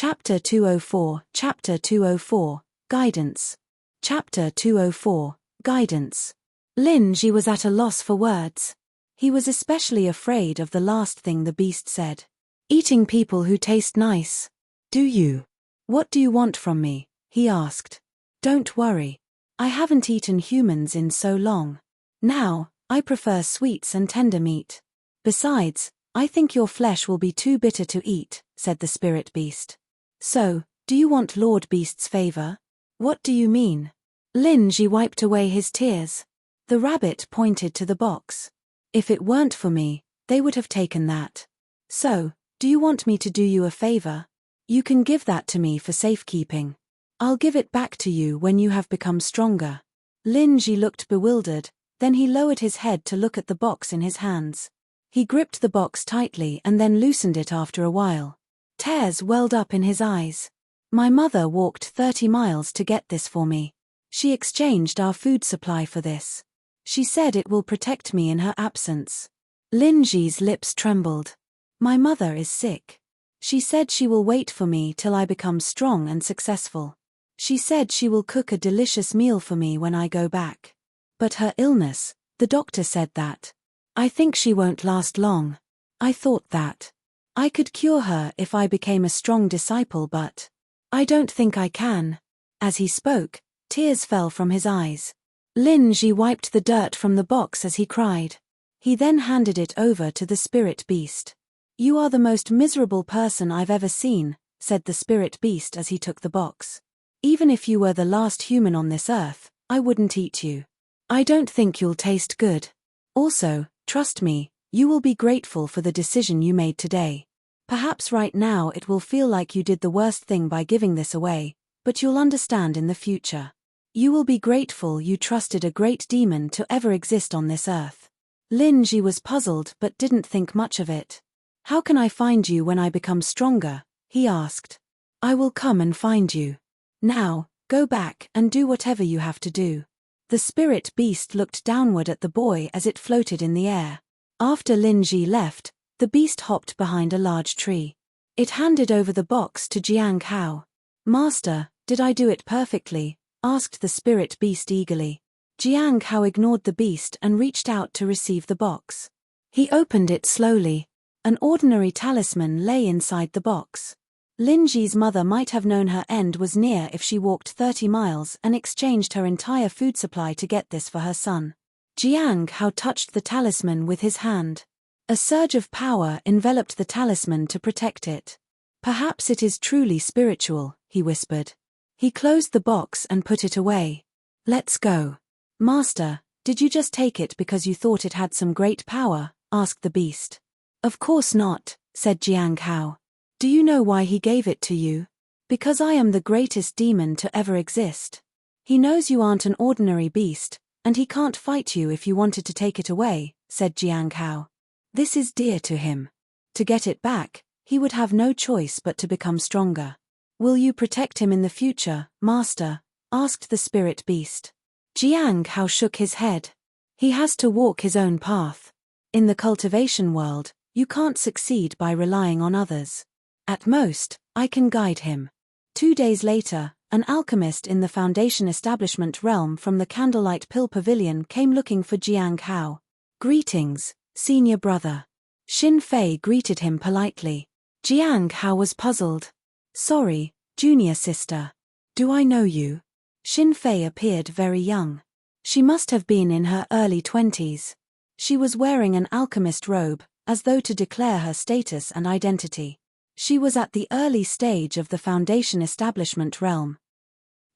Chapter 204, Chapter 204, Guidance. Chapter 204, Guidance. Lin Ji was at a loss for words. He was especially afraid of the last thing the beast said. Eating people who taste nice. Do you? What do you want from me? He asked. Don't worry. I haven't eaten humans in so long. Now, I prefer sweets and tender meat. Besides, I think your flesh will be too bitter to eat, said the spirit beast. So, do you want Lord Beast's favor? What do you mean? Lin Ji wiped away his tears. The rabbit pointed to the box. If it weren't for me, they would have taken that. So, do you want me to do you a favor? You can give that to me for safekeeping. I'll give it back to you when you have become stronger. Lin Ji looked bewildered, then he lowered his head to look at the box in his hands. He gripped the box tightly and then loosened it after a while. Tears welled up in his eyes. My mother walked 30 miles to get this for me. She exchanged our food supply for this. She said it will protect me in her absence. Lin Ji's lips trembled. My mother is sick. She said she will wait for me till I become strong and successful. She said she will cook a delicious meal for me when I go back. But her illness, the doctor said that. I think she won't last long. I thought that I could cure her if I became a strong disciple, but I don't think I can. As he spoke, tears fell from his eyes. Lin Ji wiped the dirt from the box as he cried. He then handed it over to the spirit beast. You are the most miserable person I've ever seen, said the spirit beast as he took the box. Even if you were the last human on this earth, I wouldn't eat you. I don't think you'll taste good. Also, trust me, you will be grateful for the decision you made today. Perhaps right now it will feel like you did the worst thing by giving this away, but you'll understand in the future. You will be grateful you trusted a great demon to ever exist on this earth. Lin Ji was puzzled but didn't think much of it. How can I find you when I become stronger? He asked. I will come and find you. Now, go back and do whatever you have to do. The spirit beast looked downward at the boy as it floated in the air. After Lin Ji left, the beast hopped behind a large tree. It handed over the box to Jiang Hao. Master, did I do it perfectly? Asked the spirit beast eagerly. Jiang Hao ignored the beast and reached out to receive the box. He opened it slowly. An ordinary talisman lay inside the box. Lin Ji's mother might have known her end was near if she walked 30 miles and exchanged her entire food supply to get this for her son. Jiang Hao touched the talisman with his hand. A surge of power enveloped the talisman to protect it. Perhaps it is truly spiritual, he whispered. He closed the box and put it away. Let's go. Master, did you just take it because you thought it had some great power? Asked the beast. Of course not, said Jiang Hao. Do you know why he gave it to you? Because I am the greatest demon to ever exist. He knows you aren't an ordinary beast, and he can't fight you if you wanted to take it away, said Jiang Hao. This is dear to him. To get it back, he would have no choice but to become stronger. Will you protect him in the future, Master? Asked the spirit beast. Jiang Hao shook his head. He has to walk his own path. In the cultivation world, you can't succeed by relying on others. At most, I can guide him. 2 days later, an alchemist in the Foundation establishment realm from the Candlelight Pill Pavilion came looking for Jiang Hao. Greetings, senior brother. Xin Fei greeted him politely. Jiang Hao was puzzled. Sorry, junior sister. Do I know you? Xin Fei appeared very young. She must have been in her early 20s. She was wearing an alchemist robe, as though to declare her status and identity. She was at the early stage of the Foundation establishment realm.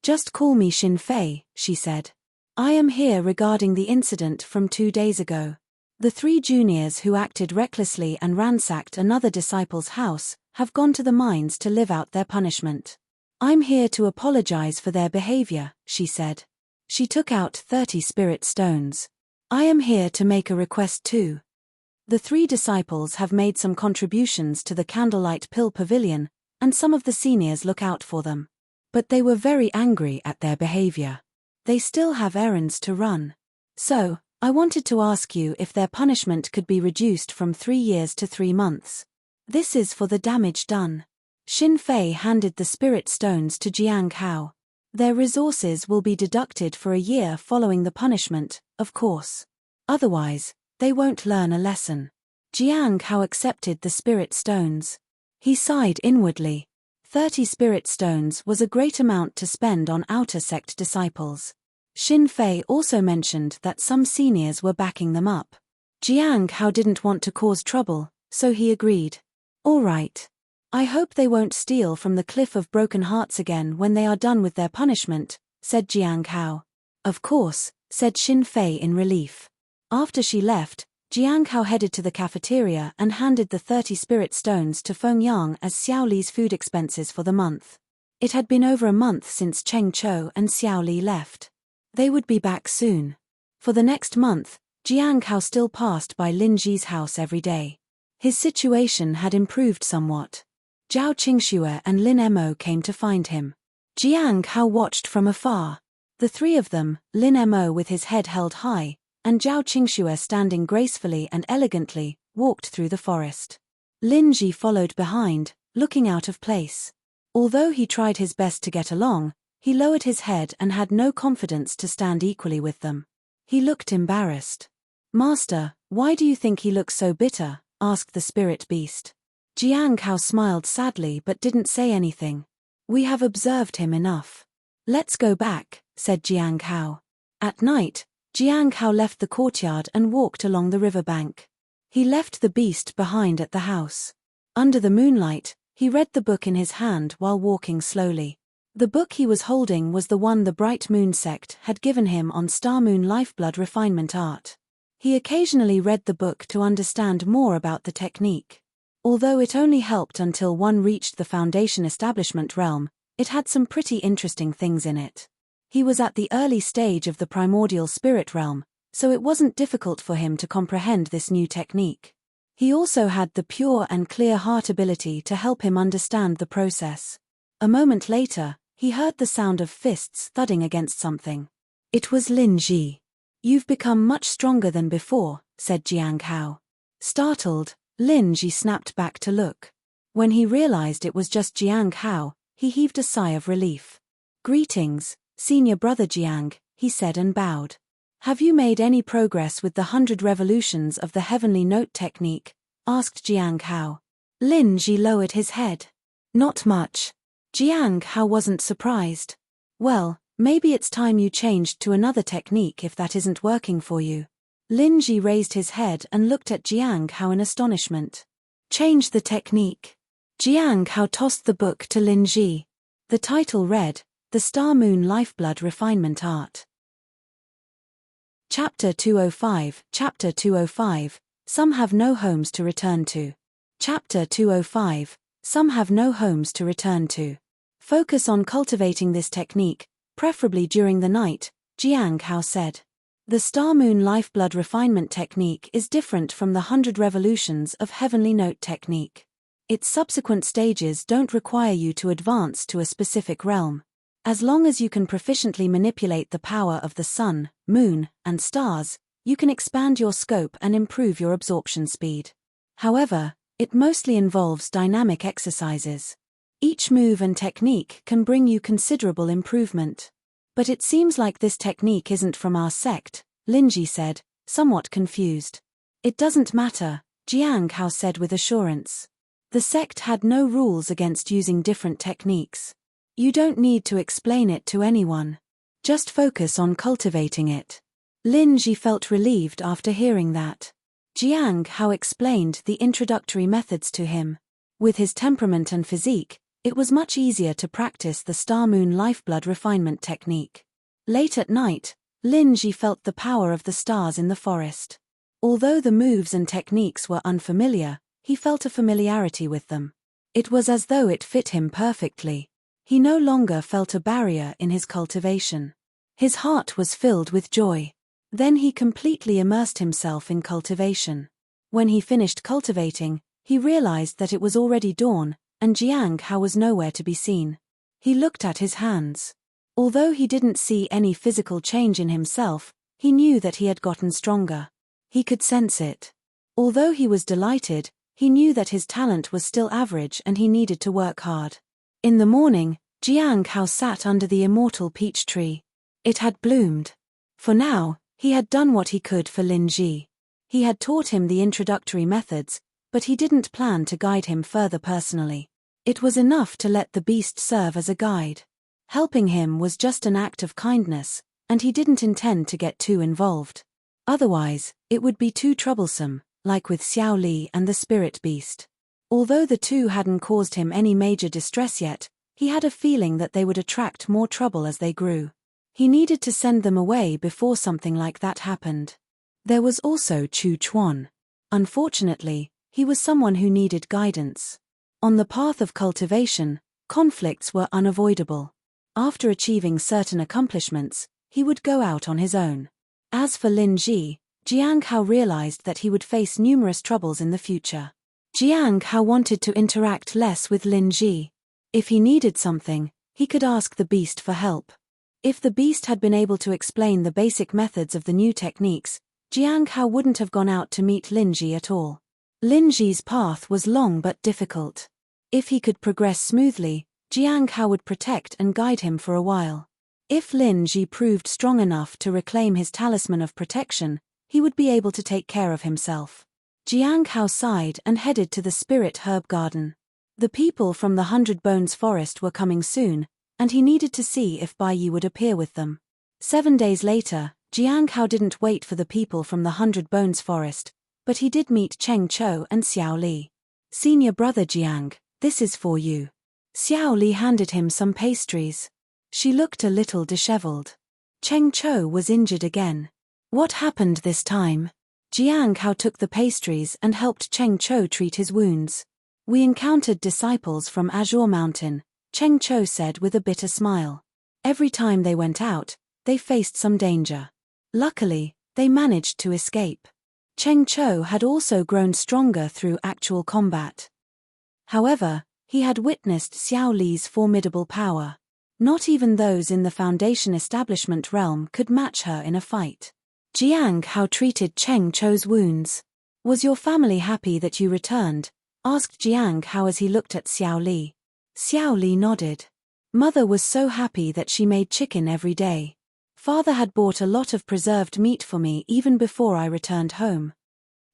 Just call me Xin Fei, she said. I am here regarding the incident from 2 days ago. The 3 juniors who acted recklessly and ransacked another disciple's house have gone to the mines to live out their punishment. I'm here to apologize for their behavior, she said. She took out 30 spirit stones. I am here to make a request too. The 3 disciples have made some contributions to the Candlelight Pill Pavilion, and some of the seniors look out for them. But they were very angry at their behavior. They still have errands to run. So, I wanted to ask you if their punishment could be reduced from 3 years to 3 months. This is for the damage done. Xin Fei handed the spirit stones to Jiang Hao. Their resources will be deducted for a year following the punishment, of course. Otherwise, they won't learn a lesson. Jiang Hao accepted the spirit stones. He sighed inwardly. 30 spirit stones was a great amount to spend on outer sect disciples. Xin Fei also mentioned that some seniors were backing them up. Jiang Hao didn't want to cause trouble, so he agreed. All right. I hope they won't steal from the Cliff of Broken Hearts again when they are done with their punishment, said Jiang Hao. Of course, said Xin Fei in relief. After she left, Jiang Hao headed to the cafeteria and handed the 30 spirit stones to Feng Yang as Xiao Li's food expenses for the month. It had been over a month since Cheng Chou and Xiao Li left. They would be back soon. For the next month, Jiang Hao still passed by Lin Ji's house every day. His situation had improved somewhat. Zhao Qingxue and Lin Mo came to find him. Jiang Hao watched from afar. The three of them, Lin Mo with his head held high, and Zhao Qingxue standing gracefully and elegantly, walked through the forest. Lin Ji followed behind, looking out of place. Although he tried his best to get along, he lowered his head and had no confidence to stand equally with them. He looked embarrassed. "Master, why do you think he looks so bitter?" asked the spirit beast. Jiang Hao smiled sadly but didn't say anything. "We have observed him enough. Let's go back," said Jiang Hao. At night, Jiang Hao left the courtyard and walked along the riverbank. He left the beast behind at the house. Under the moonlight, he read the book in his hand while walking slowly. The book he was holding was the one the Bright Moon sect had given him on Star Moon Lifeblood refinement art. He occasionally read the book to understand more about the technique. Although it only helped until one reached the Foundation Establishment realm, it had some pretty interesting things in it. He was at the early stage of the primordial spirit realm, so it wasn't difficult for him to comprehend this new technique. He also had the pure and clear heart ability to help him understand the process. A moment later, he heard the sound of fists thudding against something. It was Lin Ji. "You've become much stronger than before," said Jiang Hao. Startled, Lin Ji snapped back to look. When he realized it was just Jiang Hao, he heaved a sigh of relief. "Greetings, senior brother Jiang," he said and bowed. "Have you made any progress with the 100 revolutions of the heavenly note technique?" asked Jiang Hao. Lin Ji lowered his head. "Not much." Jiang Hao wasn't surprised. "Well, maybe it's time you changed to another technique if that isn't working for you." Lin Ji raised his head and looked at Jiang Hao in astonishment. "Change the technique." Jiang Hao tossed the book to Lin Ji. The title read, The Star Moon Lifeblood Refinement Art. Chapter 205, Chapter 205, Some Have No Homes to Return to. Chapter 205, Some Have No Homes to Return to. Focus on cultivating this technique, preferably during the night, Jiang Hao said. The Star Moon Lifeblood Refinement Technique is different from the 100 Revolutions of Heavenly Note Technique. Its subsequent stages don't require you to advance to a specific realm. As long as you can proficiently manipulate the power of the sun, moon, and stars, you can expand your scope and improve your absorption speed. However, it mostly involves dynamic exercises. Each move and technique can bring you considerable improvement. "But it seems like this technique isn't from our sect," Lin Ji said, somewhat confused. "It doesn't matter," Jiang Hao said with assurance. The sect had no rules against using different techniques. You don't need to explain it to anyone. Just focus on cultivating it. Lin Ji felt relieved after hearing that. Jiang Hao explained the introductory methods to him. With his temperament and physique, it was much easier to practice the Star Moon Lifeblood Refinement Technique. Late at night, Lin Ji felt the power of the stars in the forest. Although the moves and techniques were unfamiliar, he felt a familiarity with them. It was as though it fit him perfectly. He no longer felt a barrier in his cultivation. His heart was filled with joy. Then he completely immersed himself in cultivation. When he finished cultivating, he realized that it was already dawn, and Jiang Hao was nowhere to be seen. He looked at his hands. Although he didn't see any physical change in himself, he knew that he had gotten stronger. He could sense it. Although he was delighted, He knew that his talent was still average and he needed to work hard. In the morning, Jiang Hao sat under the immortal peach tree. It had bloomed. For now, he had done what he could for Lin Ji. He had taught him the introductory methods, but he didn't plan to guide him further personally. It was enough to let the beast serve as a guide. Helping him was just an act of kindness, and he didn't intend to get too involved. Otherwise, it would be too troublesome, like with Xiao Li and the spirit beast. Although the two hadn't caused him any major distress yet, he had a feeling that they would attract more trouble as they grew. He needed to send them away before something like that happened. There was also Chu Chuan. Unfortunately, he was someone who needed guidance. On the path of cultivation, conflicts were unavoidable. After achieving certain accomplishments, he would go out on his own. As for Lin Ji, Jiang Hao realized that he would face numerous troubles in the future. Jiang Hao wanted to interact less with Lin Ji. If he needed something, he could ask the beast for help. If the beast had been able to explain the basic methods of the new techniques, Jiang Hao wouldn't have gone out to meet Lin Ji at all. Lin Ji's path was long but difficult. If he could progress smoothly, Jiang Hao would protect and guide him for a while. If Lin Ji proved strong enough to reclaim his talisman of protection, he would be able to take care of himself. Jiang Hao sighed and headed to the spirit herb garden. The people from the 100 Bones forest were coming soon, and he needed to see if Bai Yi would appear with them. 7 days later, Jiang Hao didn't wait for the people from the 100 Bones forest, but he did meet Cheng Chou and Xiao Li. "Senior brother Jiang, this is for you." Xiao Li handed him some pastries. She looked a little disheveled. Cheng Chou was injured again. What happened this time? Jiang Hao took the pastries and helped Cheng Chou treat his wounds. "We encountered disciples from Azure Mountain," Cheng Chou said with a bitter smile. "Every time they went out, they faced some danger. Luckily, they managed to escape." Cheng Chou had also grown stronger through actual combat. However, he had witnessed Xiao Li's formidable power. Not even those in the Foundation establishment realm could match her in a fight. Jiang Hao treated Cheng Chou's wounds. "Was your family happy that you returned?" asked Jiang Hao as he looked at Xiao Li. Xiao Li nodded. "Mother was so happy that she made chicken every day. Father had bought a lot of preserved meat for me even before I returned home.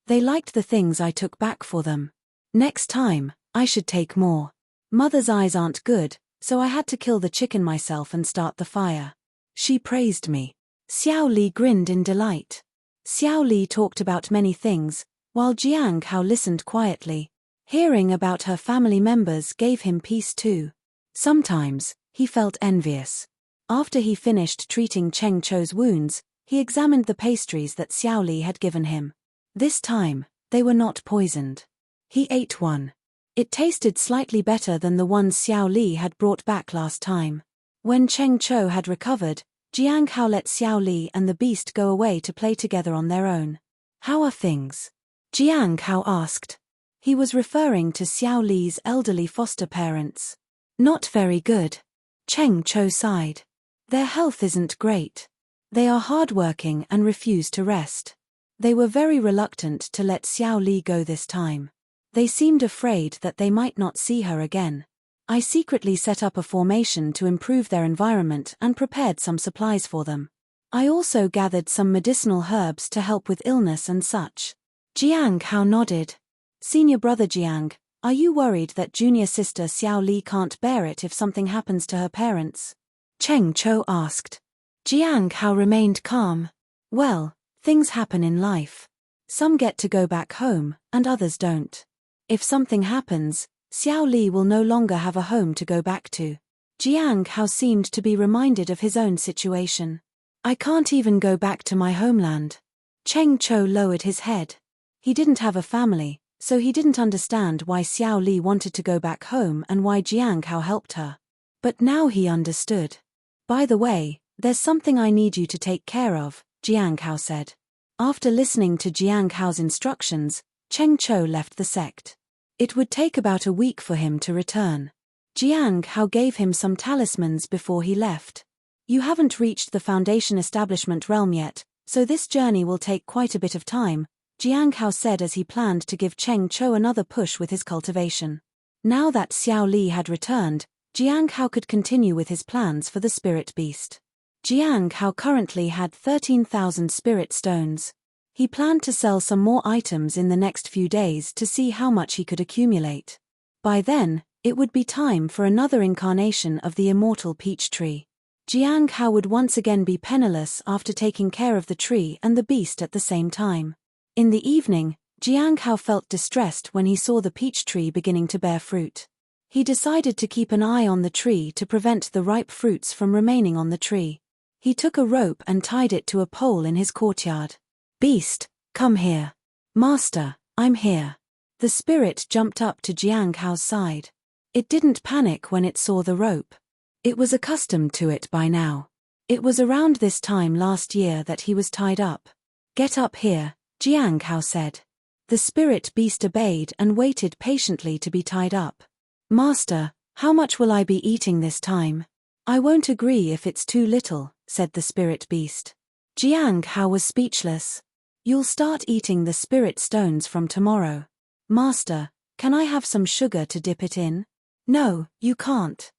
They liked the things I took back for them. Next time, I should take more. Mother's eyes aren't good, so I had to kill the chicken myself and start the fire. She praised me." Xiao Li grinned in delight. Xiao Li talked about many things, while Jiang Hao listened quietly. Hearing about her family members gave him peace too. Sometimes, he felt envious. After he finished treating Cheng Chou's wounds, he examined the pastries that Xiao Li had given him. This time, they were not poisoned. He ate one. It tasted slightly better than the ones Xiao Li had brought back last time. When Cheng Chou had recovered, Jiang Hao let Xiao Li and the beast go away to play together on their own. "How are things?" Jiang Hao asked. He was referring to Xiao Li's elderly foster parents. "Not very good." Cheng Chou sighed. "Their health isn't great. They are hardworking and refuse to rest. They were very reluctant to let Xiao Li go this time. They seemed afraid that they might not see her again. I secretly set up a formation to improve their environment and prepared some supplies for them. I also gathered some medicinal herbs to help with illness and such." Jiang Hao nodded. "Senior brother Jiang, are you worried that junior sister Xiao Li can't bear it if something happens to her parents?" Cheng Chou asked. Jiang Hao remained calm. "Well, things happen in life. Some get to go back home, and others don't. If something happens, Xiao Li will no longer have a home to go back to." Jiang Hao seemed to be reminded of his own situation. "I can't even go back to my homeland." Cheng Chou lowered his head. He didn't have a family, so he didn't understand why Xiao Li wanted to go back home and why Jiang Hao helped her. But now he understood. "By the way, there's something I need you to take care of," Jiang Hao said. After listening to Jiang Hao's instructions, Cheng Chou left the sect. It would take about a week for him to return. Jiang Hao gave him some talismans before he left. "You haven't reached the Foundation establishment realm yet, so this journey will take quite a bit of time," Jiang Hao said as he planned to give Cheng Chou another push with his cultivation. Now that Xiao Li had returned, Jiang Hao could continue with his plans for the spirit beast. Jiang Hao currently had 13,000 spirit stones. He planned to sell some more items in the next few days to see how much he could accumulate. By then, it would be time for another incarnation of the immortal peach tree. Jiang Hao would once again be penniless after taking care of the tree and the beast at the same time. In the evening, Jiang Hao felt distressed when he saw the peach tree beginning to bear fruit. He decided to keep an eye on the tree to prevent the ripe fruits from remaining on the tree. He took a rope and tied it to a pole in his courtyard. "Beast, come here." "Master, I'm here." The spirit jumped up to Jiang Hao's side. It didn't panic when it saw the rope. It was accustomed to it by now. It was around this time last year that he was tied up. "Get up here," Jiang Hao said. The spirit beast obeyed and waited patiently to be tied up. "Master, how much will I be eating this time?" "I won't agree if it's too little," said the spirit beast. Jiang Hao was speechless. "You'll start eating the spirit stones from tomorrow." "Master, can I have some sugar to dip it in?" "No, you can't."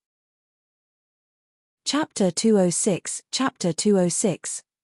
Chapter 206,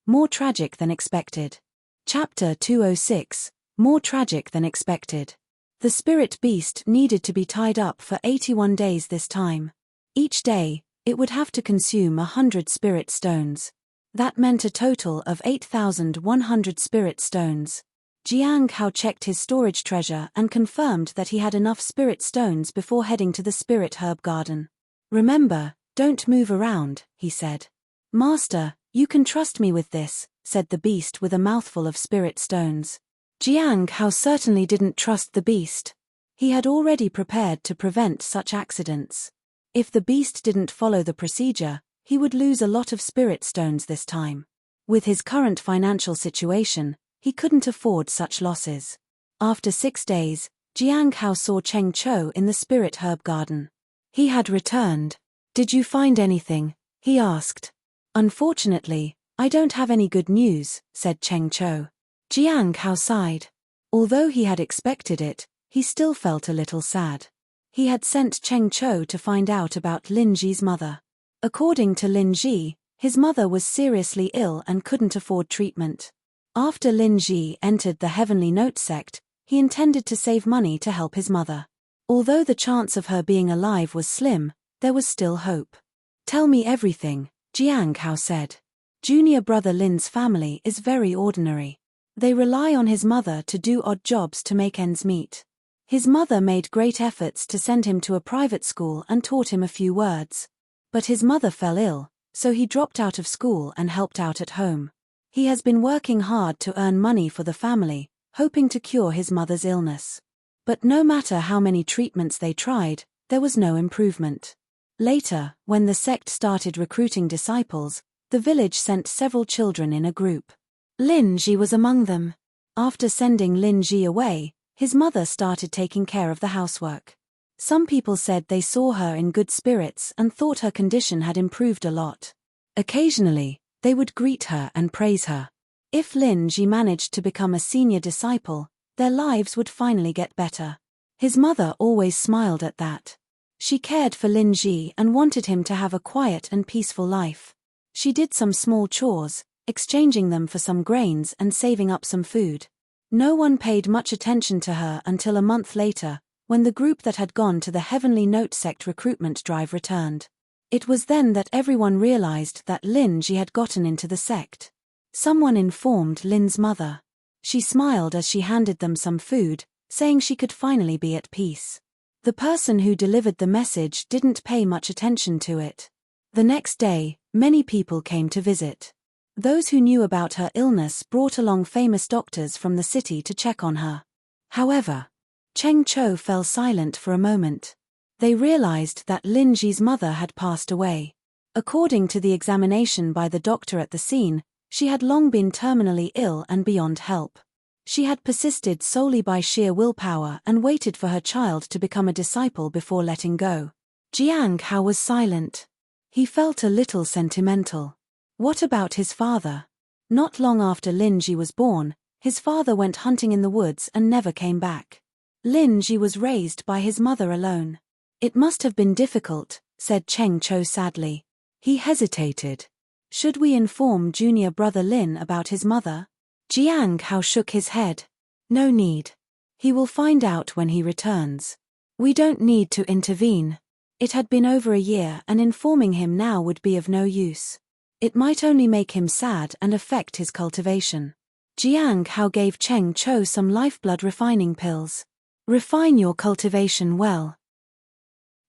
More tragic than expected. Chapter 206, More tragic than expected. The spirit beast needed to be tied up for 81 days this time. Each day, it would have to consume 100 spirit stones. That meant a total of 8,100 spirit stones. Jiang Hao checked his storage treasure and confirmed that he had enough spirit stones before heading to the spirit herb garden. "Remember, don't move around," he said. "Master, you can trust me with this," said the beast with a mouthful of spirit stones. Jiang Hao certainly didn't trust the beast. He had already prepared to prevent such accidents. If the beast didn't follow the procedure, he would lose a lot of spirit stones this time. With his current financial situation, he couldn't afford such losses. After 6 days, Jiang Hao saw Cheng Chou in the spirit herb garden. He had returned. "Did you find anything?" he asked. "Unfortunately, I don't have any good news," said Cheng Chou. Jiang Hao sighed. Although he had expected it, he still felt a little sad. He had sent Cheng Chou to find out about Lin Ji's mother. According to Lin Ji, his mother was seriously ill and couldn't afford treatment. After Lin Ji entered the Heavenly Note sect, he intended to save money to help his mother. Although the chance of her being alive was slim, there was still hope. "Tell me everything," Jiang Hao said. Junior brother Lin's family is very ordinary. They rely on his mother to do odd jobs to make ends meet. His mother made great efforts to send him to a private school and taught him a few words. But his mother fell ill, so he dropped out of school and helped out at home. He has been working hard to earn money for the family, hoping to cure his mother's illness. But no matter how many treatments they tried, there was no improvement. Later, when the sect started recruiting disciples, the village sent several children in a group. Lin Ji was among them. After sending Lin Ji away, his mother started taking care of the housework. Some people said they saw her in good spirits and thought her condition had improved a lot. Occasionally, they would greet her and praise her. If Lin Ji managed to become a senior disciple, their lives would finally get better. His mother always smiled at that. She cared for Lin Ji and wanted him to have a quiet and peaceful life. She did some small chores, exchanging them for some grains and saving up some food. No one paid much attention to her until a month later, when the group that had gone to the Heavenly Note sect recruitment drive returned. It was then that everyone realized that Lin Ji had gotten into the sect. Someone informed Lin's mother. She smiled as she handed them some food, saying she could finally be at peace. The person who delivered the message didn't pay much attention to it. The next day, many people came to visit. Those who knew about her illness brought along famous doctors from the city to check on her. However, Cheng Chou fell silent for a moment. They realized that Lin Ji's mother had passed away. According to the examination by the doctor at the scene, she had long been terminally ill and beyond help. She had persisted solely by sheer willpower and waited for her child to become a disciple before letting go. Jiang Hao was silent. He felt a little sentimental. What about his father? Not long after Lin Ji was born, His father went hunting in the woods and never came back. Lin Ji was raised by his mother alone. It must have been difficult, said Cheng Cho sadly. He hesitated. Should we inform junior brother Lin about his mother? Jiang Hao shook his head. No need. He will find out when he returns. We don't need to intervene. It had been over a year and informing him now would be of no use. It might only make him sad and affect his cultivation. Jiang Hao gave Cheng Cho some lifeblood refining pills. Refine your cultivation well.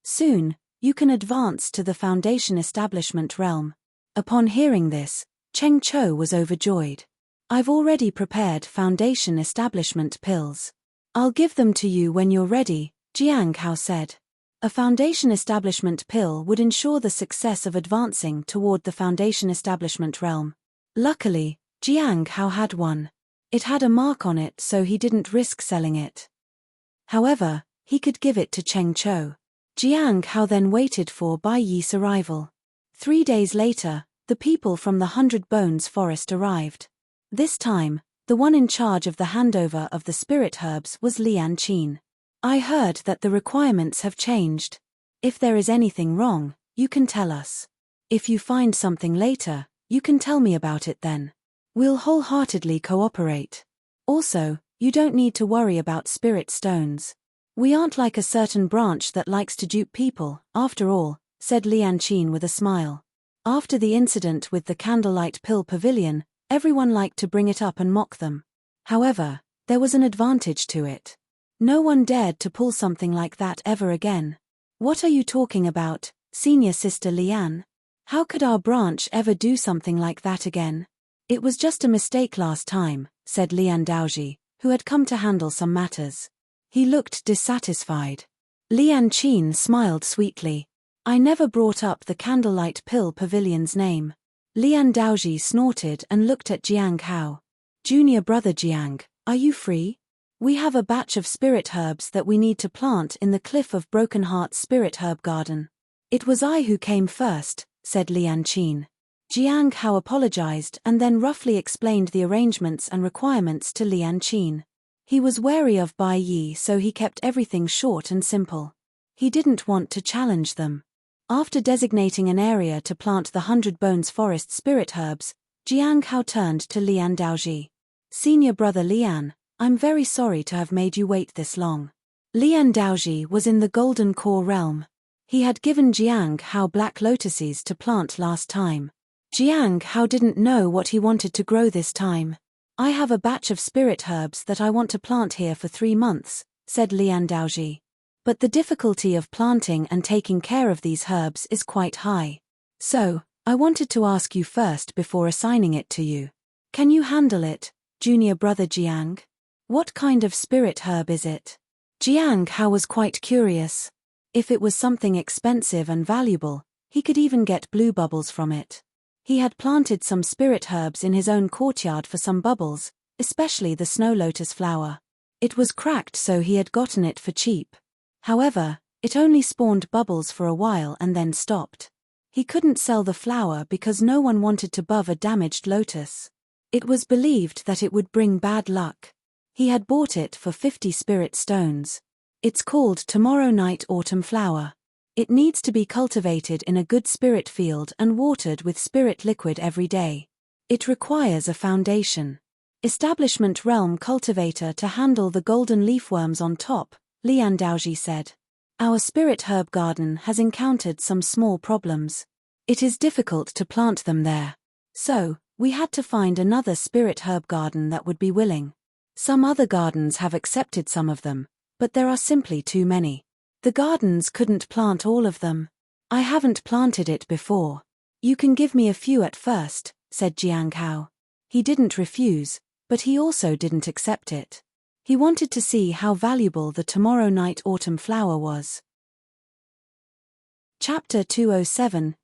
Soon, you can advance to the foundation establishment realm. Upon hearing this, Cheng Cho was overjoyed. I've already prepared foundation establishment pills. I'll give them to you when you're ready, Jiang Hao said. A foundation establishment pill would ensure the success of advancing toward the foundation establishment realm. Luckily, Jiang Hao had one. It had a mark on it so he didn't risk selling it. However, he could give it to Cheng Cho. Jiang Hao then waited for Bai Yi's arrival. 3 days later, the people from the 100 Bones forest arrived. This time, the one in charge of the handover of the spirit herbs was Lian Qin. I heard that the requirements have changed. If there is anything wrong, you can tell us. If you find something later, you can tell me about it then. We'll wholeheartedly cooperate. Also, you don't need to worry about spirit stones. We aren't like a certain branch that likes to dupe people, after all, said Lian Qin with a smile. After the incident with the candlelight pill pavilion, everyone liked to bring it up and mock them. However, there was an advantage to it. No one dared to pull something like that ever again. What are you talking about, senior sister Lian? How could our branch ever do something like that again? It was just a mistake last time, said Lian Daoji, who had come to handle some matters. He looked dissatisfied. Lian Qin smiled sweetly. I never brought up the candlelight pill pavilion's name. Lian Daoji snorted and looked at Jiang Hao. Junior brother Jiang, are you free? We have a batch of spirit herbs that we need to plant in the Cliff of Broken Hearts Spirit Herb Garden. It was I who came first, said Lian Qin. Jiang Hao apologized and then roughly explained the arrangements and requirements to Lian Qin. He was wary of Bai Yi, so he kept everything short and simple. He didn't want to challenge them. After designating an area to plant the 100 Bones Forest spirit herbs, Jiang Hao turned to Lian Daoji. Senior brother Lian, I'm very sorry to have made you wait this long. Lian Daoji was in the Golden Core realm. He had given Jiang Hao black lotuses to plant last time. Jiang Hao didn't know what he wanted to grow this time. I have a batch of spirit herbs that I want to plant here for 3 months, said Lian Daoji. But the difficulty of planting and taking care of these herbs is quite high. So, I wanted to ask you first before assigning it to you. Can you handle it, junior brother Jiang? What kind of spirit herb is it? Jiang Hao was quite curious. If it was something expensive and valuable, he could even get blue bubbles from it. He had planted some spirit herbs in his own courtyard for some bubbles, especially the snow lotus flower. It was cracked, so he had gotten it for cheap. However, it only spawned bubbles for a while and then stopped. He couldn't sell the flower because no one wanted to buy a damaged lotus. It was believed that it would bring bad luck. He had bought it for 50 spirit stones. It's called Tomorrow Night Autumn Flower. It needs to be cultivated in a good spirit field and watered with spirit liquid every day. It requires a foundation. Establishment realm cultivator to handle the golden leafworms on top, Lian Daoji said. Our spirit herb garden has encountered some small problems. It is difficult to plant them there. So, we had to find another spirit herb garden that would be willing. Some other gardens have accepted some of them, but there are simply too many. The gardens couldn't plant all of them. I haven't planted it before. You can give me a few at first, said Jiang Hao. He didn't refuse, but he also didn't accept it. He wanted to see how valuable the Tomorrow Night Autumn Flower was. Chapter 207,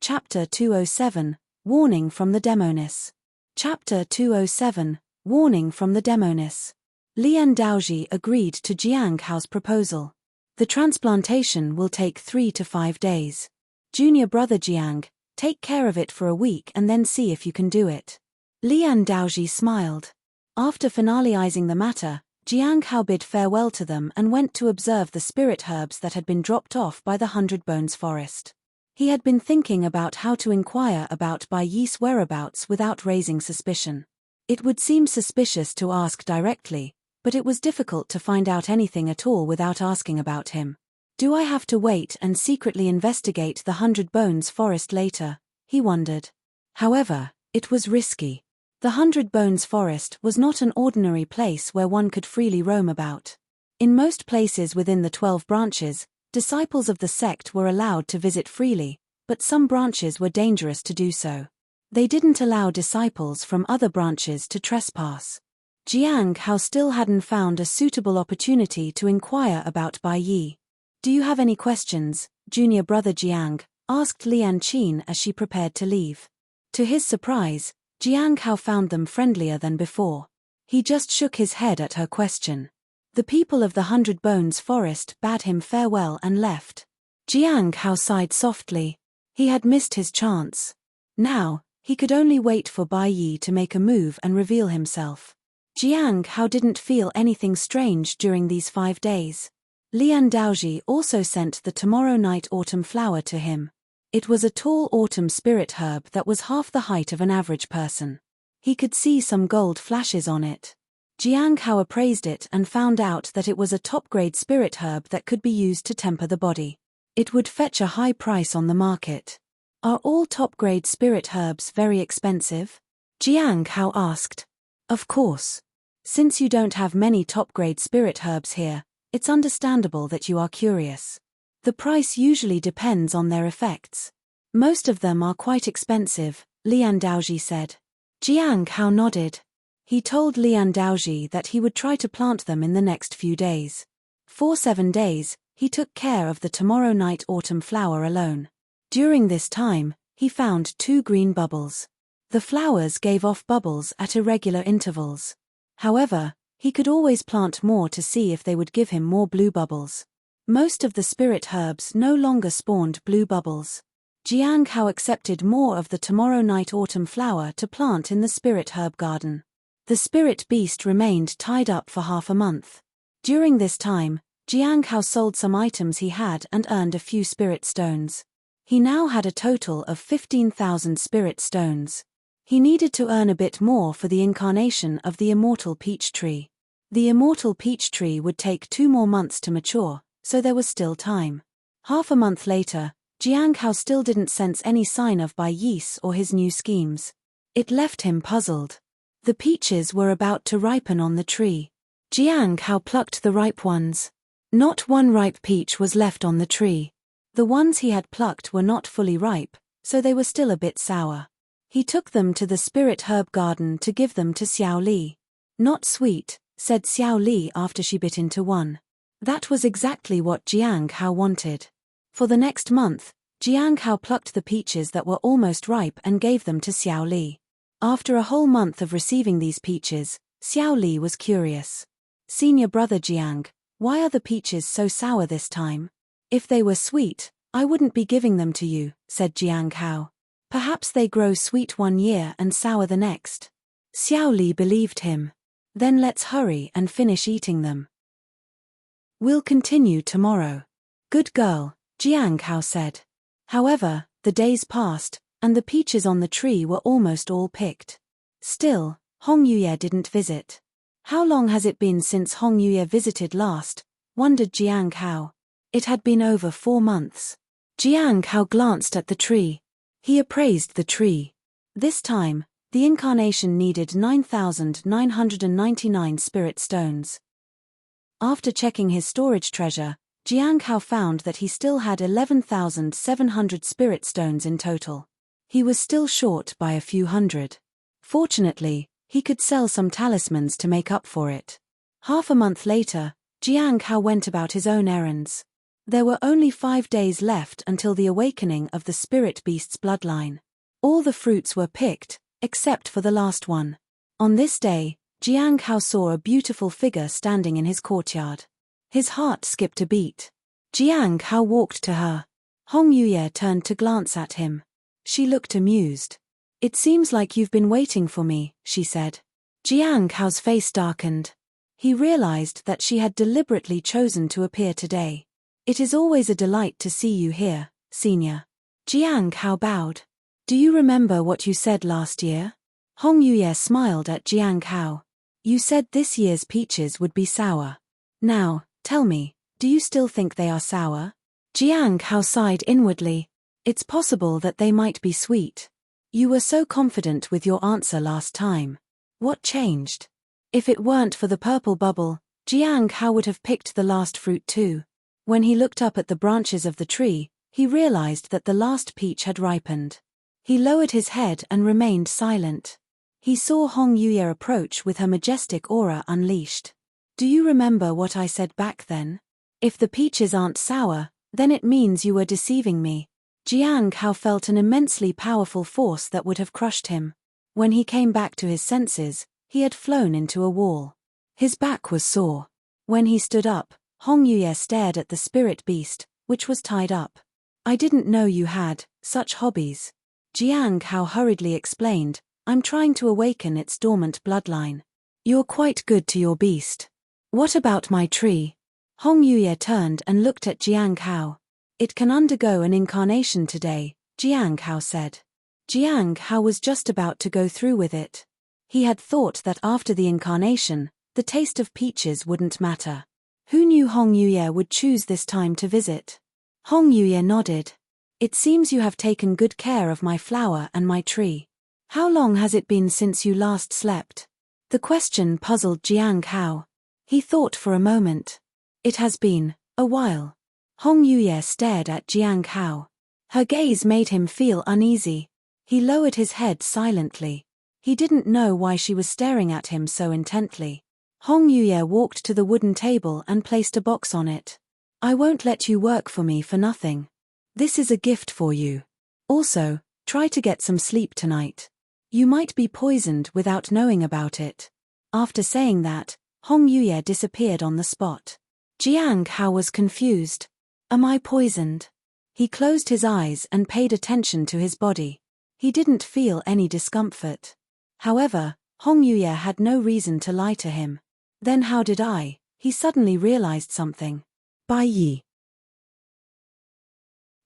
Warning from the Demoness. Chapter 207, Warning from the Demoness. Lian Daoji agreed to Jiang Hao's proposal. The transplantation will take 3 to 5 days. Junior brother Jiang, take care of it for a week and then see if you can do it. Lian Daoji smiled. After finalizing the matter, Jiang Hao bid farewell to them and went to observe the spirit herbs that had been dropped off by the 100 Bones forest. He had been thinking about how to inquire about Bai Yi's whereabouts without raising suspicion. It would seem suspicious to ask directly, but it was difficult to find out anything at all without asking about him. Do I have to wait and secretly investigate the 100 Bones forest later? He wondered. However, it was risky. The 100 Bones forest was not an ordinary place where one could freely roam about. In most places within the 12 branches, disciples of the sect were allowed to visit freely, but some branches were dangerous to do so. They didn't allow disciples from other branches to trespass. Jiang Hao still hadn't found a suitable opportunity to inquire about Bai Yi. Do you have any questions, junior brother Jiang? Asked Lian Qin as she prepared to leave. To his surprise, Jiang Hao found them friendlier than before. He just shook his head at her question. The people of the 100 Bones forest bade him farewell and left. Jiang Hao sighed softly. He had missed his chance. Now, he could only wait for Bai Yi to make a move and reveal himself. Jiang Hao didn't feel anything strange during these 5 days. Lian Daoji also sent the tomorrow night autumn flower to him. It was a tall autumn spirit herb that was half the height of an average person. He could see some gold flashes on it. Jiang Hao appraised it and found out that it was a top-grade spirit herb that could be used to temper the body. It would fetch a high price on the market. Are all top-grade spirit herbs very expensive? Jiang Hao asked. Of course. Since you don't have many top-grade spirit herbs here, it's understandable that you are curious. The price usually depends on their effects. Most of them are quite expensive, Lian Daoji said. Jiang Hao nodded. He told Lian Daoji that he would try to plant them in the next few days. For 7 days, he took care of the tomorrow night autumn flower alone. During this time, he found 2 green bubbles. The flowers gave off bubbles at irregular intervals. However, he could always plant more to see if they would give him more blue bubbles. Most of the spirit herbs no longer spawned blue bubbles. Jiang Hao accepted more of the tomorrow night autumn flower to plant in the spirit herb garden. The spirit beast remained tied up for half a month. During this time, Jiang Hao sold some items he had and earned a few spirit stones. He now had a total of 15,000 spirit stones. He needed to earn a bit more for the incarnation of the immortal peach tree. The immortal peach tree would take 2 more months to mature, so there was still time. Half a month later, Jiang Hao still didn't sense any sign of Bai Yi or his new schemes. It left him puzzled. The peaches were about to ripen on the tree. Jiang Hao plucked the ripe ones. Not one ripe peach was left on the tree. The ones he had plucked were not fully ripe, so they were still a bit sour. He took them to the spirit herb garden to give them to Xiao Li. Not sweet, said Xiao Li after she bit into one. That was exactly what Jiang Hao wanted. For the next month, Jiang Hao plucked the peaches that were almost ripe and gave them to Xiao Li. After a whole month of receiving these peaches, Xiao Li was curious. Senior brother Jiang, why are the peaches so sour this time? If they were sweet, I wouldn't be giving them to you, said Jiang Hao. Perhaps they grow sweet 1 year and sour the next. Xiao Li believed him. Then let's hurry and finish eating them. We'll continue tomorrow. Good girl, Jiang Hao said. However, the days passed, and the peaches on the tree were almost all picked. Still, Hong Yuye didn't visit. How long has it been since Hong Yuye visited last? Wondered Jiang Hao. It had been over 4 months. Jiang Hao glanced at the tree. He appraised the tree. This time, the incarnation needed 9,999 spirit stones. After checking his storage treasure, Jiang Hao found that he still had 11,700 spirit stones in total. He was still short by a few hundred. Fortunately, he could sell some talismans to make up for it. Half a month later, Jiang Hao went about his own errands. There were only 5 days left until the awakening of the spirit beast's bloodline. All the fruits were picked, except for the last one. On this day, Jiang Hao saw a beautiful figure standing in his courtyard. His heart skipped a beat. Jiang Hao walked to her. Hong Yuye turned to glance at him. She looked amused. It seems like you've been waiting for me, she said. Jiang Hao's face darkened. He realized that she had deliberately chosen to appear today. It is always a delight to see you here, Senior. Jiang Hao bowed. Do you remember what you said last year? Hong Yuye smiled at Jiang Hao. You said this year's peaches would be sour. Now, tell me, do you still think they are sour? Jiang Hao sighed inwardly. It's possible that they might be sweet. You were so confident with your answer last time. What changed? If it weren't for the purple bubble, Jiang Hao would have picked the last fruit too. When he looked up at the branches of the tree, he realized that the last peach had ripened. He lowered his head and remained silent. He saw Hong Yuye approach with her majestic aura unleashed. Do you remember what I said back then? If the peaches aren't sour, then it means you were deceiving me. Jiang Hao felt an immensely powerful force that would have crushed him. When he came back to his senses, he had flown into a wall. His back was sore. When he stood up, Hong Yuye stared at the spirit beast, which was tied up. I didn't know you had such hobbies. Jiang Hao hurriedly explained, I'm trying to awaken its dormant bloodline. You're quite good to your beast. What about my tree? Hong Yuye turned and looked at Jiang Hao. It can undergo an incarnation today, Jiang Hao said. Jiang Hao was just about to go through with it. He had thought that after the incarnation, the taste of peaches wouldn't matter. Who knew Hong Yuye would choose this time to visit? Hong Yuye nodded. It seems you have taken good care of my flower and my tree. How long has it been since you last slept? The question puzzled Jiang Hao. He thought for a moment. It has been a while. Hong Yuye stared at Jiang Hao. Her gaze made him feel uneasy. He lowered his head silently. He didn't know why she was staring at him so intently. Hong Yuye walked to the wooden table and placed a box on it. I won't let you work for me for nothing. This is a gift for you. Also, try to get some sleep tonight. You might be poisoned without knowing about it. After saying that, Hong Yuye disappeared on the spot. Jiang Hao was confused. Am I poisoned? He closed his eyes and paid attention to his body. He didn't feel any discomfort. However, Hong Yuye had no reason to lie to him. Then how did I? He suddenly realized something. Bai Yi.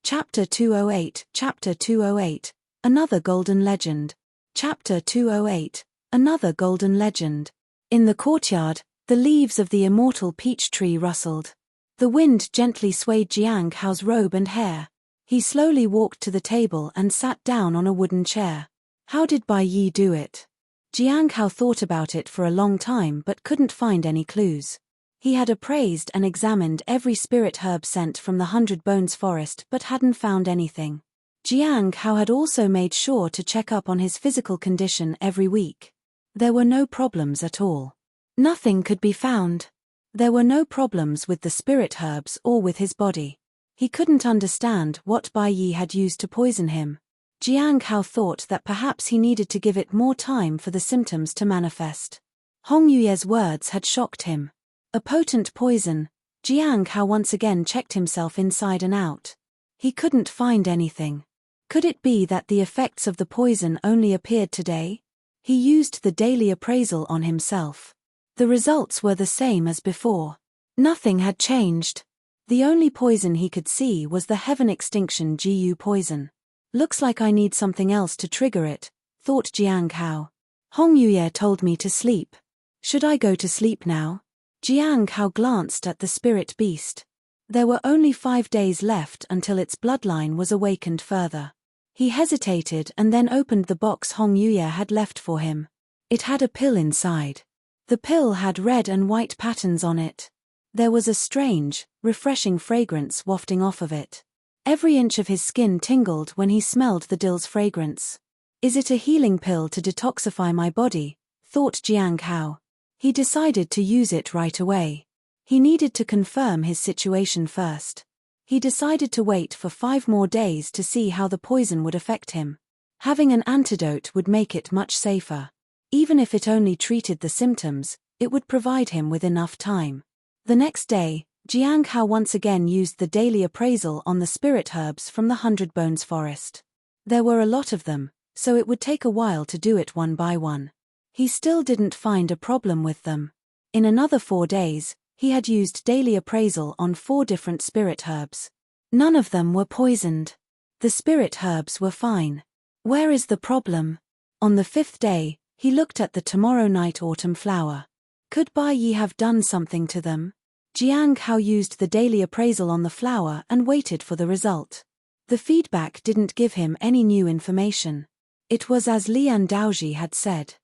Chapter 208, Chapter 208, Another Golden Legend. Chapter 208, Another Golden Legend. In the courtyard, the leaves of the immortal peach tree rustled. The wind gently swayed Jiang Hao's robe and hair. He slowly walked to the table and sat down on a wooden chair. How did Bai Yi do it? Jiang Hao thought about it for a long time but couldn't find any clues. He had appraised and examined every spirit herb sent from the 100 Bones forest but hadn't found anything. Jiang Hao had also made sure to check up on his physical condition every week. There were no problems at all. Nothing could be found. There were no problems with the spirit herbs or with his body. He couldn't understand what Bai Yi had used to poison him. Jiang Hao thought that perhaps he needed to give it more time for the symptoms to manifest. Hong Yuye's words had shocked him. A potent poison. Jiang Hao once again checked himself inside and out. He couldn't find anything. Could it be that the effects of the poison only appeared today? He used the daily appraisal on himself. The results were the same as before. Nothing had changed. The only poison he could see was the heaven extinction GU poison. Looks like I need something else to trigger it, thought Jiang Hao. Hong Yuye told me to sleep. Should I go to sleep now? Jiang Hao glanced at the spirit beast. There were only 5 days left until its bloodline was awakened further. He hesitated and then opened the box Hong Yuye had left for him. It had a pill inside. The pill had red and white patterns on it. There was a strange, refreshing fragrance wafting off of it. Every inch of his skin tingled when he smelled the dill's fragrance. Is it a healing pill to detoxify my body? Thought Jiang Hao. He decided to use it right away. He needed to confirm his situation first. He decided to wait for 5 more days to see how the poison would affect him. Having an antidote would make it much safer. Even if it only treated the symptoms, it would provide him with enough time. The next day, Jiang Hao once again used the daily appraisal on the spirit herbs from the 100 Bones forest. There were a lot of them, so it would take a while to do it one by one. He still didn't find a problem with them. In another 4 days, he had used daily appraisal on 4 different spirit herbs. None of them were poisoned. The spirit herbs were fine. Where is the problem? On the 5th day, he looked at the tomorrow night autumn flower. Could Bai Yi have done something to them? Jiang Hao used the daily appraisal on the flower and waited for the result. The feedback didn't give him any new information. It was as Lian Daoji had said.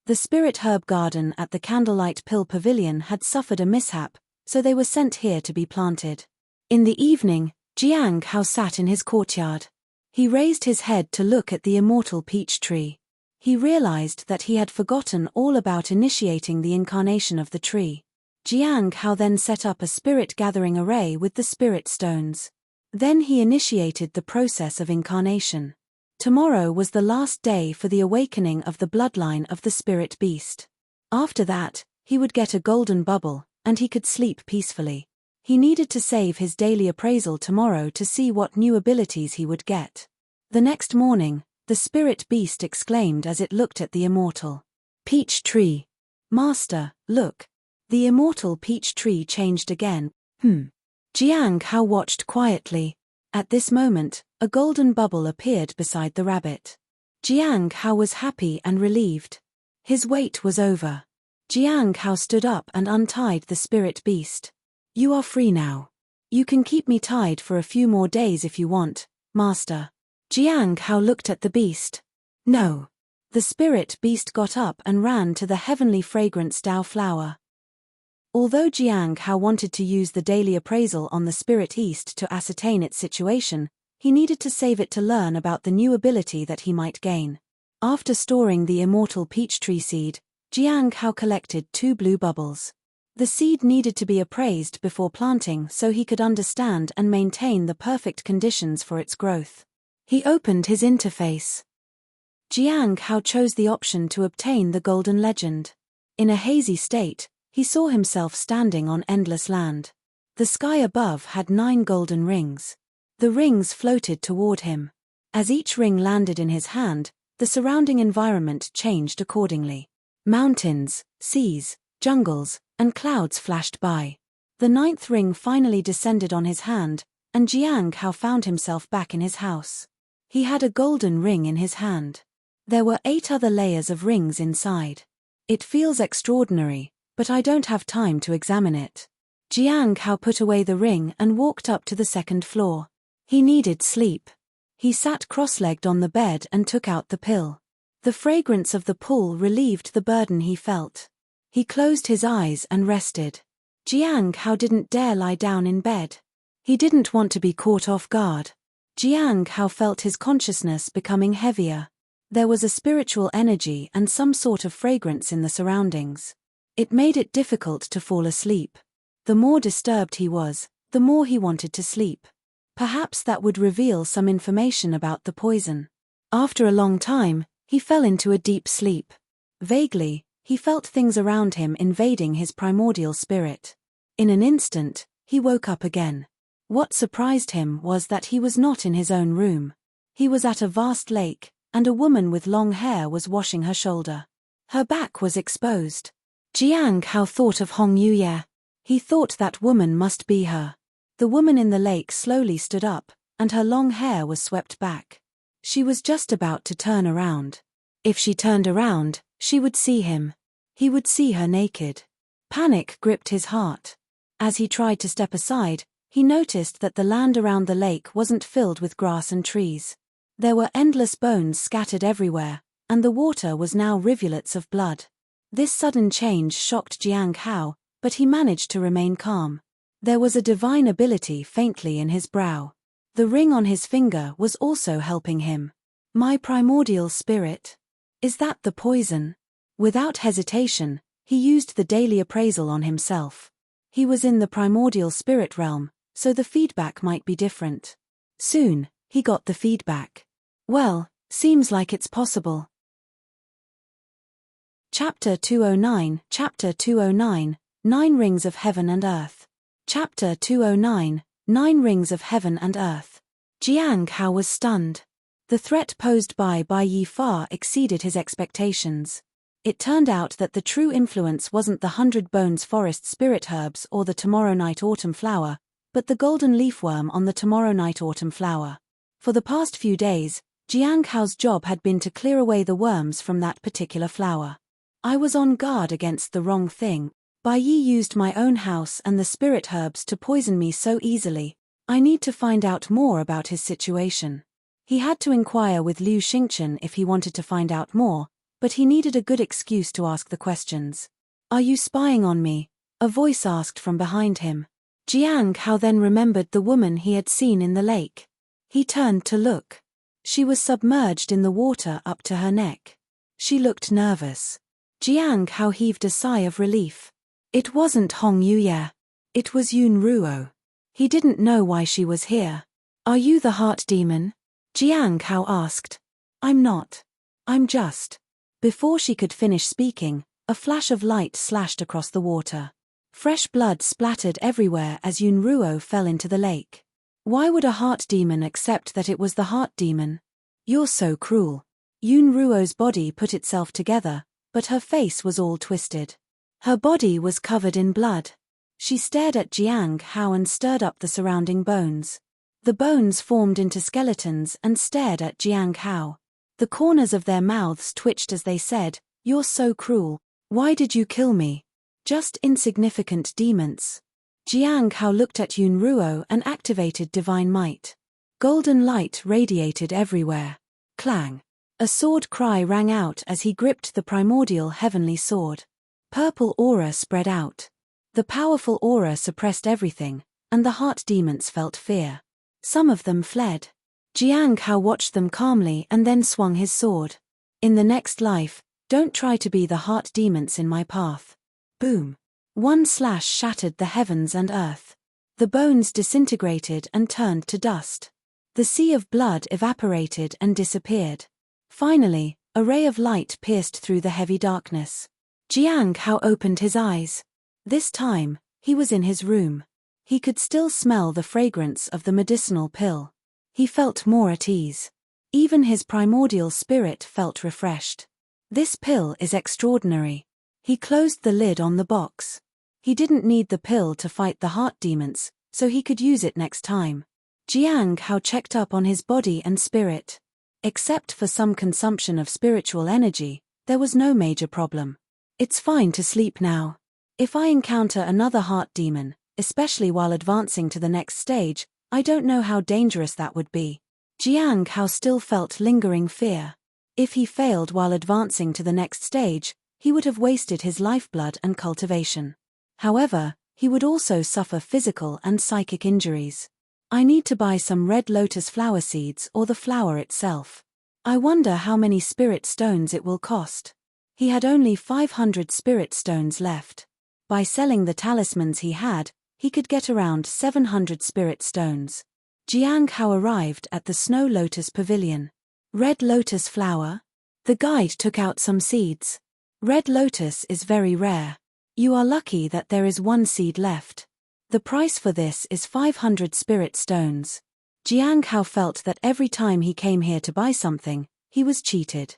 The spirit herb garden at the Candlelight Pill Pavilion had suffered a mishap, so they were sent here to be planted. In the evening, Jiang Hao sat in his courtyard. He raised his head to look at the immortal peach tree. He realized that he had forgotten all about initiating the incarnation of the tree. Jiang Hao then set up a spirit gathering array with the spirit stones. Then he initiated the process of incarnation. Tomorrow was the last day for the awakening of the bloodline of the spirit beast. After that, he would get a golden bubble, and he could sleep peacefully. He needed to save his daily appraisal tomorrow to see what new abilities he would get. The next morning, the spirit beast exclaimed as it looked at the immortal peach tree. "Master, look." The immortal peach tree changed again. Jiang Hao watched quietly. At this moment, a golden bubble appeared beside the rabbit. Jiang Hao was happy and relieved. His wait was over. Jiang Hao stood up and untied the spirit beast. "You are free now. You can keep me tied for a few more days if you want, Master." Jiang Hao looked at the beast. "No." The spirit beast got up and ran to the heavenly fragrance Dao flower. Although Jiang Hao wanted to use the daily appraisal on the spirit east to ascertain its situation, he needed to save it to learn about the new ability that he might gain. After storing the immortal peach tree seed, Jiang Hao collected 2 blue bubbles. The seed needed to be appraised before planting so he could understand and maintain the perfect conditions for its growth. He opened his interface. Jiang Hao chose the option to obtain the golden legend. In a hazy state, he saw himself standing on endless land. The sky above had 9 golden rings. The rings floated toward him. As each ring landed in his hand, the surrounding environment changed accordingly. Mountains, seas, jungles, and clouds flashed by. The 9th ring finally descended on his hand, and Jiang Hao found himself back in his house. He had a golden ring in his hand. There were 8 other layers of rings inside. "It feels extraordinary, but I don't have time to examine it." Jiang Hao put away the ring and walked up to the 2nd floor. He needed sleep. He sat cross-legged on the bed and took out the pill. The fragrance of the pull relieved the burden he felt. He closed his eyes and rested. Jiang Hao didn't dare lie down in bed. He didn't want to be caught off guard. Jiang Hao felt his consciousness becoming heavier. There was a spiritual energy and some sort of fragrance in the surroundings. It made it difficult to fall asleep. The more disturbed he was, the more he wanted to sleep. Perhaps that would reveal some information about the poison. After a long time, he fell into a deep sleep. Vaguely, he felt things around him invading his primordial spirit. In an instant, he woke up again. What surprised him was that he was not in his own room. He was at a vast lake, and a woman with long hair was washing her shoulder. Her back was exposed. Jiang Hao thought of Hong Yuye. He thought that woman must be her. The woman in the lake slowly stood up, and her long hair was swept back. She was just about to turn around. If she turned around, she would see him. He would see her naked. Panic gripped his heart. As he tried to step aside, he noticed that the land around the lake wasn't filled with grass and trees. There were endless bones scattered everywhere, and the water was now rivulets of blood. This sudden change shocked Jiang Hao, but he managed to remain calm. There was a divine ability faintly in his brow. The ring on his finger was also helping him. My primordial spirit. Is that the poison? Without hesitation, he used the daily appraisal on himself. He was in the primordial spirit realm, so the feedback might be different. Soon, he got the feedback. Well, seems like it's possible. Chapter 209, 9 Rings of Heaven and Earth. Chapter 209, 9 Rings of Heaven and Earth. Jiang Hao was stunned. The threat posed by Bai Yi far exceeded his expectations. It turned out that the true influence wasn't the 100 Bones Forest Spirit Herbs or the Tomorrow Night Autumn Flower, but the golden leafworm on the Tomorrow Night Autumn Flower. For the past few days, Jiang Hao's job had been to clear away the worms from that particular flower. I was on guard against the wrong thing. Bai Yi used my own house and the spirit herbs to poison me so easily. I need to find out more about his situation. He had to inquire with Liu Xingchen if he wanted to find out more, but he needed a good excuse to ask the questions. Are you spying on me? A voice asked from behind him. Jiang Hao then remembered the woman he had seen in the lake. He turned to look. She was submerged in the water up to her neck. She looked nervous. Jiang Hao heaved a sigh of relief. It wasn't Hong Yuye. It was Yun Ruo. He didn't know why she was here. Are you the heart demon? Jiang Hao asked. I'm not. I'm just. Before she could finish speaking, a flash of light slashed across the water. Fresh blood splattered everywhere as Yun Ruo fell into the lake. Why would a heart demon accept that it was the heart demon? You're so cruel. Yun Ruo's body put itself together, but her face was all twisted. Her body was covered in blood. She stared at Jiang Hao and stirred up the surrounding bones. The bones formed into skeletons and stared at Jiang Hao. The corners of their mouths twitched as they said, "You're so cruel. Why did you kill me? Just insignificant demons." Jiang Hao looked at Yun Ruo and activated divine might. Golden light radiated everywhere. Clang! A sword cry rang out as he gripped the primordial heavenly sword. Purple aura spread out. The powerful aura suppressed everything, and the heart demons felt fear. Some of them fled. Jiang Hao watched them calmly and then swung his sword. In the next life, don't try to be the heart demons in my path. Boom! One slash shattered the heavens and earth. The bones disintegrated and turned to dust. The sea of blood evaporated and disappeared. Finally, a ray of light pierced through the heavy darkness. Jiang Hao opened his eyes. This time, he was in his room. He could still smell the fragrance of the medicinal pill. He felt more at ease. Even his primordial spirit felt refreshed. This pill is extraordinary. He closed the lid on the box. He didn't need the pill to fight the heart demons, so he could use it next time. Jiang Hao checked up on his body and spirit. Except for some consumption of spiritual energy, there was no major problem. It's fine to sleep now. If I encounter another heart demon, especially while advancing to the next stage, I don't know how dangerous that would be. Jiang Hao still felt lingering fear. If he failed while advancing to the next stage, he would have wasted his lifeblood and cultivation. However, he would also suffer physical and psychic injuries. I need to buy some red lotus flower seeds or the flower itself. I wonder how many spirit stones it will cost. He had only 500 spirit stones left. By selling the talismans he had, he could get around 700 spirit stones. Jiang Hao arrived at the Snow Lotus Pavilion. Red lotus flower? The guide took out some seeds. Red lotus is very rare. You are lucky that there is one seed left. The price for this is 500 spirit stones. Jiang Hao felt that every time he came here to buy something, he was cheated.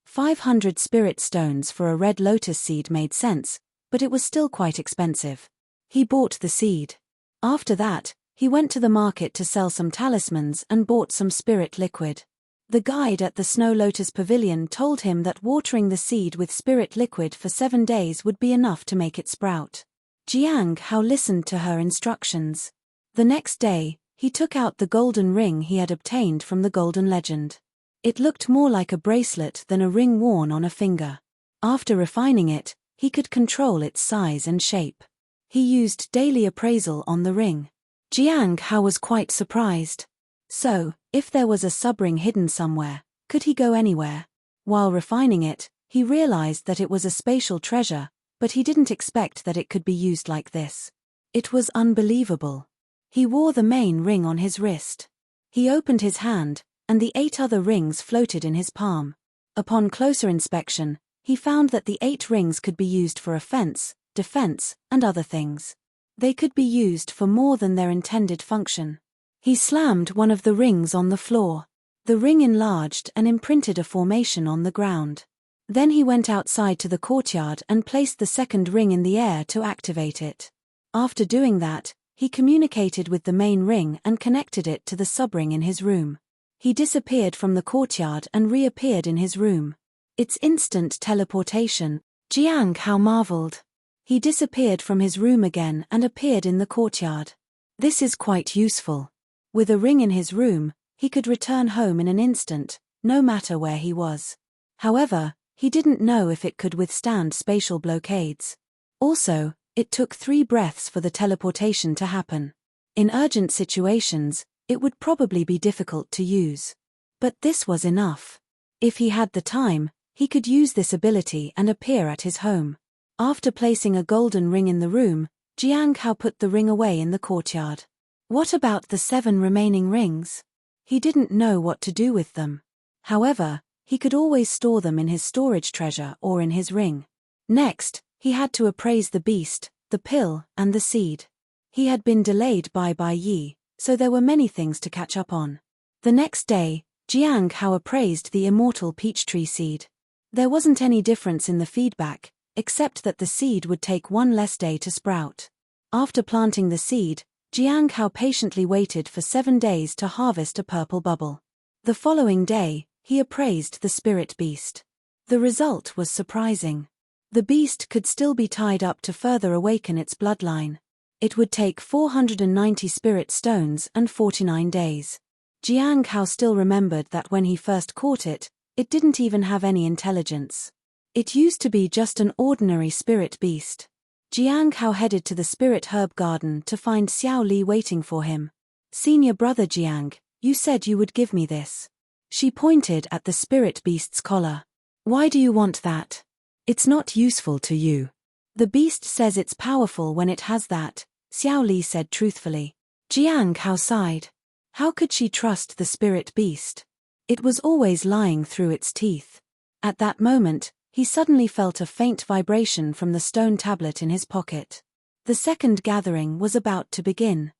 500 spirit stones for a red lotus seed made sense, but it was still quite expensive. He bought the seed. After that, he went to the market to sell some talismans and bought some spirit liquid. The guide at the Snow Lotus Pavilion told him that watering the seed with spirit liquid for 7 days would be enough to make it sprout. Jiang Hao listened to her instructions. The next day, he took out the golden ring he had obtained from the Golden Legend. It looked more like a bracelet than a ring worn on a finger. After refining it, he could control its size and shape. He used daily appraisal on the ring. Jiang Hao was quite surprised. So, if there was a sub-ring hidden somewhere, could he go anywhere? While refining it, he realized that it was a spatial treasure, but he didn't expect that it could be used like this. It was unbelievable. He wore the main ring on his wrist. He opened his hand, and the 8 other rings floated in his palm. Upon closer inspection, he found that the 8 rings could be used for offense, defense, and other things. They could be used for more than their intended function. He slammed one of the rings on the floor. The ring enlarged and imprinted a formation on the ground. Then he went outside to the courtyard and placed the second ring in the air to activate it. After doing that, he communicated with the main ring and connected it to the subring in his room. He disappeared from the courtyard and reappeared in his room. It's instant teleportation, Jiang Hao marveled. He disappeared from his room again and appeared in the courtyard. This is quite useful. With a ring in his room, he could return home in an instant, no matter where he was. However, he didn't know if it could withstand spatial blockades. Also, it took 3 breaths for the teleportation to happen. In urgent situations, it would probably be difficult to use. But this was enough. If he had the time, he could use this ability and appear at his home. After placing a golden ring in the room, Jiang Hao put the ring away in the courtyard. What about the 7 remaining rings? He didn't know what to do with them. However, he could always store them in his storage treasure or in his ring. Next, he had to appraise the beast, the pill, and the seed. He had been delayed by Bai Yi, so there were many things to catch up on. The next day, Jiang Hao appraised the immortal peach tree seed. There wasn't any difference in the feedback, except that the seed would take 1 less day to sprout. After planting the seed, Jiang Hao patiently waited for 7 days to harvest a purple bubble. The following day, he appraised the spirit beast. The result was surprising. The beast could still be tied up to further awaken its bloodline. It would take 490 spirit stones and 49 days. Jiang Hao still remembered that when he first caught it, it didn't even have any intelligence. It used to be just an ordinary spirit beast. Jiang Hao headed to the spirit herb garden to find Xiao Li waiting for him. "Senior brother Jiang, you said you would give me this." She pointed at the spirit beast's collar. "Why do you want that? It's not useful to you." "The beast says it's powerful when it has that," Xiao Li said truthfully. Jiang Hao sighed. How could she trust the spirit beast? It was always lying through its teeth. At that moment, he suddenly felt a faint vibration from the stone tablet in his pocket. The second gathering was about to begin.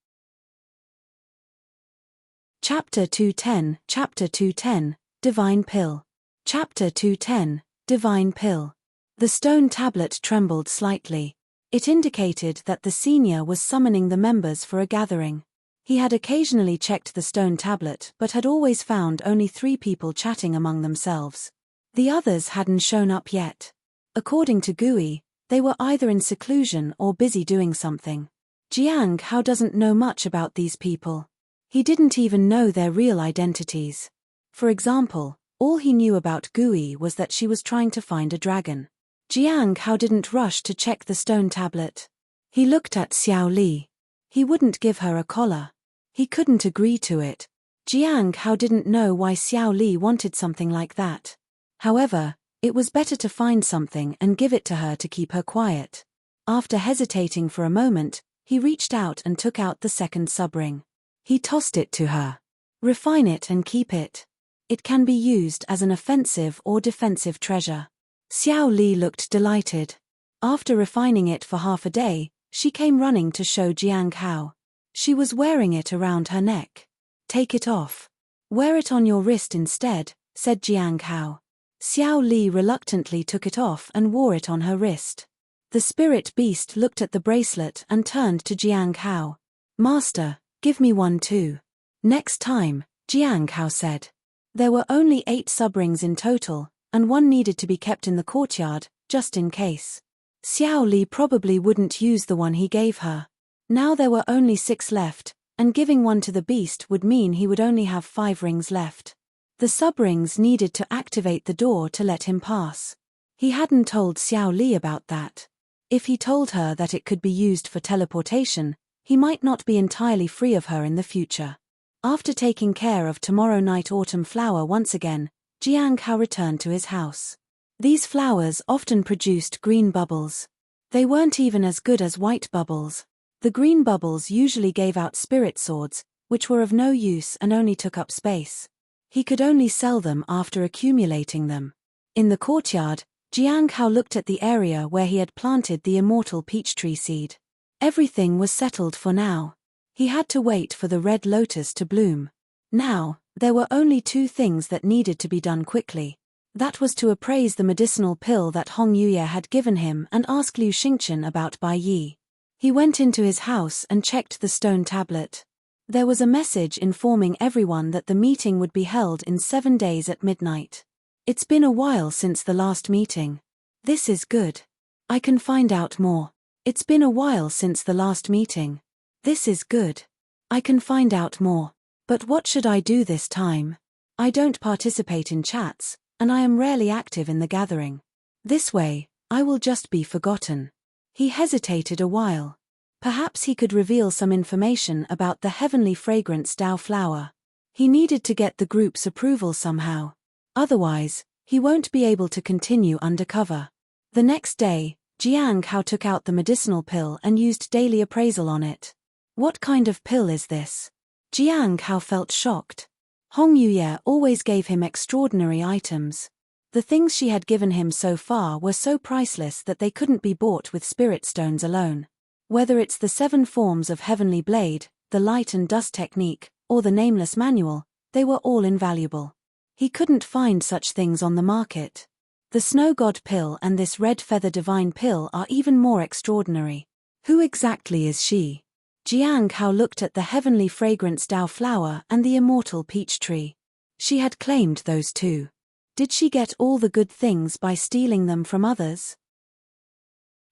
Chapter 210, Divine Pill. Chapter 210, Divine Pill. The stone tablet trembled slightly. It indicated that the senior was summoning the members for a gathering. He had occasionally checked the stone tablet but had always found only 3 people chatting among themselves. The others hadn't shown up yet. According to Gui, they were either in seclusion or busy doing something. Jiang Hao doesn't know much about these people. He didn't even know their real identities. For example, all he knew about Gui was that she was trying to find a dragon. Jiang Hao didn't rush to check the stone tablet. He looked at Xiao Li. He wouldn't give her a collar. He couldn't agree to it. Jiang Hao didn't know why Xiao Li wanted something like that. However, it was better to find something and give it to her to keep her quiet. After hesitating for a moment, he reached out and took out the second subring. He tossed it to her. "Refine it and keep it. It can be used as an offensive or defensive treasure." Xiao Li looked delighted. After refining it for half a day, she came running to show Jiang Hao. She was wearing it around her neck. "Take it off. Wear it on your wrist instead," said Jiang Hao. Xiao Li reluctantly took it off and wore it on her wrist. The spirit beast looked at the bracelet and turned to Jiang Hao. "Master, give me one too." "Next time," Jiang Hao said. There were only 8 subrings in total, and one needed to be kept in the courtyard, just in case. Xiao Li probably wouldn't use the one he gave her. Now there were only 6 left, and giving one to the beast would mean he would only have 5 rings left. The subrings needed to activate the door to let him pass. He hadn't told Xiao Li about that. If he told her that it could be used for teleportation, he might not be entirely free of her in the future. After taking care of Tomorrow Night Autumn Flower once again, Jiang Hao returned to his house. These flowers often produced green bubbles. They weren't even as good as white bubbles. The green bubbles usually gave out spirit swords, which were of no use and only took up space. He could only sell them after accumulating them. In the courtyard, Jiang Hao looked at the area where he had planted the immortal peach tree seed. Everything was settled for now. He had to wait for the red lotus to bloom. Now, there were only 2 things that needed to be done quickly. That was to appraise the medicinal pill that Hong Yuye had given him and ask Liu Xingchen about Bai Yi. He went into his house and checked the stone tablet. There was a message informing everyone that the meeting would be held in 7 days at midnight. It's been a while since the last meeting. This is good. I can find out more. It's been a while since the last meeting. This is good. I can find out more. But what should I do this time? I don't participate in chats, and I am rarely active in the gathering. This way, I will just be forgotten. He hesitated a while. Perhaps he could reveal some information about the heavenly fragrance Dao flower. He needed to get the group's approval somehow. Otherwise, he won't be able to continue undercover. The next day, Jiang Hao took out the medicinal pill and used daily appraisal on it. What kind of pill is this? Jiang Hao felt shocked. Hong Yuye always gave him extraordinary items. The things she had given him so far were so priceless that they couldn't be bought with spirit stones alone. Whether it's the 7 forms of heavenly blade, the light and dust technique, or the nameless manual, they were all invaluable. He couldn't find such things on the market. The snow god pill and this red feather divine pill are even more extraordinary. Who exactly is she? Jiang Hao looked at the heavenly fragrance Dao flower and the immortal peach tree. She had claimed those two. Did she get all the good things by stealing them from others?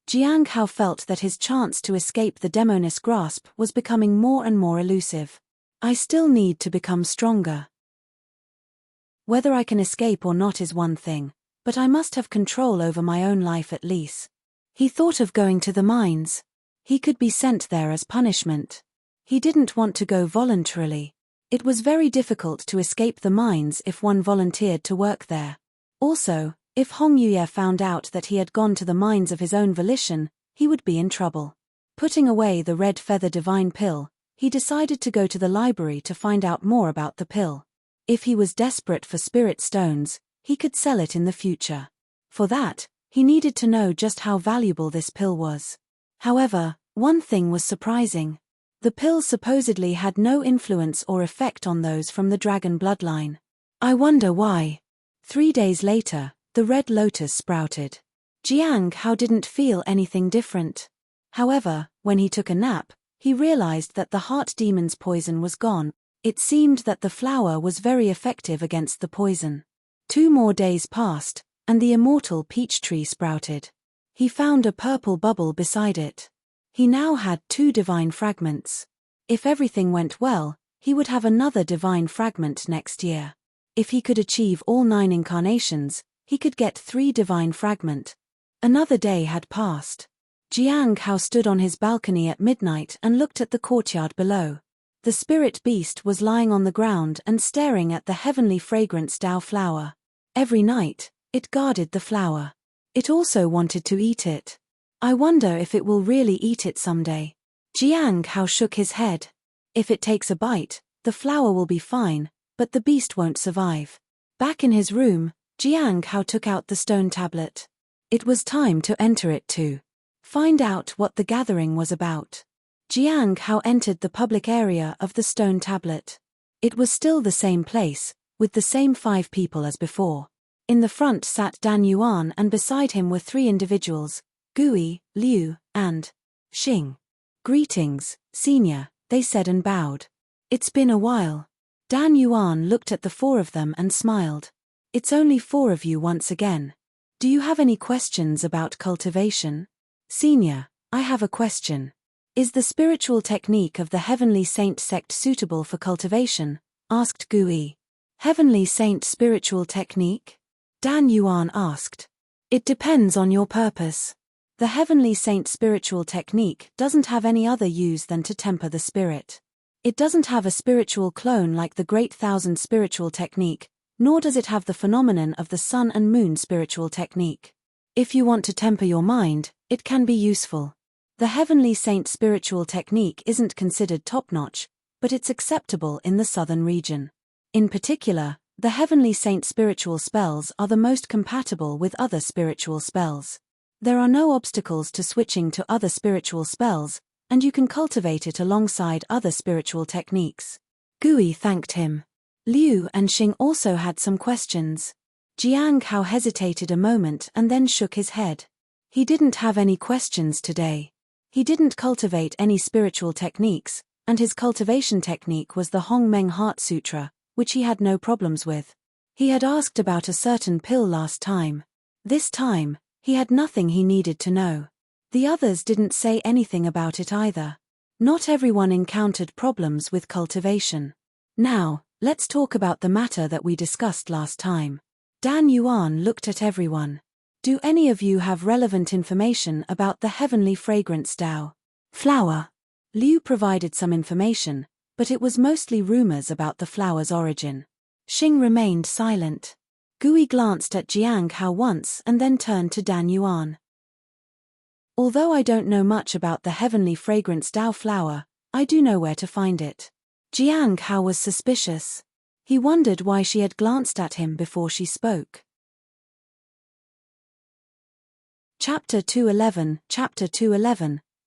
Jiang Hao felt that his chance to escape the Demoness grasp was becoming more and more elusive. I still need to become stronger. Whether I can escape or not is one thing, but I must have control over my own life at least. He thought of going to the mines. He could be sent there as punishment. He didn't want to go voluntarily. It was very difficult to escape the mines if one volunteered to work there. Also, if Hong Yuye found out that he had gone to the mines of his own volition, he would be in trouble. Putting away the red feather divine pill, he decided to go to the library to find out more about the pill. If he was desperate for spirit stones, he could sell it in the future. For that, he needed to know just how valuable this pill was. However, one thing was surprising. The pill supposedly had no influence or effect on those from the dragon bloodline. I wonder why. 3 days later, the red lotus sprouted. Jiang Hao didn't feel anything different. However, when he took a nap, he realized that the heart demon's poison was gone. It seemed that the flower was very effective against the poison. 2 more days passed, and the immortal peach tree sprouted. He found a purple bubble beside it. He now had 2 divine fragments. If everything went well, he would have another divine fragment next year. If he could achieve all 9 incarnations, he could get 3 divine fragment. Another day had passed. Jiang Hao stood on his balcony at midnight and looked at the courtyard below. The spirit beast was lying on the ground and staring at the heavenly fragrance Dao flower. Every night, it guarded the flower. It also wanted to eat it. I wonder if it will really eat it someday. Jiang Hao shook his head. If it takes a bite, the flower will be fine, but the beast won't survive. Back in his room, Jiang Hao took out the stone tablet. It was time to enter it to find out what the gathering was about. Jiang Hao entered the public area of the stone tablet. It was still the same place, with the same 5 people as before. In the front sat Dan Yuan and beside him were 3 individuals, Gui, Liu, and Xing. Greetings, senior, they said and bowed. It's been a while. Dan Yuan looked at the 4 of them and smiled. It's only 4 of you once again. Do you have any questions about cultivation? Senior, I have a question. Is the spiritual technique of the Heavenly Saint sect suitable for cultivation? Asked Gui. Heavenly Saint spiritual technique? Dan Yuan asked. It depends on your purpose. The Heavenly Saint spiritual technique doesn't have any other use than to temper the spirit. It doesn't have a spiritual clone like the Great Thousand spiritual technique, nor does it have the phenomenon of the sun and moon spiritual technique. If you want to temper your mind, it can be useful. The Heavenly Saint spiritual technique isn't considered top-notch, but it's acceptable in the southern region. In particular, the Heavenly Saint spiritual spells are the most compatible with other spiritual spells. There are no obstacles to switching to other spiritual spells, and you can cultivate it alongside other spiritual techniques. Gui thanked him. Liu and Xing also had some questions. Jiang Hao hesitated a moment and then shook his head. He didn't have any questions today. He didn't cultivate any spiritual techniques, and his cultivation technique was the Hong Meng Heart Sutra, which he had no problems with. He had asked about a certain pill last time. This time, he had nothing he needed to know. The others didn't say anything about it either. Not everyone encountered problems with cultivation. Now, let's talk about the matter that we discussed last time. Dan Yuan looked at everyone. Do any of you have relevant information about the heavenly fragrance Dao flower? Liu provided some information, but it was mostly rumors about the flower's origin. Xing remained silent. Gui glanced at Jiang Hao once and then turned to Dan Yuan. Although I don't know much about the heavenly fragrance Dao flower, I do know where to find it. Jiang Hao was suspicious. He wondered why she had glanced at him before she spoke. Chapter 211,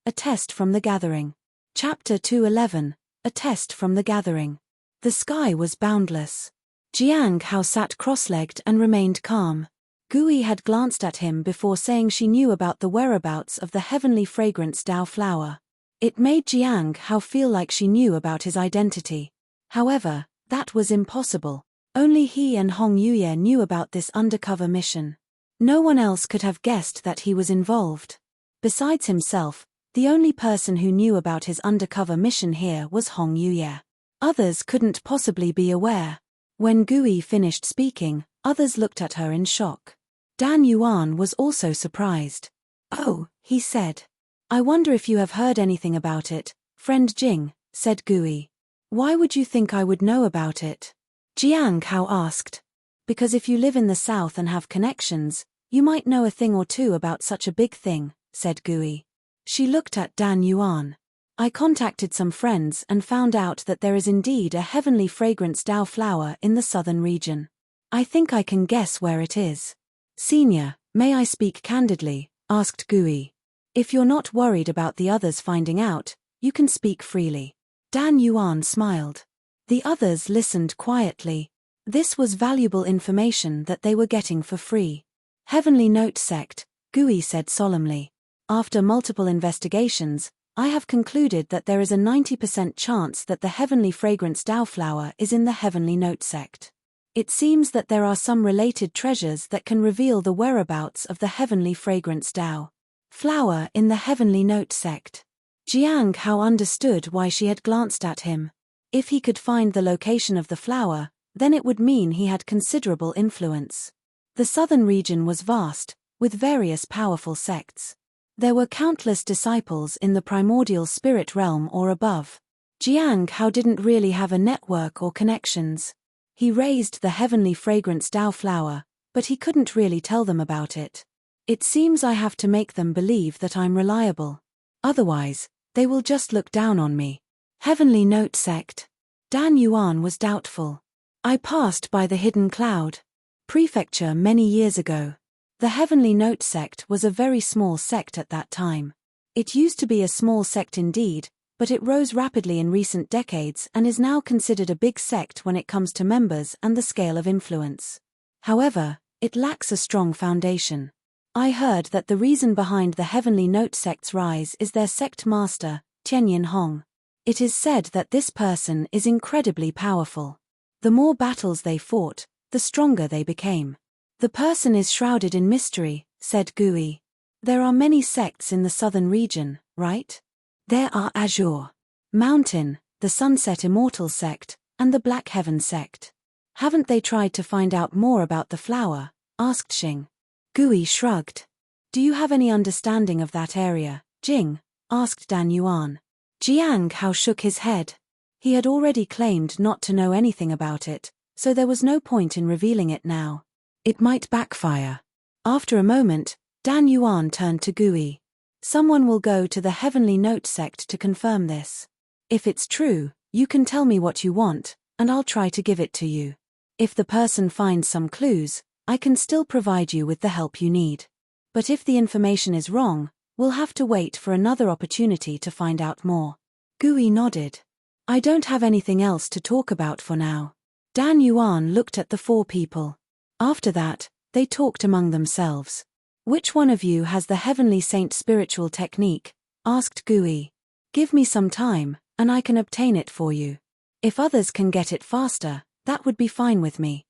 A Test from the Gathering. Chapter 211, A Test from the Gathering. The sky was boundless. Jiang Hao sat cross-legged and remained calm. Gui had glanced at him before saying she knew about the whereabouts of the heavenly fragrance Dao flower. It made Jiang Hao feel like she knew about his identity. However, that was impossible. Only he and Hong Yuye knew about this undercover mission. No one else could have guessed that he was involved. Besides himself, the only person who knew about his undercover mission here was Hong Yuye. Others couldn't possibly be aware. When Gui finished speaking, others looked at her in shock. Dan Yuan was also surprised. "Oh," he said. "I wonder if you have heard anything about it, friend Jing," said Gui. "Why would you think I would know about it?" Jiang Hao asked. "Because if you live in the south and have connections, you might know a thing or two about such a big thing," said Gui. She looked at Dan Yuan. "I contacted some friends and found out that there is indeed a heavenly fragrance Dao flower in the southern region. I think I can guess where it is." "Senior, may I speak candidly?" asked Gui. "If you're not worried about the others finding out, you can speak freely." Dan Yuan smiled. The others listened quietly. This was valuable information that they were getting for free. "Heavenly Note Sect," Gui said solemnly. "After multiple investigations, I have concluded that there is a 90% chance that the heavenly fragrance Dao flower is in the Heavenly Note Sect. It seems that there are some related treasures that can reveal the whereabouts of the heavenly fragrance Dao flower in the Heavenly Note Sect." Jiang Hao understood why she had glanced at him. If he could find the location of the flower, then it would mean he had considerable influence. The southern region was vast, with various powerful sects. There were countless disciples in the primordial spirit realm or above. Jiang Hao didn't really have a network or connections. He raised the heavenly fragrance Dao flower, but he couldn't really tell them about it. "It seems I have to make them believe that I'm reliable. Otherwise, they will just look down on me." Heavenly Note Sect. Dan Yuan was doubtful. "I passed by the Hidden Cloud Prefecture many years ago. The Heavenly Note Sect was a very small sect at that time. It used to be a small sect indeed, but it rose rapidly in recent decades and is now considered a big sect when it comes to members and the scale of influence. However, it lacks a strong foundation. I heard that the reason behind the Heavenly Note Sect's rise is their sect master, Tianyin Hong. It is said that this person is incredibly powerful. The more battles they fought, the stronger they became. The person is shrouded in mystery," said Gui. "There are many sects in the southern region, right? There are Azure Mountain, the Sunset Immortal Sect, and the Black Heaven Sect. Haven't they tried to find out more about the flower?" asked Xing. Gui shrugged. "Do you have any understanding of that area, Jing?" asked Dan Yuan. Jiang Hao shook his head. He had already claimed not to know anything about it, so there was no point in revealing it now. It might backfire. After a moment, Dan Yuan turned to Gui. "Someone will go to the Heavenly Note Sect to confirm this. If it's true, you can tell me what you want, and I'll try to give it to you. If the person finds some clues, I can still provide you with the help you need. But if the information is wrong, we'll have to wait for another opportunity to find out more." Gui nodded. "I don't have anything else to talk about for now." Dan Yuan looked at the four people. After that, they talked among themselves. Which one of you has the Heavenly Saint spiritual technique? Asked Gui. Give me some time, and I can obtain it for you. If others can get it faster, that would be fine with me.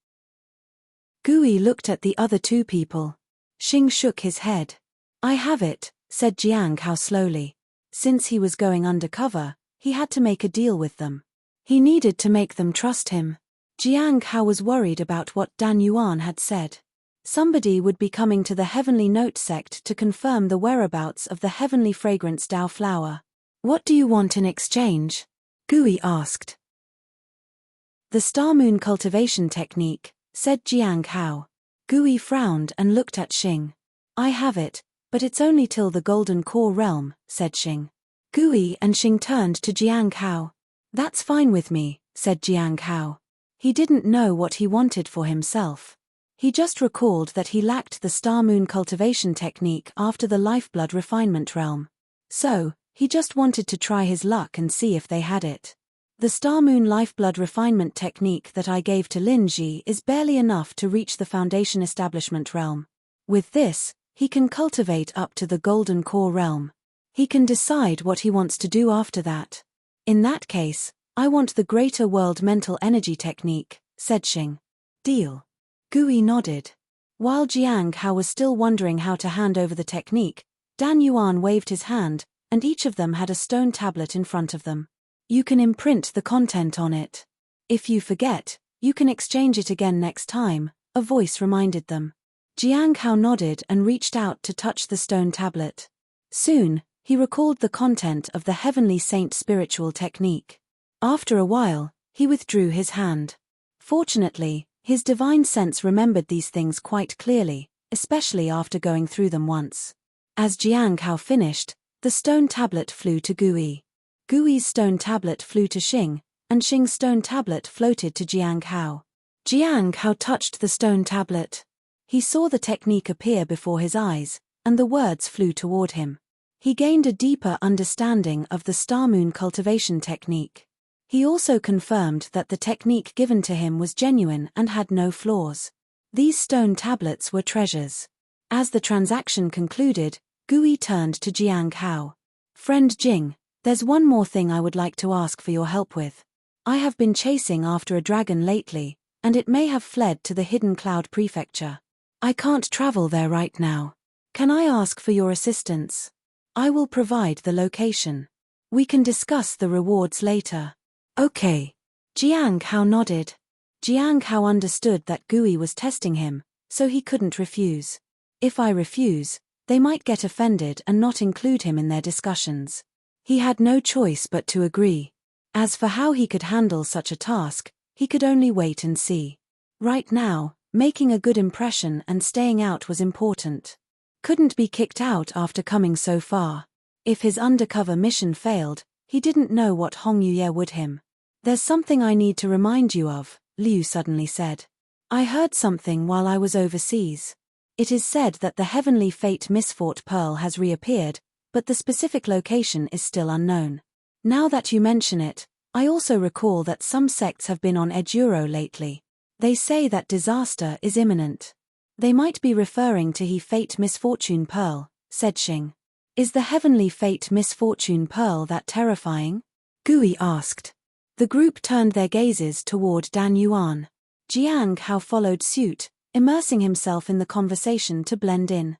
Gui looked at the other two people. Xing shook his head. I have it, said Jiang Hao slowly. Since he was going undercover, he had to make a deal with them. He needed to make them trust him. Jiang Hao was worried about what Dan Yuan had said. Somebody would be coming to the Heavenly Note sect to confirm the whereabouts of the Heavenly Fragrance Dao flower. What do you want in exchange? Gui asked. The Star Moon cultivation technique, said Jiang Hao. Gui frowned and looked at Xing. I have it, but it's only till the Golden Core realm, said Xing. Gui and Xing turned to Jiang Hao. That's fine with me, said Jiang Hao. He didn't know what he wanted for himself. He just recalled that he lacked the Star Moon cultivation technique after the Lifeblood refinement realm. So, he just wanted to try his luck and see if they had it. The Star Moon Lifeblood refinement technique that I gave to Lin Ji is barely enough to reach the Foundation Establishment realm. With this, he can cultivate up to the Golden Core realm. He can decide what he wants to do after that. In that case, I want the Greater World Mental Energy technique, said Xing. Deal. Gui nodded. While Jiang Hao was still wondering how to hand over the technique, Dan Yuan waved his hand, and each of them had a stone tablet in front of them. You can imprint the content on it. If you forget, you can exchange it again next time, a voice reminded them. Jiang Hao nodded and reached out to touch the stone tablet. Soon, he recalled the content of the Heavenly Saint spiritual technique. After a while, he withdrew his hand. Fortunately, his divine sense remembered these things quite clearly, especially after going through them once. As Jiang Hao finished, the stone tablet flew to Gui. Gui's stone tablet flew to Xing, and Xing's stone tablet floated to Jiang Hao. Jiang Hao touched the stone tablet. He saw the technique appear before his eyes, and the words flew toward him. He gained a deeper understanding of the Star Moon cultivation technique. He also confirmed that the technique given to him was genuine and had no flaws. These stone tablets were treasures. As the transaction concluded, Gui turned to Jiang Hao. Friend Jing, there's one more thing I would like to ask for your help with. I have been chasing after a dragon lately, and it may have fled to the Hidden Cloud Prefecture. I can't travel there right now. Can I ask for your assistance? I will provide the location. We can discuss the rewards later. Okay. Jiang Hao nodded. Jiang Hao understood that Gui was testing him, so he couldn't refuse. If I refuse, they might get offended and not include him in their discussions. He had no choice but to agree. As for how he could handle such a task, he could only wait and see. Right now, making a good impression and staying out was important. Couldn't be kicked out after coming so far. If his undercover mission failed, he didn't know what Hong Yuye would him. There's something I need to remind you of, Liu suddenly said. I heard something while I was overseas. It is said that the Heavenly Fate Misfort Pearl has reappeared, but the specific location is still unknown. Now that you mention it, I also recall that some sects have been on Eduro lately. They say that disaster is imminent. They might be referring to He Fate Misfortune Pearl, said Xing. Is the Heavenly Fate Misfortune Pearl that terrifying? Gui asked. The group turned their gazes toward Dan Yuan. Jiang Hao followed suit, immersing himself in the conversation to blend in.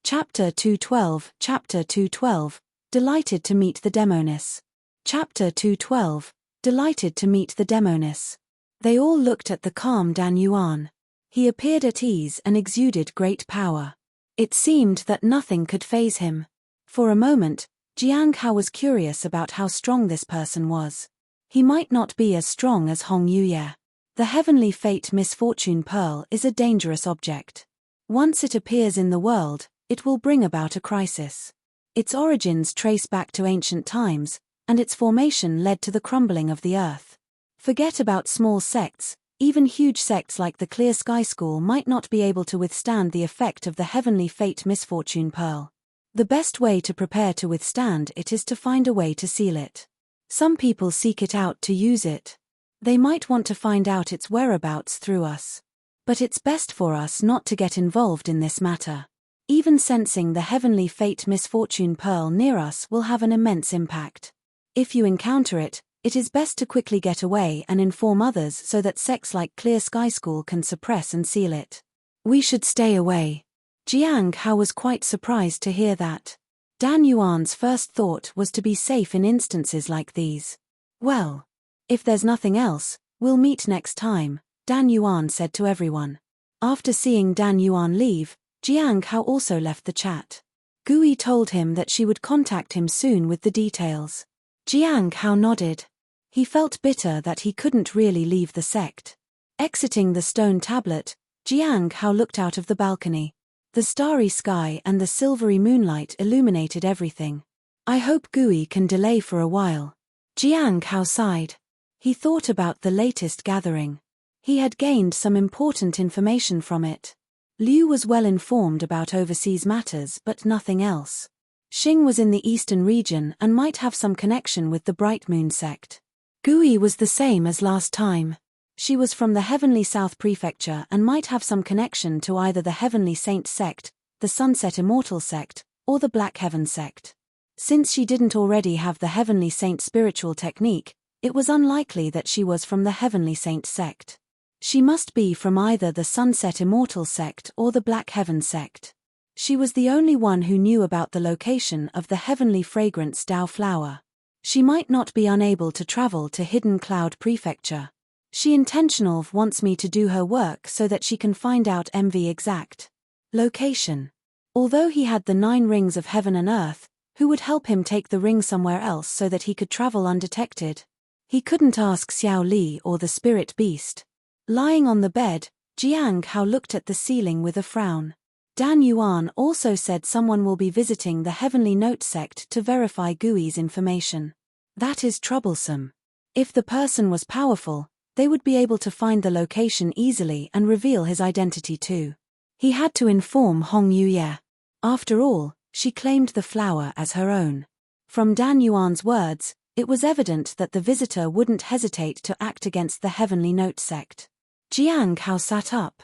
Chapter 212, Chapter 212, Delighted to meet the Demoness. Chapter 212, Delighted to meet the Demoness. They all looked at the calm Dan Yuan. He appeared at ease and exuded great power. It seemed that nothing could faze him. For a moment, Jiang Hao was curious about how strong this person was. He might not be as strong as Hong Yuye. The Heavenly Fate Misfortune Pearl is a dangerous object. Once it appears in the world, it will bring about a crisis. Its origins trace back to ancient times, and its formation led to the crumbling of the earth. Forget about small sects, even huge sects like the Clear Sky School might not be able to withstand the effect of the Heavenly Fate Misfortune Pearl. The best way to prepare to withstand it is to find a way to seal it. Some people seek it out to use it. They might want to find out its whereabouts through us. But it's best for us not to get involved in this matter. Even sensing the heavenly fate misfortune pearl near us will have an immense impact. If you encounter it, it is best to quickly get away and inform others so that sects like Clear Sky School can suppress and seal it. We should stay away. Jiang Hao was quite surprised to hear that. Dan Yuan's first thought was to be safe in instances like these. Well, if there's nothing else, we'll meet next time, Dan Yuan said to everyone. After seeing Dan Yuan leave, Jiang Hao also left the chat. Gui told him that she would contact him soon with the details. Jiang Hao nodded. He felt bitter that he couldn't really leave the sect. Exiting the stone tablet, Jiang Hao looked out of the balcony. The starry sky and the silvery moonlight illuminated everything. I hope Gui can delay for a while. Jiang Hao sighed. He thought about the latest gathering. He had gained some important information from it. Liu was well informed about overseas matters but nothing else. Xing was in the eastern region and might have some connection with the Bright Moon sect. Gui was the same as last time. She was from the Heavenly South Prefecture and might have some connection to either the Heavenly Saint sect, the Sunset Immortal sect, or the Black Heaven sect. Since she didn't already have the Heavenly Saint spiritual technique, it was unlikely that she was from the Heavenly Saint sect. She must be from either the Sunset Immortal sect or the Black Heaven sect. She was the only one who knew about the location of the Heavenly Fragrance Dao flower. She might not be unable to travel to Hidden Cloud Prefecture. She intentional wants me to do her work so that she can find out MV exact location. Although he had the 9 rings of heaven and earth, who would help him take the ring somewhere else so that he could travel undetected? He couldn't ask Xiao Li or the spirit beast. Lying on the bed, Jiang Hao looked at the ceiling with a frown. Dan Yuan also said someone will be visiting the Heavenly Note sect to verify Gui's information. That is troublesome. If the person was powerful, they would be able to find the location easily and reveal his identity too. He had to inform Hong Yuye. After all, she claimed the flower as her own. From Dan Yuan's words, it was evident that the visitor wouldn't hesitate to act against the Heavenly Note sect. Jiang Hao sat up.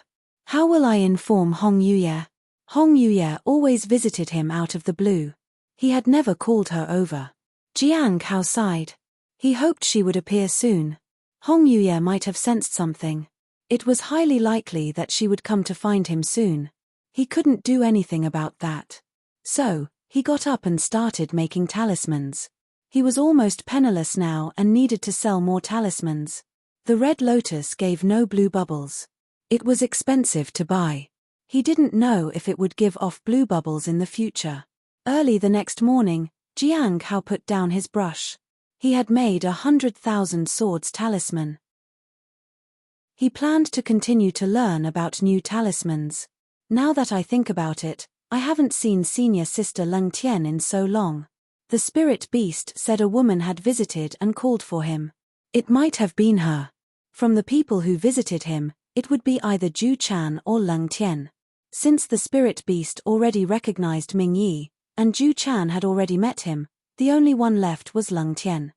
How will I inform Hong Yuye? Hong Yuye always visited him out of the blue. He had never called her over. Jiang Hao sighed. He hoped she would appear soon. Hong Yuye might have sensed something. It was highly likely that she would come to find him soon. He couldn't do anything about that. So, he got up and started making talismans. He was almost penniless now and needed to sell more talismans. The red lotus gave no blue bubbles. It was expensive to buy. He didn't know if it would give off blue bubbles in the future. Early the next morning, Jiang Hao put down his brush. He had made 100,000 swords talisman. He planned to continue to learn about new talismans. Now that I think about it, I haven't seen senior sister Leng Tian in so long. The spirit beast said a woman had visited and called for him. It might have been her. From the people who visited him, it would be either Ju Chan or Leng Tian. Since the spirit beast already recognized Ming Yi, and Ju Chan had already met him, the only one left was Leng Tian.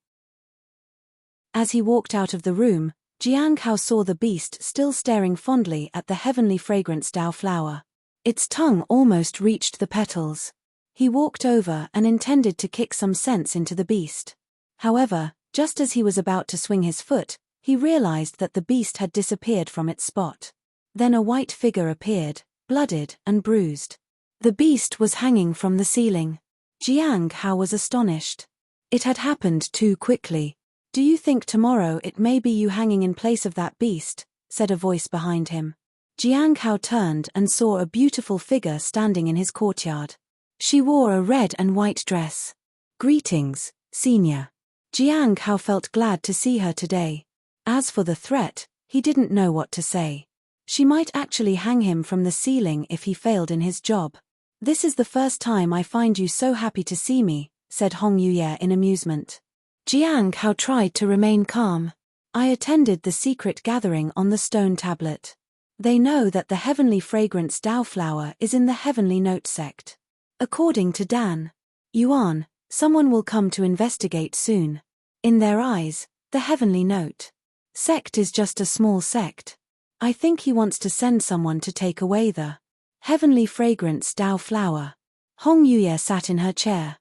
As he walked out of the room, Jiang Hao saw the beast still staring fondly at the Heavenly Fragrance Dao flower. Its tongue almost reached the petals. He walked over and intended to kick some sense into the beast. However, just as he was about to swing his foot, he realized that the beast had disappeared from its spot. Then a white figure appeared, blooded and bruised. The beast was hanging from the ceiling. Jiang Hao was astonished. It had happened too quickly. Do you think tomorrow it may be you hanging in place of that beast? Said a voice behind him. Jiang Hao turned and saw a beautiful figure standing in his courtyard. She wore a red and white dress. Greetings, senior. Jiang Hao felt glad to see her today. As for the threat, he didn't know what to say. She might actually hang him from the ceiling if he failed in his job. This is the first time I find you so happy to see me, said Hong Yuye in amusement. Jiang Hao tried to remain calm. I attended the secret gathering on the stone tablet. They know that the Heavenly Fragrance Dao flower is in the Heavenly Note sect. According to Dan Yuan, someone will come to investigate soon. In their eyes, the Heavenly Note Sect is just a small sect. I think he wants to send someone to take away the heavenly fragrance Dao flower. Hong Yuye sat in her chair.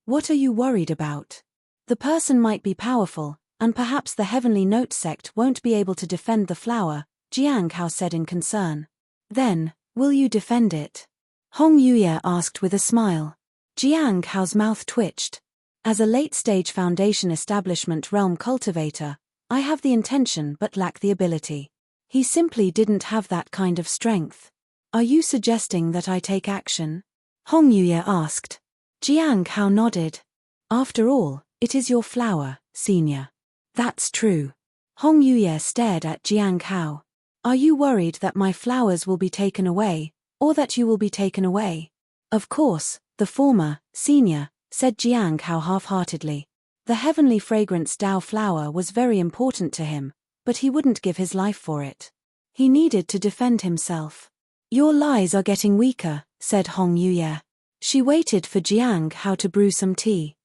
What are you worried about? The person might be powerful, and perhaps the heavenly note sect won't be able to defend the flower, Jiang Hao said in concern. Then, will you defend it? Hong Yuye asked with a smile. Jiang Hao's mouth twitched. As a late-stage foundation establishment realm cultivator, I have the intention but lack the ability. He simply didn't have that kind of strength. Are you suggesting that I take action? Hong Yuye asked. Jiang Hao nodded. After all, it is your flower, senior. That's true. Hong Yuye stared at Jiang Hao. Are you worried that my flowers will be taken away, or that you will be taken away? Of course, the former, senior, said Jiang Hao half-heartedly. The heavenly fragrance Dao flower was very important to him, but he wouldn't give his life for it. He needed to defend himself. Your lies are getting weaker, said Hong Yuye. She waited for Jiang Hao to brew some tea.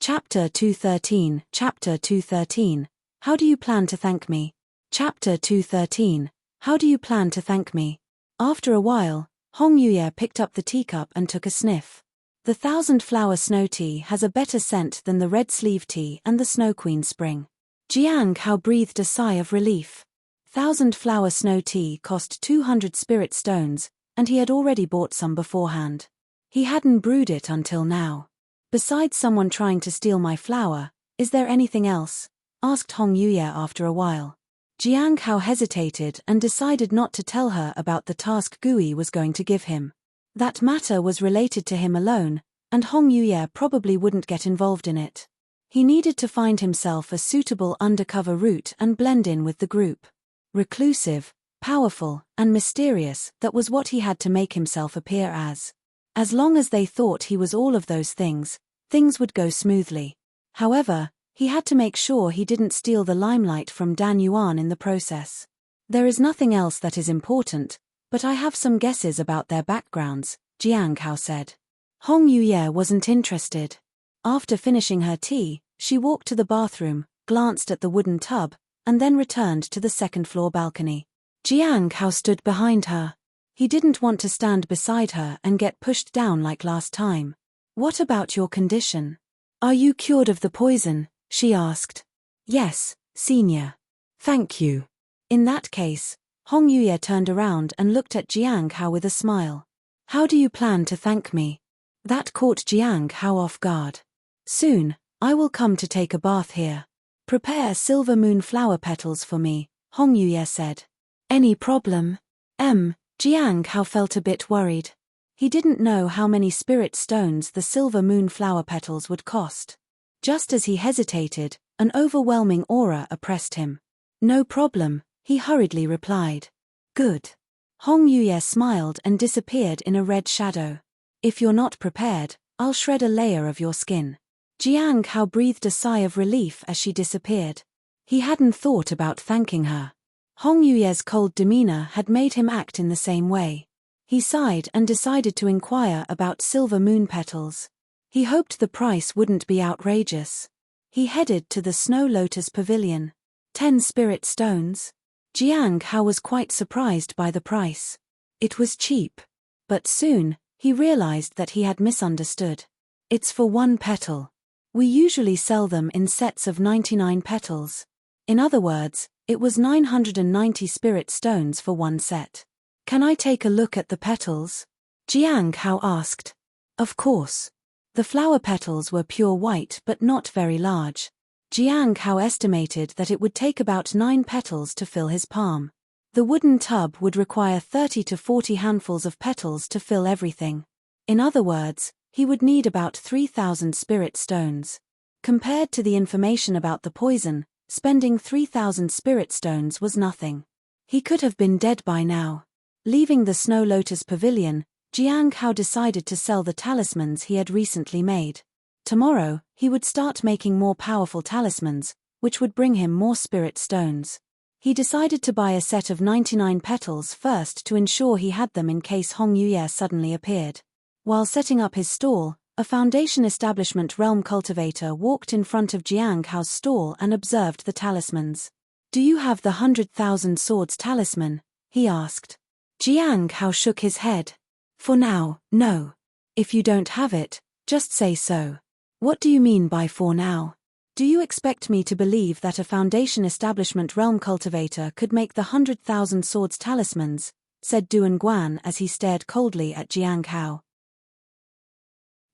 Chapter 213. Chapter 213. How do you plan to thank me? Chapter 213. How do you plan to thank me? After a while, Hong Yuye picked up the teacup and took a sniff. The 1,000-flower snow tea has a better scent than the red sleeve tea and the Snow Queen Spring. Jiang Hao breathed a sigh of relief. 1,000-flower snow tea cost 200 spirit stones, and he had already bought some beforehand. He hadn't brewed it until now. Besides someone trying to steal my flower, is there anything else? Asked Hong Yuye after a while. Jiang Hao hesitated and decided not to tell her about the task Gui was going to give him. That matter was related to him alone, and Hong Yuye probably wouldn't get involved in it. He needed to find himself a suitable undercover route and blend in with the group. Reclusive, powerful, and mysterious, that was what he had to make himself appear as. As long as they thought he was all of those things, things would go smoothly. However, he had to make sure he didn't steal the limelight from Dan Yuan in the process. There is nothing else that is important, but I have some guesses about their backgrounds, Jiang Hao said. Hong Yuye wasn't interested. After finishing her tea, she walked to the bathroom, glanced at the wooden tub, and then returned to the second-floor balcony. Jiang Hao stood behind her. He didn't want to stand beside her and get pushed down like last time. What about your condition? Are you cured of the poison? She asked. Yes, senior. Thank you. In that case, Hong Yuye turned around and looked at Jiang Hao with a smile. How do you plan to thank me? That caught Jiang Hao off guard. Soon, I will come to take a bath here. Prepare silver moon flower petals for me, Hong Yuye said. Any problem? Jiang Hao felt a bit worried. He didn't know how many spirit stones the silver moon flower petals would cost. Just as he hesitated, an overwhelming aura oppressed him. No problem, he hurriedly replied. Good. Hong Yuye smiled and disappeared in a red shadow. If you're not prepared, I'll shred a layer of your skin. Jiang Hao breathed a sigh of relief as she disappeared. He hadn't thought about thanking her. Hong Yuye's cold demeanor had made him act in the same way. He sighed and decided to inquire about silver moon petals. He hoped the price wouldn't be outrageous. He headed to the Snow Lotus Pavilion. 10 spirit stones. Jiang Hao was quite surprised by the price. It was cheap. But soon, he realized that he had misunderstood. It's for 1 petal. We usually sell them in sets of 99 petals. In other words, it was 990 spirit stones for 1 set. Can I take a look at the petals? Jiang Hao asked. Of course. The flower petals were pure white but not very large. Jiang Hao estimated that it would take about 9 petals to fill his palm. The wooden tub would require 30 to 40 handfuls of petals to fill everything. In other words, he would need about 3,000 spirit stones. Compared to the information about the poison, spending 3,000 spirit stones was nothing. He could have been dead by now. Leaving the Snow Lotus Pavilion, Jiang Hao decided to sell the talismans he had recently made. Tomorrow, he would start making more powerful talismans, which would bring him more spirit stones. He decided to buy a set of 99 petals first to ensure he had them in case Hong Yuye suddenly appeared. While setting up his stall, A Foundation Establishment Realm cultivator walked in front of Jiang Hao's stall and observed the talismans. "Do you have the 100,000 Swords talisman?" he asked. Jiang Hao shook his head. "For now, no. If you don't have it, just say so." "What do you mean by for now? Do you expect me to believe that a Foundation Establishment Realm cultivator could make the 100,000 Swords talismans?" said Duan Guan as he stared coldly at Jiang Hao.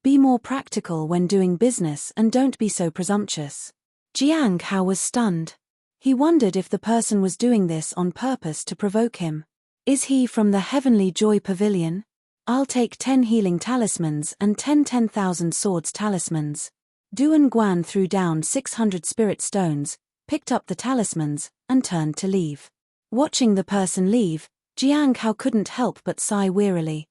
"Be more practical when doing business and don't be so presumptuous." Jiang Hao was stunned. He wondered if the person was doing this on purpose to provoke him. "Is he from the Heavenly Joy Pavilion? I'll take 10 healing talismans and 10,000 Swords talismans." Duan Guan threw down 600 spirit stones, picked up the talismans, and turned to leave. Watching the person leave, Jiang Hao couldn't help but sigh wearily.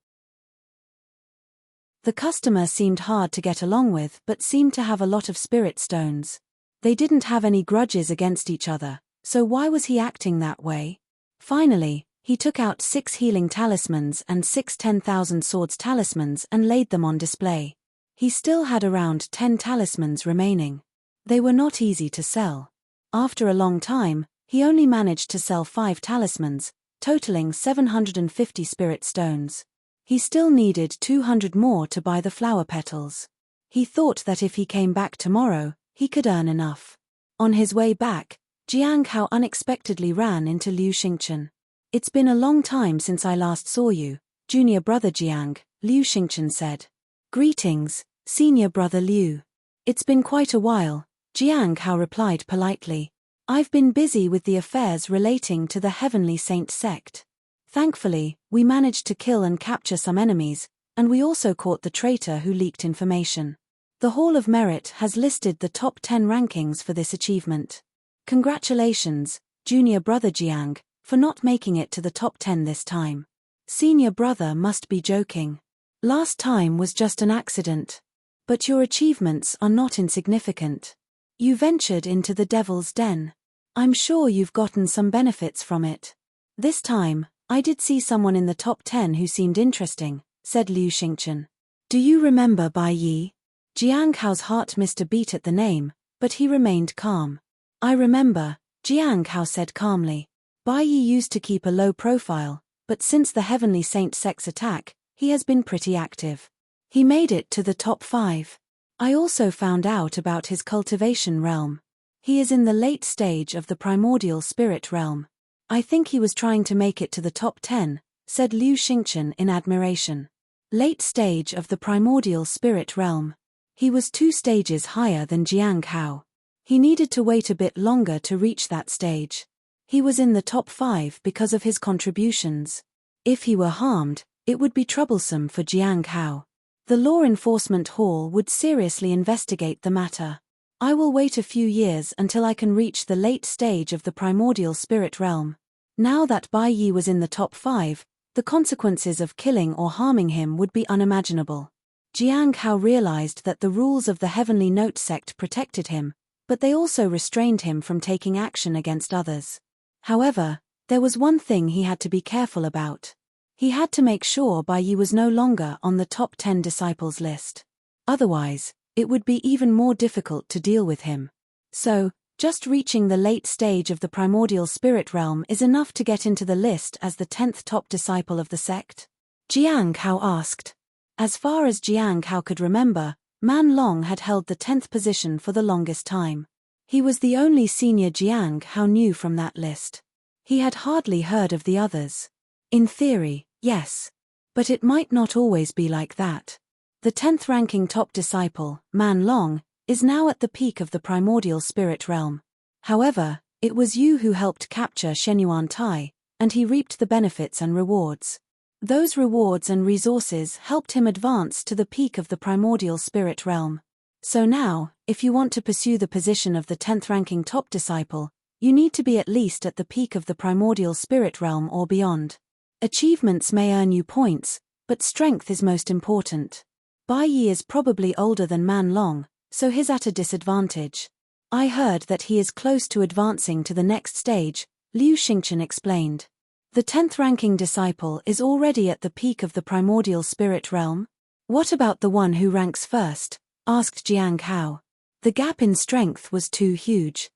The customer seemed hard to get along with but seemed to have a lot of spirit stones. They didn't have any grudges against each other, so why was he acting that way? Finally, he took out 6 healing talismans and 6 10,000 Swords talismans and laid them on display. He still had around 10 talismans remaining. They were not easy to sell. After a long time, he only managed to sell 5 talismans, totaling 750 spirit stones. He still needed 200 more to buy the flower petals. He thought that if he came back tomorrow, he could earn enough. On his way back, Jiang Hao unexpectedly ran into Liu Xingchen. "It's been a long time since I last saw you, junior brother Jiang," Liu Xingchen said. "Greetings, senior brother Liu." "It's been quite a while," Jiang Hao replied politely. "I've been busy with the affairs relating to the Heavenly Saint sect. Thankfully, we managed to kill and capture some enemies, and we also caught the traitor who leaked information. The Hall of Merit has listed the top 10 rankings for this achievement. Congratulations, junior brother Jiang, for not making it to the top 10 this time." Senior brother must be joking. "Last time was just an accident. But your achievements are not insignificant. You ventured into the Devil's Den. I'm sure you've gotten some benefits from it." "This time, I did see someone in the top 10 who seemed interesting," said Liu Xingchen. "Do you remember Bai Yi?" Jiang Hao's heart missed a beat at the name, but he remained calm. "I remember," Jiang Hao said calmly. "Bai Yi used to keep a low profile, but since the Heavenly Saint sect's attack, he has been pretty active. He made it to the top 5. I also found out about his cultivation realm. He is in the late stage of the primordial spirit realm. I think he was trying to make it to the top 10, said Liu Xingchen in admiration. Late stage of the primordial spirit realm. He was 2 stages higher than Jiang Hao. He needed to wait a bit longer to reach that stage. He was in the top 5 because of his contributions. If he were harmed, it would be troublesome for Jiang Hao. The Law Enforcement Hall would seriously investigate the matter. I will wait a few years until I can reach the late stage of the primordial spirit realm. Now that Bai Yi was in the top 5, the consequences of killing or harming him would be unimaginable. Jiang Hao realized that the rules of the Heavenly Note sect protected him, but they also restrained him from taking action against others. However, there was one thing he had to be careful about. He had to make sure Bai Yi was no longer on the top 10 disciples list. Otherwise, it would be even more difficult to deal with him. So, just reaching the late stage of the primordial spirit realm is enough to get into the list as the 10th top disciple of the sect? Jiang Hao asked. As far as Jiang Hao could remember, Man Long had held the 10th position for the longest time. He was the only senior Jiang Hao knew from that list. He had hardly heard of the others. In theory, yes. But it might not always be like that. The 10th ranking top disciple, Man Long, is now at the peak of the primordial spirit realm. However, it was you who helped capture Shenyuan Tai, and he reaped the benefits and rewards. Those rewards and resources helped him advance to the peak of the primordial spirit realm. So now, if you want to pursue the position of the 10th ranking top disciple, you need to be at least at the peak of the primordial spirit realm or beyond. Achievements may earn you points, but strength is most important. Bai Yi is probably older than Man Long, so he's at a disadvantage. I heard that he is close to advancing to the next stage, Liu Xingchen explained. The 10th ranking disciple is already at the peak of the primordial spirit realm? What about the one who ranks first? Asked Jiang Hao. The gap in strength was too huge.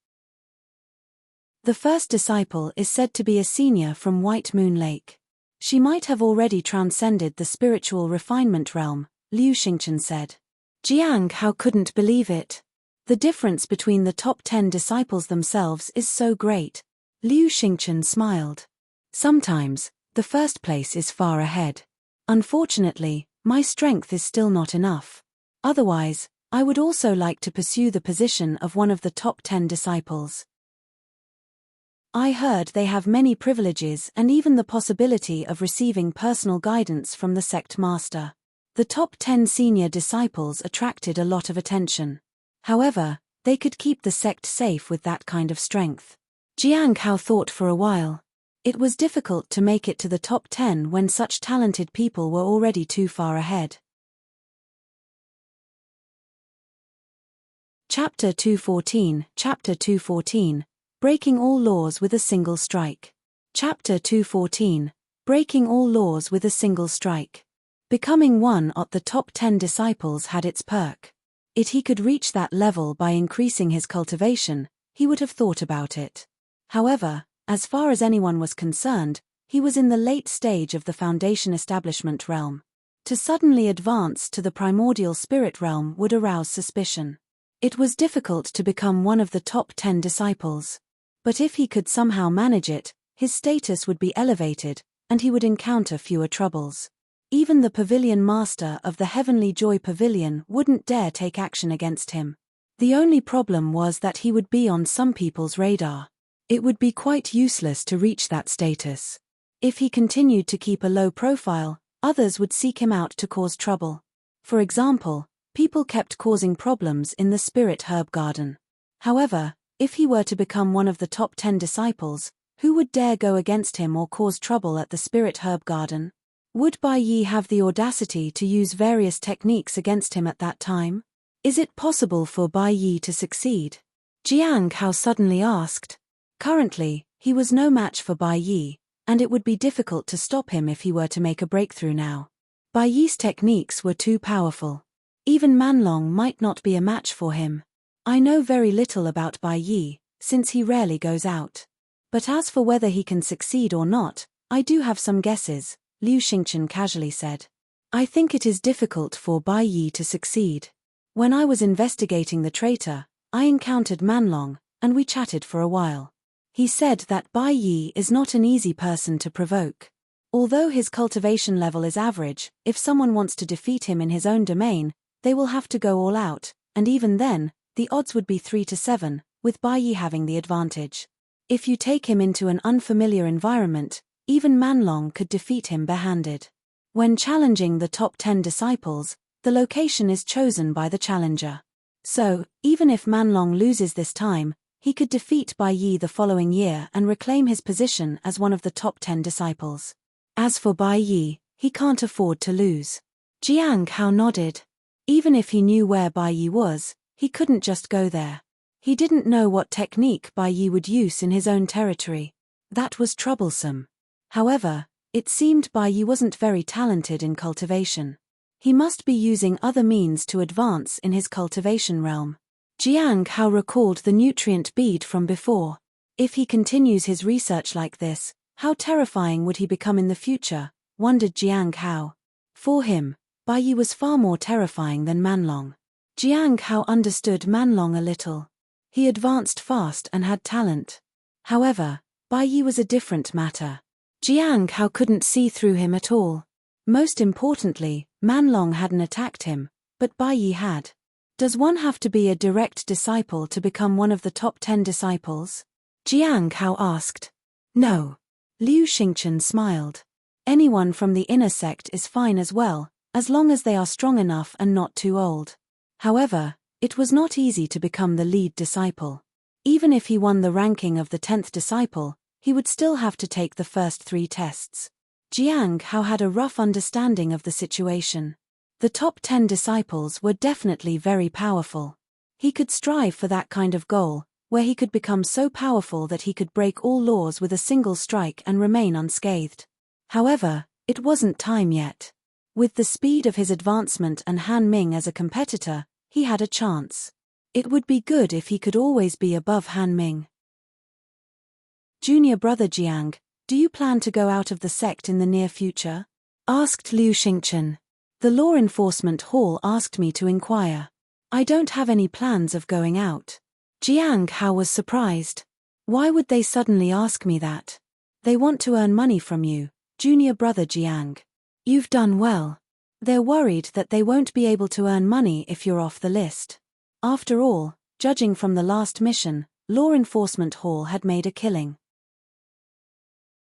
The first disciple is said to be a senior from White Moon Lake. She might have already transcended the spiritual refinement realm, Liu Xingchen said. Jiang Hao couldn't believe it. The difference between the top 10 disciples themselves is so great. Liu Xingchen smiled. Sometimes, the first place is far ahead. Unfortunately, my strength is still not enough. Otherwise, I would also like to pursue the position of one of the top 10 disciples. I heard they have many privileges and even the possibility of receiving personal guidance from the sect master. The top 10 senior disciples attracted a lot of attention. However, they could keep the sect safe with that kind of strength. Jiang Hao thought for a while. It was difficult to make it to the top 10 when such talented people were already too far ahead. Chapter 214, Breaking all laws with a single strike. Chapter 214, Breaking all laws with a single strike. Becoming one of the top 10 disciples had its perk. If he could reach that level by increasing his cultivation, he would have thought about it. However, as far as anyone was concerned, he was in the late stage of the foundation establishment realm. To suddenly advance to the primordial spirit realm would arouse suspicion. It was difficult to become one of the top 10 disciples. But if he could somehow manage it, his status would be elevated, and he would encounter fewer troubles. Even the pavilion master of the Heavenly Joy Pavilion wouldn't dare take action against him. The only problem was that he would be on some people's radar. It would be quite useless to reach that status. If he continued to keep a low profile, others would seek him out to cause trouble. For example, people kept causing problems in the Spirit Herb Garden. However, if he were to become one of the top 10 disciples, who would dare go against him or cause trouble at the Spirit Herb Garden? Would Bai Yi have the audacity to use various techniques against him at that time? Is it possible for Bai Yi to succeed? Jiang Hao suddenly asked. Currently, he was no match for Bai Yi, and it would be difficult to stop him if he were to make a breakthrough now. Bai Yi's techniques were too powerful. Even Manlong might not be a match for him. I know very little about Bai Yi, since he rarely goes out. But as for whether he can succeed or not, I do have some guesses, Liu Xingchen casually said. I think it is difficult for Bai Yi to succeed. When I was investigating the traitor, I encountered Manlong, and we chatted for a while. He said that Bai Yi is not an easy person to provoke. Although his cultivation level is average, if someone wants to defeat him in his own domain, they will have to go all out, and even then, the odds would be 3 to 7, with Bai Yi having the advantage. If you take him into an unfamiliar environment, even Manlong could defeat him barehanded. When challenging the top 10 disciples, the location is chosen by the challenger. So, even if Manlong loses this time, he could defeat Bai Yi the following year and reclaim his position as one of the top 10 disciples. As for Bai Yi, he can't afford to lose. Jiang Hao nodded. Even if he knew where Bai Yi was, he couldn't just go there. He didn't know what technique Bai Yi would use in his own territory. That was troublesome. However, it seemed Bai Yi wasn't very talented in cultivation. He must be using other means to advance in his cultivation realm. Jiang Hao recalled the nutrient bead from before. If he continues his research like this, how terrifying would he become in the future, wondered Jiang Hao. For him, Bai Yi was far more terrifying than Manlong. Jiang Hao understood Manlong a little. He advanced fast and had talent. However, Bai Yi was a different matter. Jiang Hao couldn't see through him at all. Most importantly, Manlong hadn't attacked him, but Bai Yi had. Does one have to be a direct disciple to become one of the top 10 disciples? Jiang Hao asked. No. Liu Xingchen smiled. Anyone from the inner sect is fine as well, as long as they are strong enough and not too old. However, it was not easy to become the lead disciple. Even if he won the ranking of the 10th disciple, he would still have to take the first 3 tests. Jiang Hao had a rough understanding of the situation. The top 10 disciples were definitely very powerful. He could strive for that kind of goal, where he could become so powerful that he could break all laws with a single strike and remain unscathed. However, it wasn't time yet. With the speed of his advancement and Han Ming as a competitor, he had a chance. It would be good if he could always be above Han Ming. Junior brother Jiang, do you plan to go out of the sect in the near future? Asked Liu Xingchen. The law enforcement hall asked me to inquire. I don't have any plans of going out. Jiang Hao was surprised. Why would they suddenly ask me that? They want to earn money from you, junior brother Jiang. You've done well. They're worried that they won't be able to earn money if you're off the list. After all, judging from the last mission, law enforcement hall had made a killing.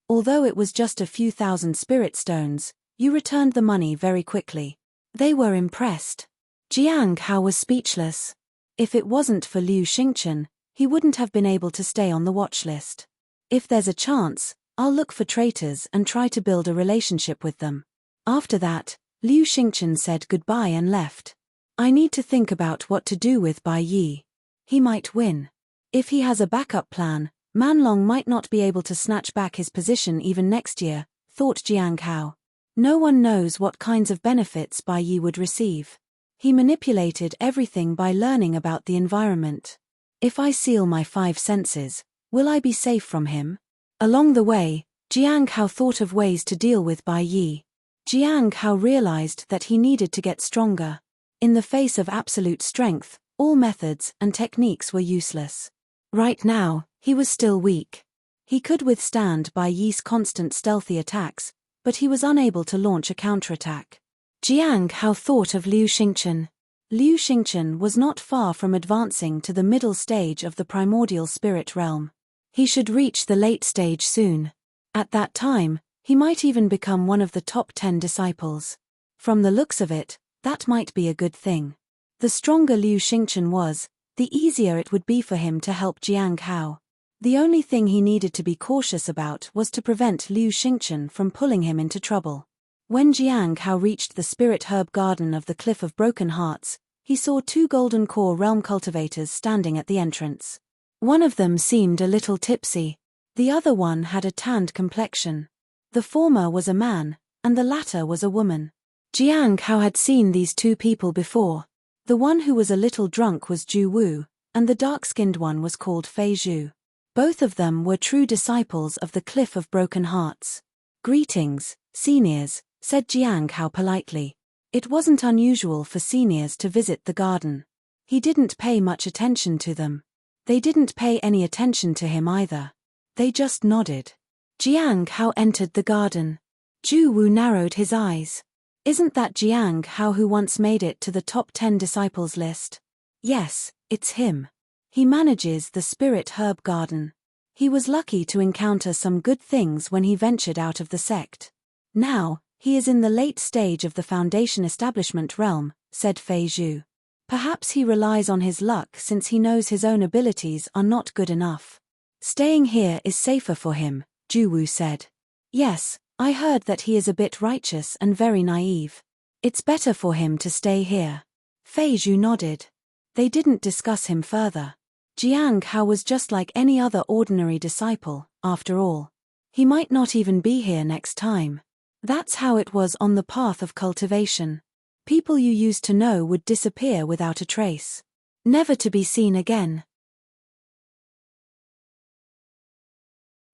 Although it was just a few thousand spirit stones, you returned the money very quickly. They were impressed. Jiang Hao was speechless. If it wasn't for Liu Xingchen, he wouldn't have been able to stay on the watch list. If there's a chance, I'll look for traitors and try to build a relationship with them. After that, Liu Xingchen said goodbye and left. I need to think about what to do with Bai Yi. He might win. If he has a backup plan, Manlong might not be able to snatch back his position even next year, thought Jiang Hao. No one knows what kinds of benefits Bai Yi would receive. He manipulated everything by learning about the environment. If I seal my 5 senses, will I be safe from him? Along the way, Jiang Hao thought of ways to deal with Bai Yi. Jiang Hao realized that he needed to get stronger. In the face of absolute strength, all methods and techniques were useless. Right now, he was still weak. He could withstand Bai Yi's constant stealthy attacks, but he was unable to launch a counterattack. Jiang Hao thought of Liu Xingchen. Liu Xingchen was not far from advancing to the middle stage of the primordial spirit realm. He should reach the late stage soon. At that time, he might even become one of the top 10 disciples. From the looks of it, that might be a good thing. The stronger Liu Xingchen was, the easier it would be for him to help Jiang Hao. The only thing he needed to be cautious about was to prevent Liu Xingchen from pulling him into trouble. When Jiang Hao reached the spirit herb garden of the Cliff of Broken Hearts, he saw 2 golden core realm cultivators standing at the entrance. One of them seemed a little tipsy. The other one had a tanned complexion. The former was a man, and the latter was a woman. Jiang Hao had seen these 2 people before. The one who was a little drunk was Ju Wu, and the dark-skinned one was called Fei Zhu. Both of them were true disciples of the Cliff of Broken Hearts. Greetings, seniors, said Jiang Hao politely. It wasn't unusual for seniors to visit the garden. He didn't pay much attention to them. They didn't pay any attention to him either. They just nodded. Jiang Hao entered the garden. Ju Wu narrowed his eyes. Isn't that Jiang Hao who once made it to the top 10 disciples list? Yes, it's him. He manages the Spirit Herb Garden. He was lucky to encounter some good things when he ventured out of the sect. Now, he is in the late stage of the Foundation establishment realm, said Fei Zhu. Perhaps he relies on his luck since he knows his own abilities are not good enough. Staying here is safer for him, Ju Wu said. Yes, I heard that he is a bit righteous and very naive. It's better for him to stay here. Fei Zhu nodded. They didn't discuss him further. Jiang Hao was just like any other ordinary disciple, after all. He might not even be here next time. That's how it was on the path of cultivation. People you used to know would disappear without a trace. Never to be seen again.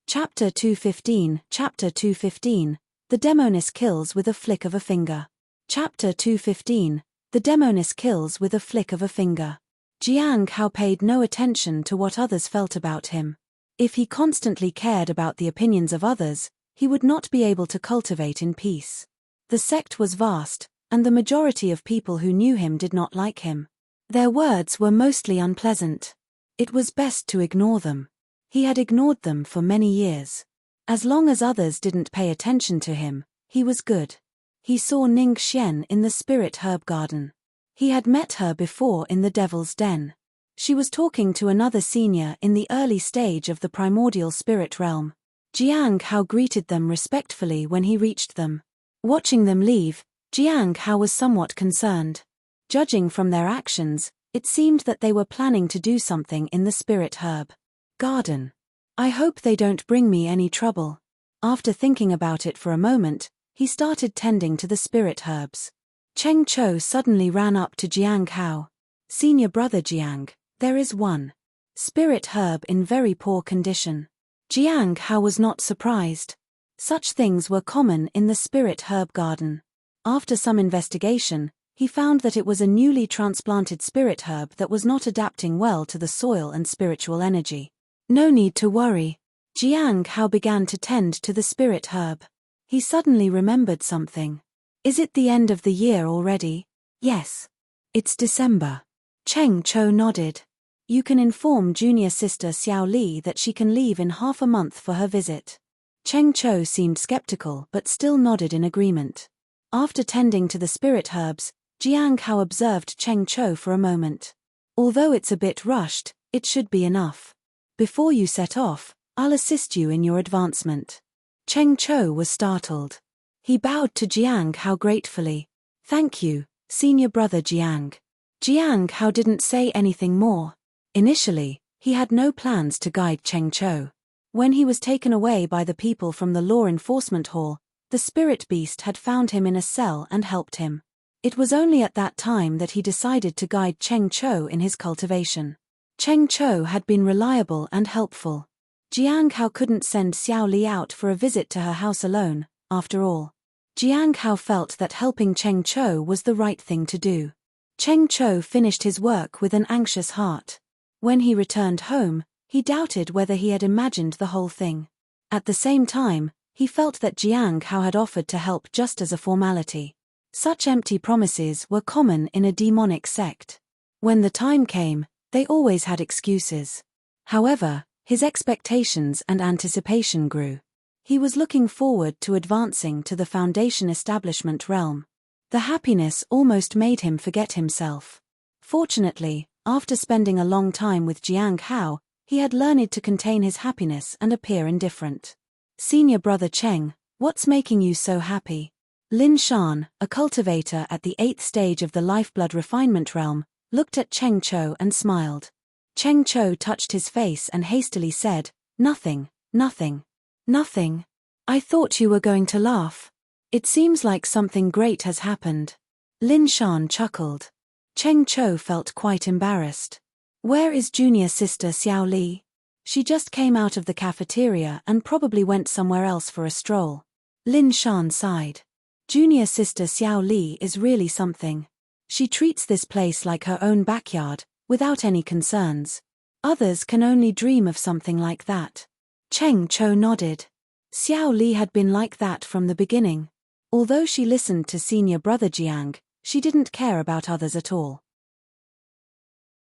Chapter 215. Chapter 215. The Demoness kills with a flick of a finger. Chapter 215. The Demoness kills with a flick of a finger. Jiang Hao paid no attention to what others felt about him. If he constantly cared about the opinions of others, he would not be able to cultivate in peace. The sect was vast, and the majority of people who knew him did not like him. Their words were mostly unpleasant. It was best to ignore them. He had ignored them for many years. As long as others didn't pay attention to him, he was good. He saw Ning Xian in the Spirit Herb Garden. He had met her before in the Devil's Den. She was talking to another senior in the early stage of the primordial spirit realm. Jiang Hao greeted them respectfully when he reached them. Watching them leave, Jiang Hao was somewhat concerned. Judging from their actions, it seemed that they were planning to do something in the Spirit Herb Garden. I hope they don't bring me any trouble. After thinking about it for a moment, he started tending to the spirit herbs. Cheng Cho suddenly ran up to Jiang Hao. "Senior brother Jiang, there is one spirit herb in very poor condition." Jiang Hao was not surprised. Such things were common in the spirit herb garden. After some investigation, he found that it was a newly transplanted spirit herb that was not adapting well to the soil and spiritual energy. "No need to worry." Jiang Hao began to tend to the spirit herb. He suddenly remembered something. "Is it the end of the year already?" "Yes. It's December." Cheng Cho nodded. "You can inform junior sister Xiao Li that she can leave in half a month for her visit." Cheng Cho seemed skeptical but still nodded in agreement. After tending to the spirit herbs, Jiang Hao observed Cheng Cho for a moment. "Although it's a bit rushed, it should be enough. Before you set off, I'll assist you in your advancement." Cheng Cho was startled. He bowed to Jiang Hao gratefully. "Thank you, senior brother Jiang." Jiang Hao didn't say anything more. Initially, he had no plans to guide Cheng Cho. When he was taken away by the people from the law enforcement hall, the spirit beast had found him in a cell and helped him. It was only at that time that he decided to guide Cheng Cho in his cultivation. Cheng Cho had been reliable and helpful. Jiang Hao couldn't send Xiao Li out for a visit to her house alone, after all. Jiang Hao felt that helping Cheng Cho was the right thing to do. Cheng Cho finished his work with an anxious heart. When he returned home, he doubted whether he had imagined the whole thing. At the same time, he felt that Jiang Hao had offered to help just as a formality. Such empty promises were common in a demonic sect. When the time came, they always had excuses. However, his expectations and anticipation grew. He was looking forward to advancing to the Foundation establishment realm. The happiness almost made him forget himself. Fortunately, after spending a long time with Jiang Hao, he had learned to contain his happiness and appear indifferent. "Senior brother Cheng, what's making you so happy?" Lin Shan, a cultivator at the 8th stage of the lifeblood refinement realm, looked at Cheng Cho and smiled. Cheng Cho touched his face and hastily said, "Nothing, nothing, nothing. I thought you were going to laugh. It seems like something great has happened." Lin Shan chuckled. Cheng Cho felt quite embarrassed. "Where is junior sister Xiao Li?" "She just came out of the cafeteria and probably went somewhere else for a stroll." Lin Shan sighed. "Junior sister Xiao Li is really something. She treats this place like her own backyard, without any concerns. Others can only dream of something like that." Cheng Cho nodded. Xiao Li had been like that from the beginning. Although she listened to senior brother Jiang, she didn't care about others at all.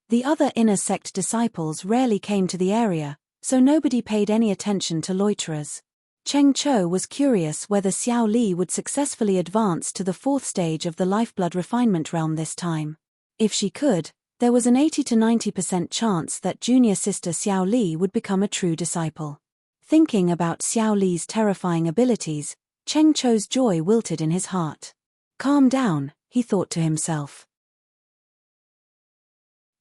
The other inner sect disciples rarely came to the area, so nobody paid any attention to loiterers. Cheng Cho was curious whether Xiao Li would successfully advance to the 4th stage of the lifeblood refinement realm this time. If she could, there was an 80 to 90% chance that junior sister Xiao Li would become a true disciple. Thinking about Xiao Li's terrifying abilities, Cheng Cho's joy wilted in his heart. "Calm down," he thought to himself.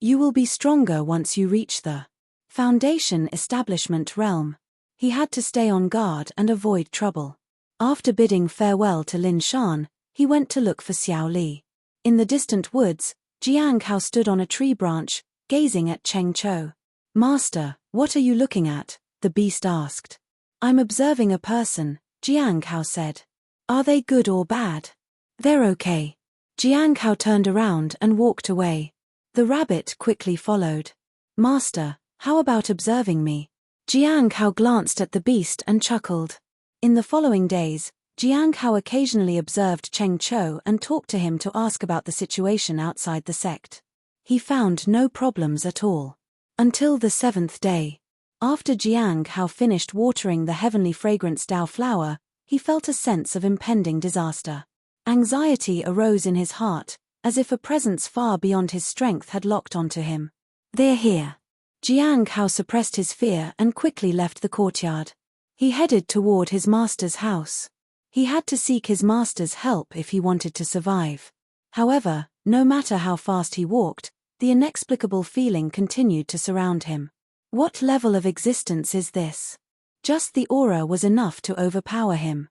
"You will be stronger once you reach the Foundation establishment realm." He had to stay on guard and avoid trouble. After bidding farewell to Lin Shan, he went to look for Xiao Li. In the distant woods, Jiang Hao stood on a tree branch, gazing at Cheng Cho. "Master, what are you looking at?" the beast asked. "I'm observing a person," Jiang Hao said. "Are they good or bad?" "They're okay." Jiang Hao turned around and walked away. The rabbit quickly followed. "Master, how about observing me?" Jiang Hao glanced at the beast and chuckled. In the following days, Jiang Hao occasionally observed Cheng Cho and talked to him to ask about the situation outside the sect. He found no problems at all. Until the 7th day. After Jiang Hao finished watering the heavenly fragrance Dao flower, he felt a sense of impending disaster. Anxiety arose in his heart, as if a presence far beyond his strength had locked onto him. "They're here." Jiang Hao suppressed his fear and quickly left the courtyard. He headed toward his master's house. He had to seek his master's help if he wanted to survive. However, no matter how fast he walked, the inexplicable feeling continued to surround him. What level of existence is this? Just the aura was enough to overpower him.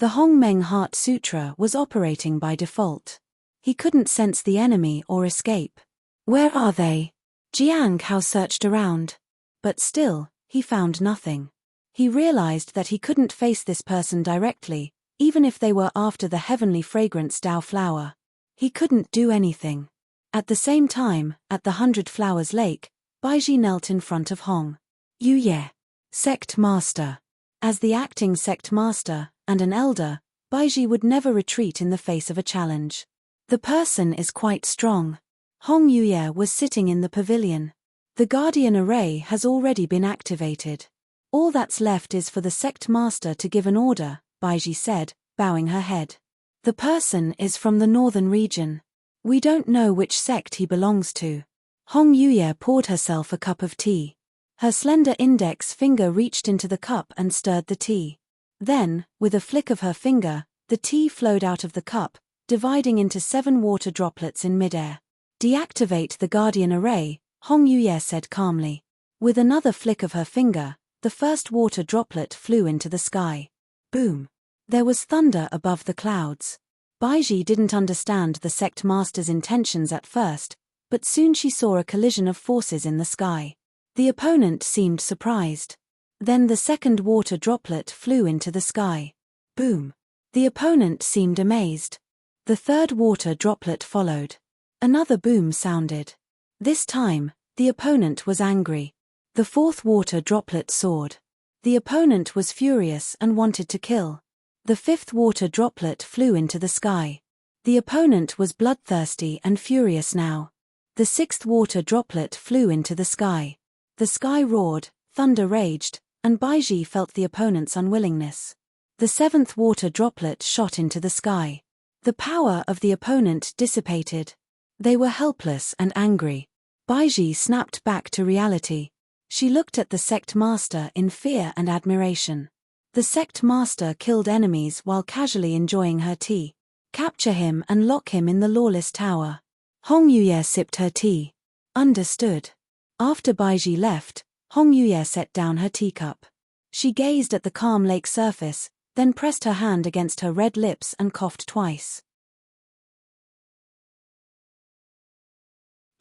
The Hongmeng Heart Sutra was operating by default. He couldn't sense the enemy or escape. Where are they? Jiang Hao searched around. But still, he found nothing. He realized that he couldn't face this person directly, even if they were after the heavenly fragrance Dao flower. He couldn't do anything. At the same time, at the 100 Flowers Lake, Baizhi knelt in front of Hong Yuye, sect master. As the acting sect master, and an elder, Baizhi would never retreat in the face of a challenge. The person is quite strong. Hong Yuye was sitting in the pavilion. The guardian array has already been activated. All that's left is for the sect master to give an order, Baizhi said, bowing her head. The person is from the northern region. We don't know which sect he belongs to. Hong Yuye poured herself a cup of tea. Her slender index finger reached into the cup and stirred the tea. Then, with a flick of her finger, the tea flowed out of the cup, dividing into 7 water droplets in midair. Deactivate the guardian array, Hong Yuye said calmly. With another flick of her finger, the first water droplet flew into the sky. Boom! There was thunder above the clouds. Baizhi didn't understand the sect master's intentions at first, but soon she saw a collision of forces in the sky. The opponent seemed surprised. Then the second water droplet flew into the sky. Boom! The opponent seemed amazed. The third water droplet followed. Another boom sounded. This time, the opponent was angry. The fourth water droplet soared. The opponent was furious and wanted to kill. The fifth water droplet flew into the sky. The opponent was bloodthirsty and furious now. The sixth water droplet flew into the sky. The sky roared, thunder raged, and Baizhi felt the opponent's unwillingness. The seventh water droplet shot into the sky. The power of the opponent dissipated. They were helpless and angry. Baizhi snapped back to reality. She looked at the sect master in fear and admiration. The sect master killed enemies while casually enjoying her tea. Capture him and lock him in the lawless tower. Hong Yuye sipped her tea. Understood. After Baizhi left, Hong Yuye set down her teacup. She gazed at the calm lake surface, then pressed her hand against her red lips and coughed twice.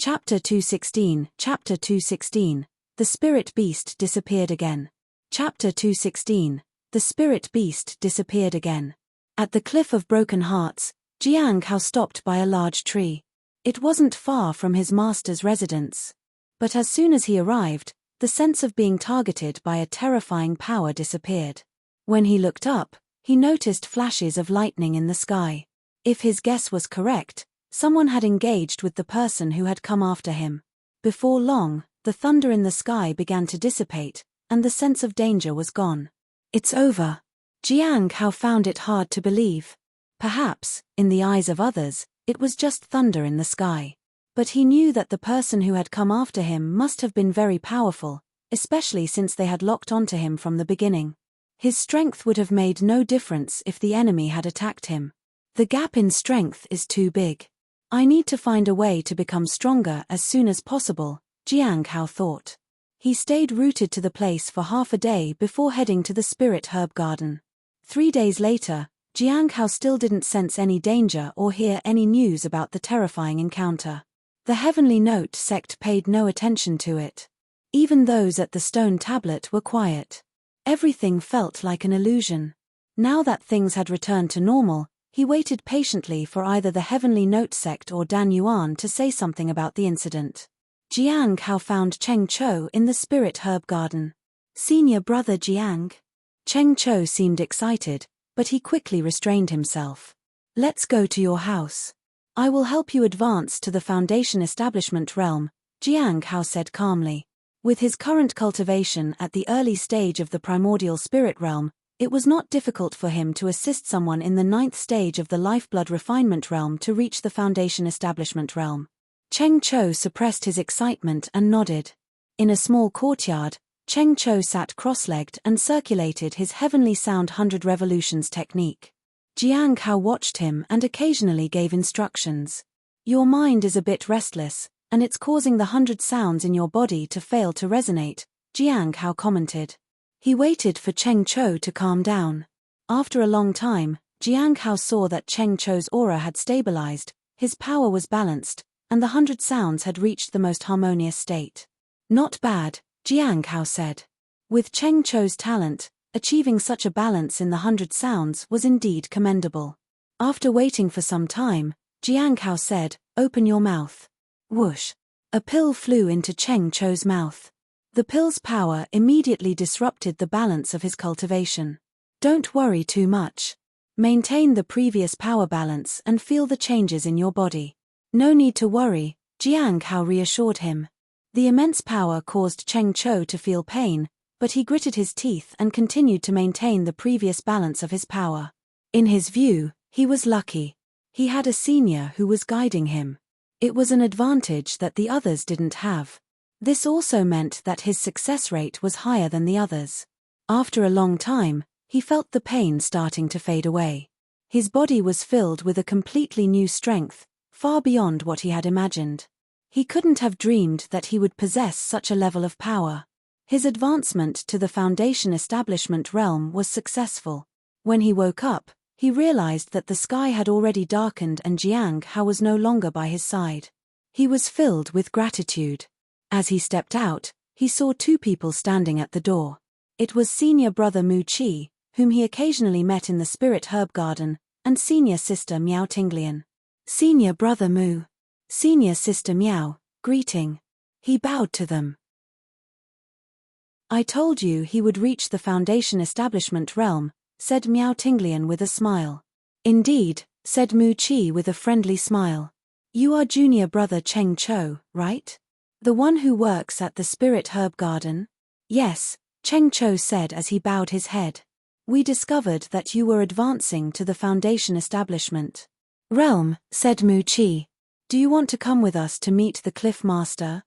Chapter 216. Chapter 216. The spirit beast disappeared again. Chapter 216. The spirit beast disappeared again. At the Cliff of Broken Hearts, Jiang Hao stopped by a large tree. It wasn't far from his master's residence. But as soon as he arrived, the sense of being targeted by a terrifying power disappeared. When he looked up, he noticed flashes of lightning in the sky. If his guess was correct, someone had engaged with the person who had come after him. Before long, the thunder in the sky began to dissipate, and the sense of danger was gone. It's over. Jiang Hao found it hard to believe. Perhaps, in the eyes of others, it was just thunder in the sky. But he knew that the person who had come after him must have been very powerful, especially since they had locked onto him from the beginning. His strength would have made no difference if the enemy had attacked him. The gap in strength is too big. I need to find a way to become stronger as soon as possible, Jiang Hao thought. He stayed rooted to the place for half a day before heading to the spirit herb garden. 3 days later, Jiang Hao still didn't sense any danger or hear any news about the terrifying encounter. The Heavenly Note sect paid no attention to it. Even those at the stone tablet were quiet. Everything felt like an illusion. Now that things had returned to normal, he waited patiently for either the Heavenly Note sect or Dan Yuan to say something about the incident. Jiang Hao found Cheng Chou in the spirit herb garden. Senior brother Jiang. Cheng Chou seemed excited, but he quickly restrained himself. Let's go to your house. I will help you advance to the Foundation Establishment realm, Jiang Hao said calmly. With his current cultivation at the early stage of the primordial spirit realm, it was not difficult for him to assist someone in the 9th stage of the lifeblood refinement realm to reach the Foundation Establishment realm. Cheng Chou suppressed his excitement and nodded. In a small courtyard, Cheng Chou sat cross-legged and circulated his heavenly sound 100 revolutions technique. Jiang Hao watched him and occasionally gave instructions. Your mind is a bit restless, and it's causing the 100 sounds in your body to fail to resonate, Jiang Hao commented. He waited for Cheng Chou to calm down. After a long time, Jiang Hao saw that Cheng Chou's aura had stabilized, his power was balanced, and the 100 sounds had reached the most harmonious state. Not bad, Jiang Hao said. With Cheng Chou's talent, achieving such a balance in the 100 sounds was indeed commendable. After waiting for some time, Jiang Hao said, "Open your mouth." Whoosh! A pill flew into Cheng Chou's mouth. The pill's power immediately disrupted the balance of his cultivation. Don't worry too much. Maintain the previous power balance and feel the changes in your body. No need to worry, Jiang Hao reassured him. The immense power caused Cheng Chou to feel pain, but he gritted his teeth and continued to maintain the previous balance of his power. In his view, he was lucky. He had a senior who was guiding him. It was an advantage that the others didn't have. This also meant that his success rate was higher than the others. After a long time, he felt the pain starting to fade away. His body was filled with a completely new strength, far beyond what he had imagined. He couldn't have dreamed that he would possess such a level of power. His advancement to the Foundation Establishment realm was successful. When he woke up, he realized that the sky had already darkened and Jiang Hao was no longer by his side. He was filled with gratitude. As he stepped out, he saw two people standing at the door. It was senior brother Mu Qi, whom he occasionally met in the spirit herb garden, and senior sister Miao Tinglian. Senior brother Mu. Senior sister Miao, greeting. He bowed to them. "I told you he would reach the Foundation Establishment realm," said Miao Tinglian with a smile. "Indeed," said Mu Qi with a friendly smile. "You are junior brother Cheng Chou, right? The one who works at the spirit herb garden?" "Yes," Cheng Chou said as he bowed his head. "We discovered that you were advancing to the Foundation Establishment realm," said Mu Qi. "Do you want to come with us to meet the Cliff Master?"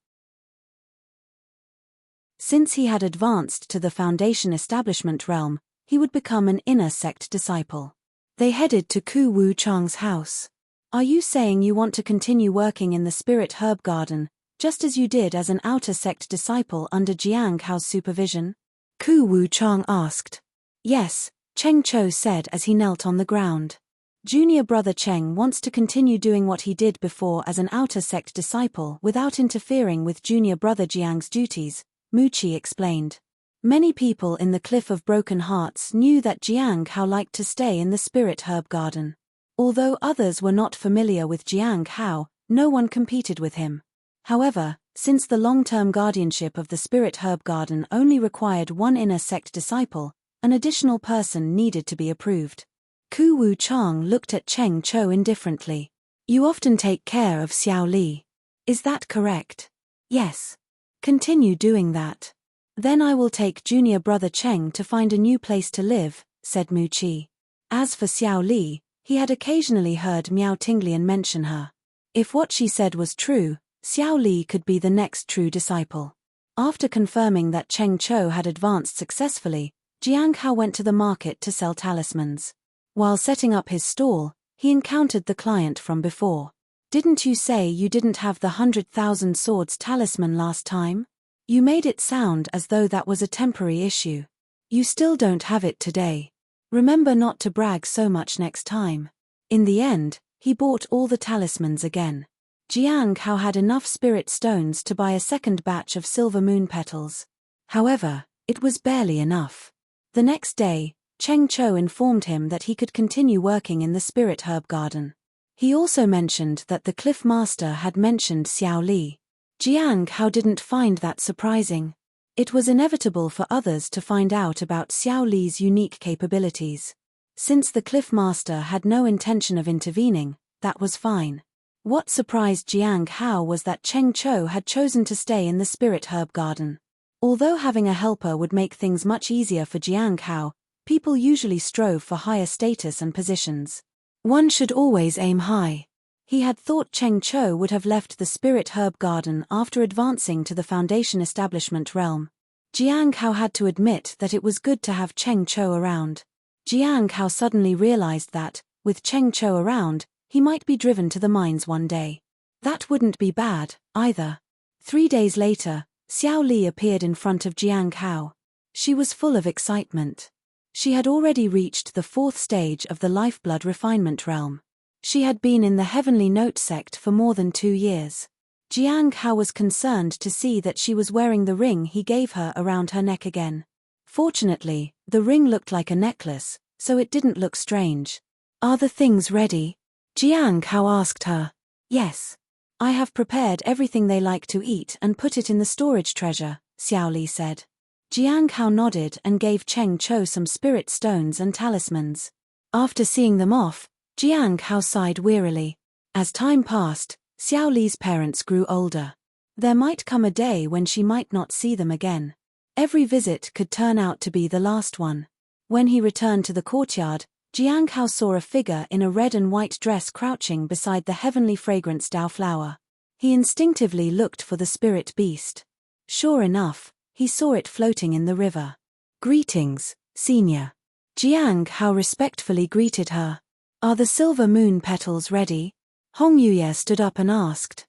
Since he had advanced to the Foundation Establishment realm, he would become an inner sect disciple. They headed to Ku Wu Chang's house. "Are you saying you want to continue working in the spirit herb garden, just as you did as an outer sect disciple under Jiang Hao's supervision?" Ku Wu Chang asked. "Yes," Cheng Chou said as he knelt on the ground. "Junior brother Cheng wants to continue doing what he did before as an outer sect disciple without interfering with junior brother Jiang's duties," Mu Qi explained. Many people in the Cliff of Broken Hearts knew that Jiang Hao liked to stay in the spirit herb garden. Although others were not familiar with Jiang Hao, no one competed with him. However, since the long-term guardianship of the spirit herb garden only required one inner sect disciple, an additional person needed to be approved. Ku Wu Chang looked at Cheng Chou indifferently. "You often take care of Xiao Li. Is that correct?" "Yes." "Continue doing that. Then I will take junior brother Cheng to find a new place to live," said Mu Qi. As for Xiao Li, he had occasionally heard Miao Tinglian mention her. If what she said was true, Xiao Li could be the next true disciple. After confirming that Cheng Chou had advanced successfully, Jiang Hao went to the market to sell talismans. While setting up his stall, he encountered the client from before. "Didn't you say you didn't have the 100,000 swords talisman last time? You made it sound as though that was a temporary issue. You still don't have it today. Remember not to brag so much next time." In the end, he bought all the talismans again. Jiang Hao had enough spirit stones to buy a second batch of silver moon petals. However, it was barely enough. The next day, Cheng Chou informed him that he could continue working in the spirit herb garden. He also mentioned that the Cliff Master had mentioned Xiao Li. Jiang Hao didn't find that surprising. It was inevitable for others to find out about Xiao Li's unique capabilities. Since the Cliff Master had no intention of intervening, that was fine. What surprised Jiang Hao was that Cheng Chou had chosen to stay in the spirit herb garden. Although having a helper would make things much easier for Jiang Hao, people usually strove for higher status and positions. One should always aim high. He had thought Cheng Chou would have left the spirit herb garden after advancing to the Foundation Establishment realm. Jiang Hao had to admit that it was good to have Cheng Chou around. Jiang Hao suddenly realized that, with Cheng Chou around, he might be driven to the mines one day. That wouldn't be bad, either. 3 days later, Xiao Li appeared in front of Jiang Hao. She was full of excitement. She had already reached the 4th stage of the lifeblood refinement realm. She had been in the Heavenly Note sect for more than 2 years. Jiang Hao was concerned to see that she was wearing the ring he gave her around her neck again. Fortunately, the ring looked like a necklace, so it didn't look strange. "Are the things ready?" Jiang Hao asked her. "Yes. I have prepared everything they like to eat and put it in the storage treasure," Xiao Li said. Jiang Hao nodded and gave Cheng Cho some spirit stones and talismans. After seeing them off, Jiang Hao sighed wearily. As time passed, Xiao Li's parents grew older. There might come a day when she might not see them again. Every visit could turn out to be the last one. When he returned to the courtyard, Jiang Hao saw a figure in a red and white dress crouching beside the heavenly fragrance Dao flower. He instinctively looked for the spirit beast. Sure enough, he saw it floating in the river. "Greetings, Senior." Jiang Hao respectfully greeted her. "Are the silver moon petals ready?" Hong Yuye stood up and asked.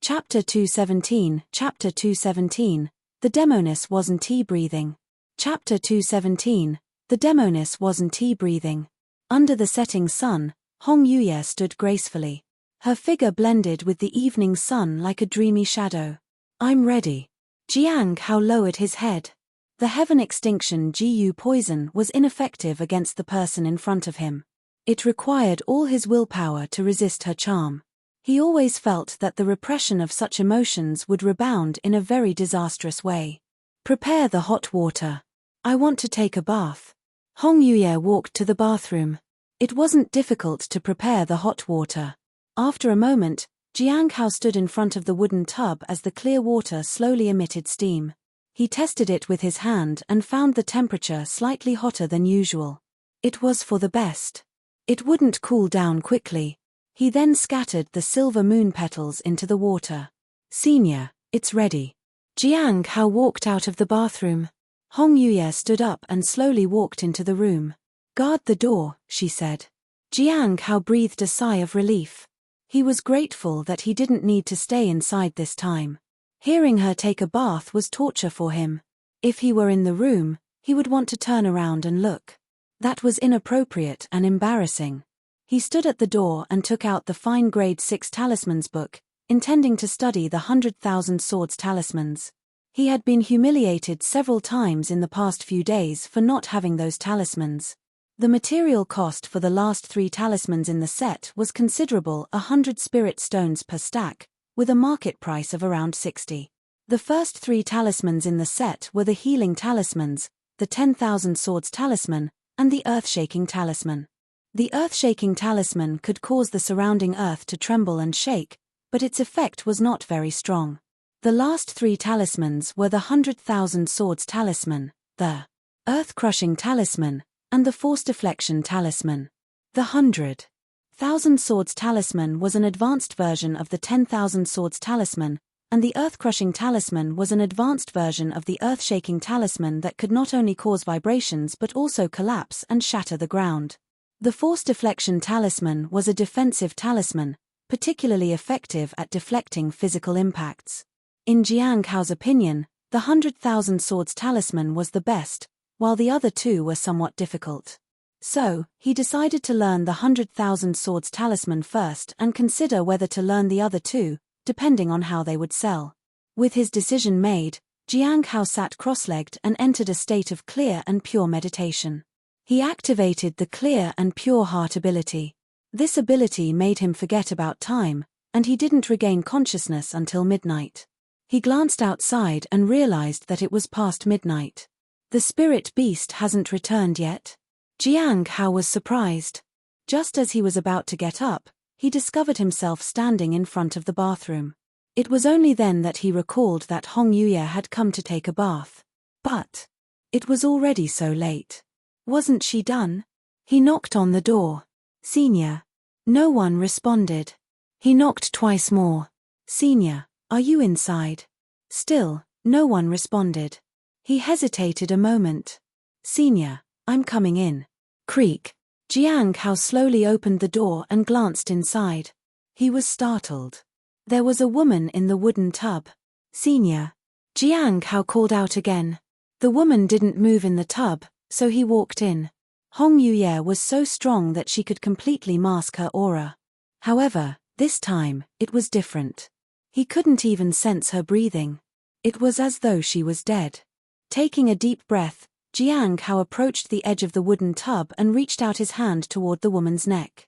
Chapter 217. Chapter 217. The Demoness wasn't tea-breathing. Chapter 217. The Demoness wasn't tea-breathing. Under the setting sun, Hong Yuye stood gracefully. Her figure blended with the evening sun like a dreamy shadow. "I'm ready." Jiang Hao lowered his head. The heaven extinction GU poison was ineffective against the person in front of him. It required all his willpower to resist her charm. He always felt that the repression of such emotions would rebound in a very disastrous way. "Prepare the hot water. I want to take a bath." Hong Yuye walked to the bathroom. It wasn't difficult to prepare the hot water. After a moment, Jiang Hao stood in front of the wooden tub as the clear water slowly emitted steam. He tested it with his hand and found the temperature slightly hotter than usual. It was for the best. It wouldn't cool down quickly. He then scattered the silver moon petals into the water. "Senior, it's ready." Jiang Hao walked out of the bathroom. Hong Yuye stood up and slowly walked into the room. "Guard the door," she said. Jiang Hao breathed a sigh of relief. He was grateful that he didn't need to stay inside this time. Hearing her take a bath was torture for him. If he were in the room, he would want to turn around and look. That was inappropriate and embarrassing. He stood at the door and took out the fine grade 6 talismans book, intending to study the 100,000 swords talismans. He had been humiliated several times in the past few days for not having those talismans. The material cost for the last 3 talismans in the set was considerable, 100 spirit stones per stack, with a market price of around 60. The first 3 talismans in the set were the healing talismans, the 10,000 swords talisman, and the earth-shaking talisman. The earth-shaking talisman could cause the surrounding earth to tremble and shake, but its effect was not very strong. The last 3 talismans were the 100,000 swords talisman, the earth-crushing talisman, and the force deflection talisman. The 100,000 swords talisman was an advanced version of the 10,000 swords talisman, and the earth-crushing talisman was an advanced version of the earth-shaking talisman that could not only cause vibrations but also collapse and shatter the ground. The force deflection talisman was a defensive talisman, particularly effective at deflecting physical impacts. In Jiang Hao's opinion, the 100,000 swords talisman was the best, while the other 2 were somewhat difficult. So, he decided to learn the 100,000 swords talisman first and consider whether to learn the other 2, depending on how they would sell. With his decision made, Jiang Hao sat cross-legged and entered a state of clear and pure meditation. He activated the clear and pure heart ability. This ability made him forget about time, and he didn't regain consciousness until midnight. He glanced outside and realized that it was past midnight. The spirit beast hasn't returned yet. Jiang Hao was surprised. Just as he was about to get up, he discovered himself standing in front of the bathroom. It was only then that he recalled that Hong Yuye had come to take a bath. But it was already so late. Wasn't she done? He knocked on the door. "Senior." No one responded. He knocked twice more. "Senior, are you inside?" Still, no one responded. He hesitated a moment. "Senior, I'm coming in." Creak. Jiang Hao slowly opened the door and glanced inside. He was startled. There was a woman in the wooden tub. "Senior." Jiang Hao called out again. The woman didn't move in the tub, so he walked in. Hong Yuye was so strong that she could completely mask her aura. However, this time, it was different. He couldn't even sense her breathing. It was as though she was dead. Taking a deep breath, Jiang Hao approached the edge of the wooden tub and reached out his hand toward the woman's neck.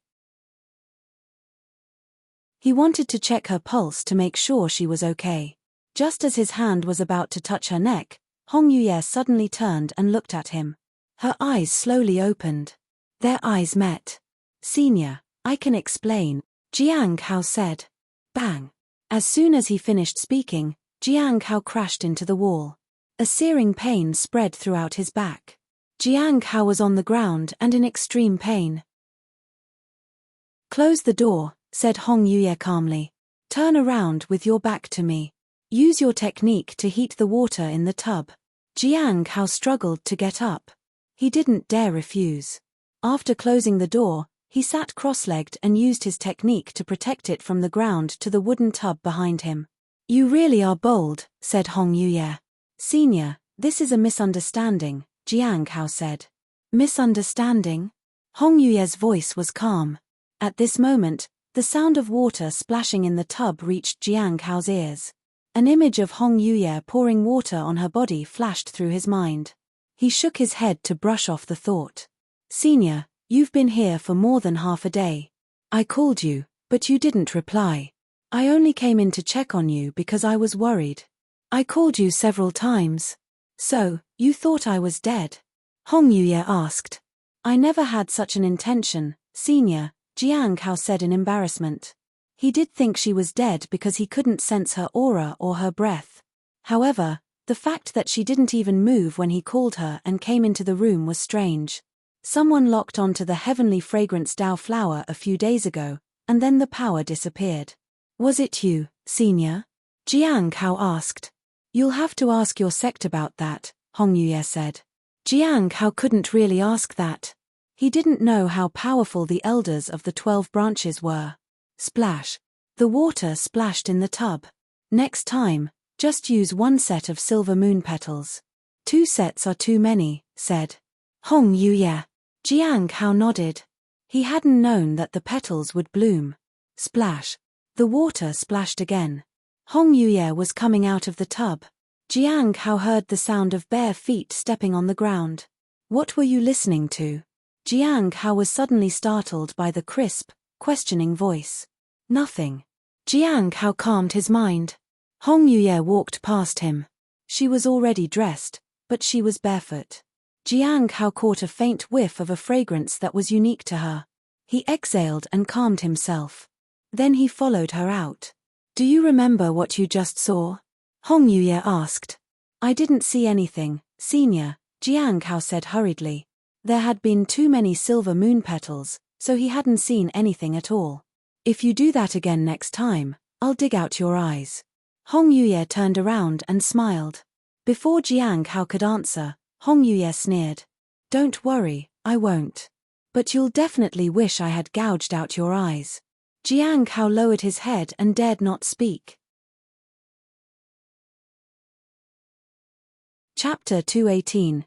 He wanted to check her pulse to make sure she was okay. Just as his hand was about to touch her neck, Hong Yuye suddenly turned and looked at him. Her eyes slowly opened. Their eyes met. "Senior, I can explain," Jiang Hao said. Bang! As soon as he finished speaking, Jiang Hao crashed into the wall. A searing pain spread throughout his back. Jiang Hao was on the ground and in extreme pain. "Close the door," said Hong Yuye calmly. "Turn around with your back to me. Use your technique to heat the water in the tub." Jiang Hao struggled to get up. He didn't dare refuse. After closing the door, he sat cross-legged and used his technique to protect it from the ground to the wooden tub behind him. "You really are bold," said Hong Yuye. "Senior, this is a misunderstanding," Jiang Hao said. "Misunderstanding?" Hong Yuye's voice was calm. At this moment, the sound of water splashing in the tub reached Jiang Hao's ears. An image of Hong Yuye pouring water on her body flashed through his mind. He shook his head to brush off the thought. "Senior, you've been here for more than half a day. I called you, but you didn't reply. I only came in to check on you because I was worried. I called you several times. So, you thought I was dead?" Hong Yuye asked. "I never had such an intention, Senior," Jiang Hao said in embarrassment. He did think she was dead because he couldn't sense her aura or her breath. However, the fact that she didn't even move when he called her and came into the room was strange. Someone locked onto the heavenly fragrance Dao flower a few days ago, and then the power disappeared. "Was it you, Senior?" Jiang Hao asked. "You'll have to ask your sect about that," Hong Yuye said. Jiang Hao couldn't really ask that. He didn't know how powerful the elders of the 12 branches were. Splash! The water splashed in the tub. "Next time, just use one set of silver moon petals. 2 sets are too many," said Hong Yuye. Jiang Hao nodded. He hadn't known that the petals would bloom. Splash! The water splashed again. Hong Yuye was coming out of the tub. Jiang Hao heard the sound of bare feet stepping on the ground. "What were you listening to?" Jiang Hao was suddenly startled by the crisp, questioning voice. "Nothing." Jiang Hao calmed his mind. Hong Yuye walked past him. She was already dressed, but she was barefoot. Jiang Hao caught a faint whiff of a fragrance that was unique to her. He exhaled and calmed himself. Then he followed her out. "Do you remember what you just saw?" Hong Yuye asked. "I didn't see anything, Senior," Jiang Hao said hurriedly. There had been too many silver moon petals, so he hadn't seen anything at all. "If you do that again next time, I'll dig out your eyes." Hong Yuye turned around and smiled. Before Jiang Hao could answer, Hong Yuye sneered. "Don't worry, I won't. But you'll definitely wish I had gouged out your eyes." Jiang Hao lowered his head and dared not speak. Chapter 218.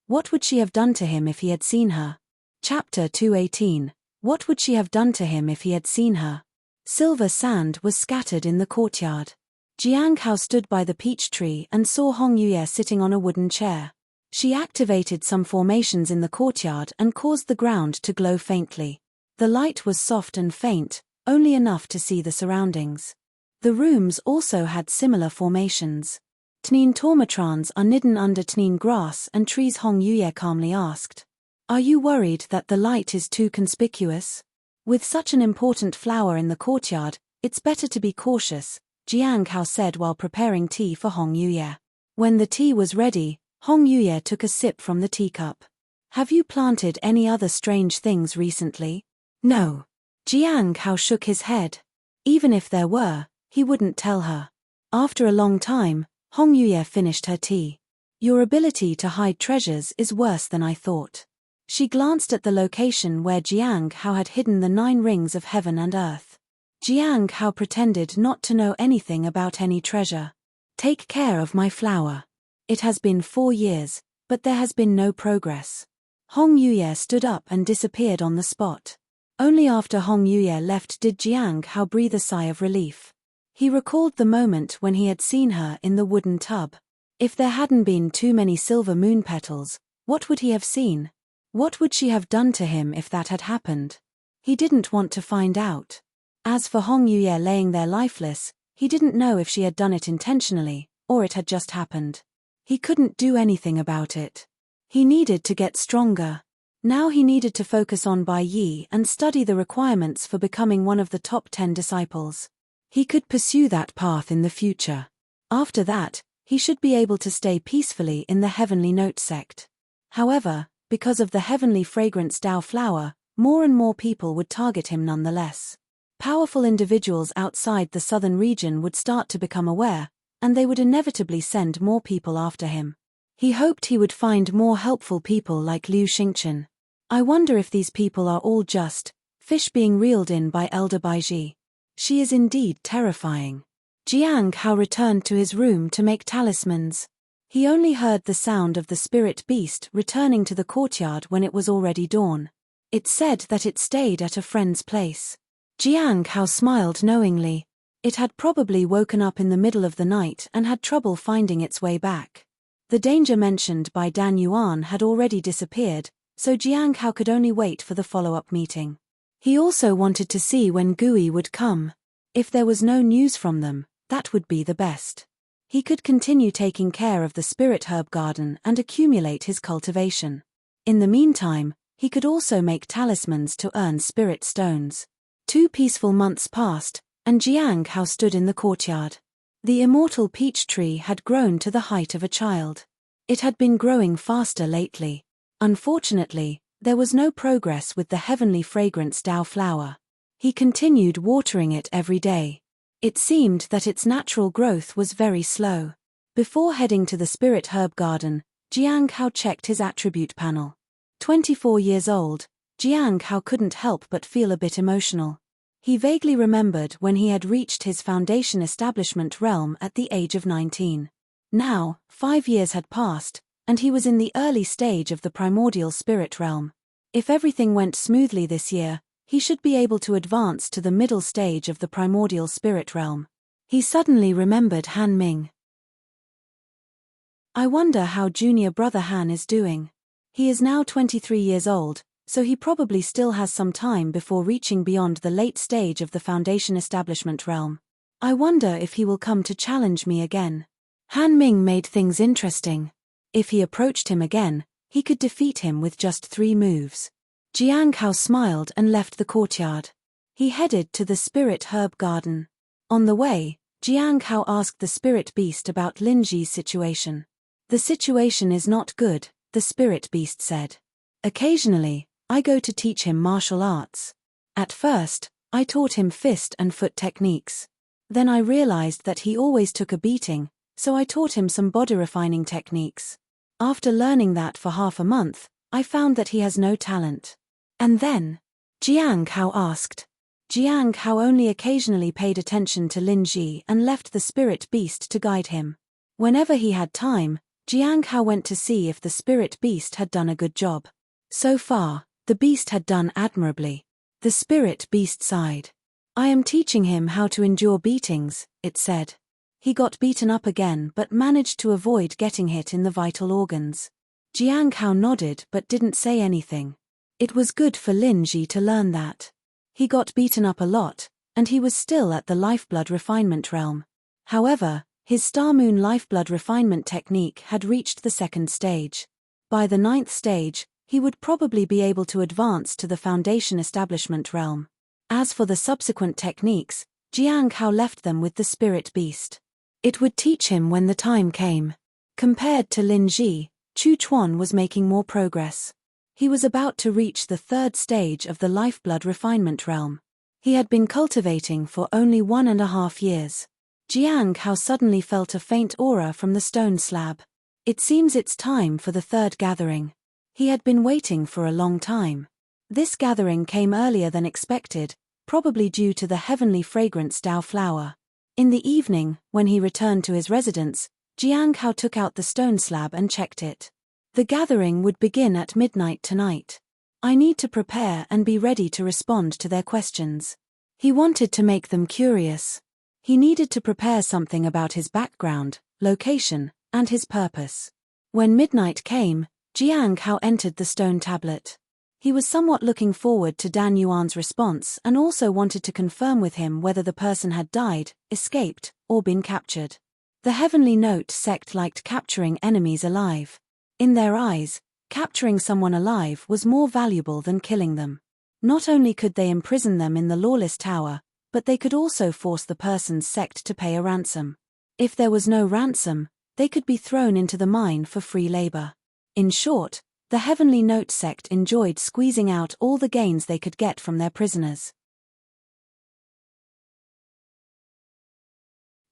What would she have done to him if he had seen her? Chapter 218. What would she have done to him if he had seen her? Silver sand was scattered in the courtyard. Jiang Hao stood by the peach tree and saw Hong Yuye sitting on a wooden chair. She activated some formations in the courtyard and caused the ground to glow faintly. The light was soft and faint, only enough to see the surroundings. The rooms also had similar formations. "Tneen tormatrans are hidden under tneen grass and trees," Hong Yuye calmly asked. "Are you worried that the light is too conspicuous? With such an important flower in the courtyard, it's better to be cautious," Jiang Hao said while preparing tea for Hong Yuye. When the tea was ready, Hong Yuye took a sip from the teacup. "Have you planted any other strange things recently?" "No." Jiang Hao shook his head. Even if there were, he wouldn't tell her. After a long time, Hong Yuye finished her tea. "Your ability to hide treasures is worse than I thought." She glanced at the location where Jiang Hao had hidden the 9 rings of heaven and earth. Jiang Hao pretended not to know anything about any treasure. Take care of my flower. It has been 4 years, but there has been no progress. Hong Yuye stood up and disappeared on the spot. Only after Hong Yuye left did Jiang Hao breathe a sigh of relief. He recalled the moment when he had seen her in the wooden tub. If there hadn't been too many silver moon petals, what would he have seen? What would she have done to him if that had happened? He didn't want to find out. As for Hong Yuye laying there lifeless, he didn't know if she had done it intentionally, or it had just happened. He couldn't do anything about it. He needed to get stronger. Now he needed to focus on Bai Yi and study the requirements for becoming one of the top 10 disciples. He could pursue that path in the future. After that, he should be able to stay peacefully in the Heavenly Note sect. However, because of the heavenly fragrance Dao flower, more and more people would target him nonetheless. Powerful individuals outside the southern region would start to become aware, and they would inevitably send more people after him. He hoped he would find more helpful people like Liu Xingchen. I wonder if these people are all just fish being reeled in by Elder Baiji. She is indeed terrifying. Jiang Hao returned to his room to make talismans. He only heard the sound of the spirit beast returning to the courtyard when it was already dawn. It said that it stayed at a friend's place. Jiang Hao smiled knowingly. It had probably woken up in the middle of the night and had trouble finding its way back. The danger mentioned by Dan Yuan had already disappeared, so Jiang Hao could only wait for the follow-up meeting. He also wanted to see when Gui would come. If there was no news from them, that would be the best. He could continue taking care of the spirit herb garden and accumulate his cultivation. In the meantime, he could also make talismans to earn spirit stones. 2 peaceful months passed, and Jiang Hao stood in the courtyard. The immortal peach tree had grown to the height of a child. It had been growing faster lately. Unfortunately, there was no progress with the heavenly fragrance Dao flower. He continued watering it every day. It seemed that its natural growth was very slow. Before heading to the spirit herb garden, Jiang Hao checked his attribute panel. 24 years old, Jiang Hao couldn't help but feel a bit emotional. He vaguely remembered when he had reached his foundation establishment realm at the age of 19. Now, 5 years had passed, and he was in the early stage of the primordial spirit realm. If everything went smoothly this year, he should be able to advance to the middle stage of the primordial spirit realm. He suddenly remembered Han Ming. I wonder how junior brother Han is doing. He is now 23 years old, so he probably still has some time before reaching beyond the late stage of the foundation establishment realm. I wonder if he will come to challenge me again. Han Ming made things interesting. If he approached him again, he could defeat him with just 3 moves. Jiang Hao smiled and left the courtyard. He headed to the spirit herb garden. On the way, Jiang Hao asked the spirit beast about Lin Ji's situation. The situation is not good, the spirit beast said. Occasionally, I go to teach him martial arts. At first, I taught him fist and foot techniques. Then I realized that he always took a beating, so I taught him some body refining techniques. After learning that for half a month, I found that he has no talent. And then? Jiang Hao asked. Jiang Hao only occasionally paid attention to Lin Ji and left the spirit beast to guide him. Whenever he had time, Jiang Hao went to see if the spirit beast had done a good job. So far, the beast had done admirably. The spirit beast sighed. I am teaching him how to endure beatings, it said. He got beaten up again but managed to avoid getting hit in the vital organs. Jiang Hao nodded but didn't say anything. It was good for Lin Ji to learn that. He got beaten up a lot, and he was still at the lifeblood refinement realm. However, his Star Moon lifeblood refinement technique had reached the 2nd stage. By the 9th stage, he would probably be able to advance to the foundation establishment realm. As for the subsequent techniques, Jiang Hao left them with the spirit beast. It would teach him when the time came. Compared to Lin Ji, Chu Chuan was making more progress. He was about to reach the 3rd stage of the lifeblood refinement realm. He had been cultivating for only 1.5 years. Jiang Hao suddenly felt a faint aura from the stone slab. It seems it's time for the 3rd gathering. He had been waiting for a long time. This gathering came earlier than expected, probably due to the heavenly fragrance Dao flower. In the evening, when he returned to his residence, Jiang Hao took out the stone slab and checked it. The gathering would begin at midnight tonight. I need to prepare and be ready to respond to their questions. He wanted to make them curious. He needed to prepare something about his background, location, and his purpose. When midnight came, Jiang Hao entered the stone tablet. He was somewhat looking forward to Dan Yuan's response and also wanted to confirm with him whether the person had died, escaped, or been captured. The Heavenly Note sect liked capturing enemies alive. In their eyes, capturing someone alive was more valuable than killing them. Not only could they imprison them in the lawless tower, but they could also force the person's sect to pay a ransom. If there was no ransom, they could be thrown into the mine for free labor. In short, the Heavenly Note sect enjoyed squeezing out all the gains they could get from their prisoners.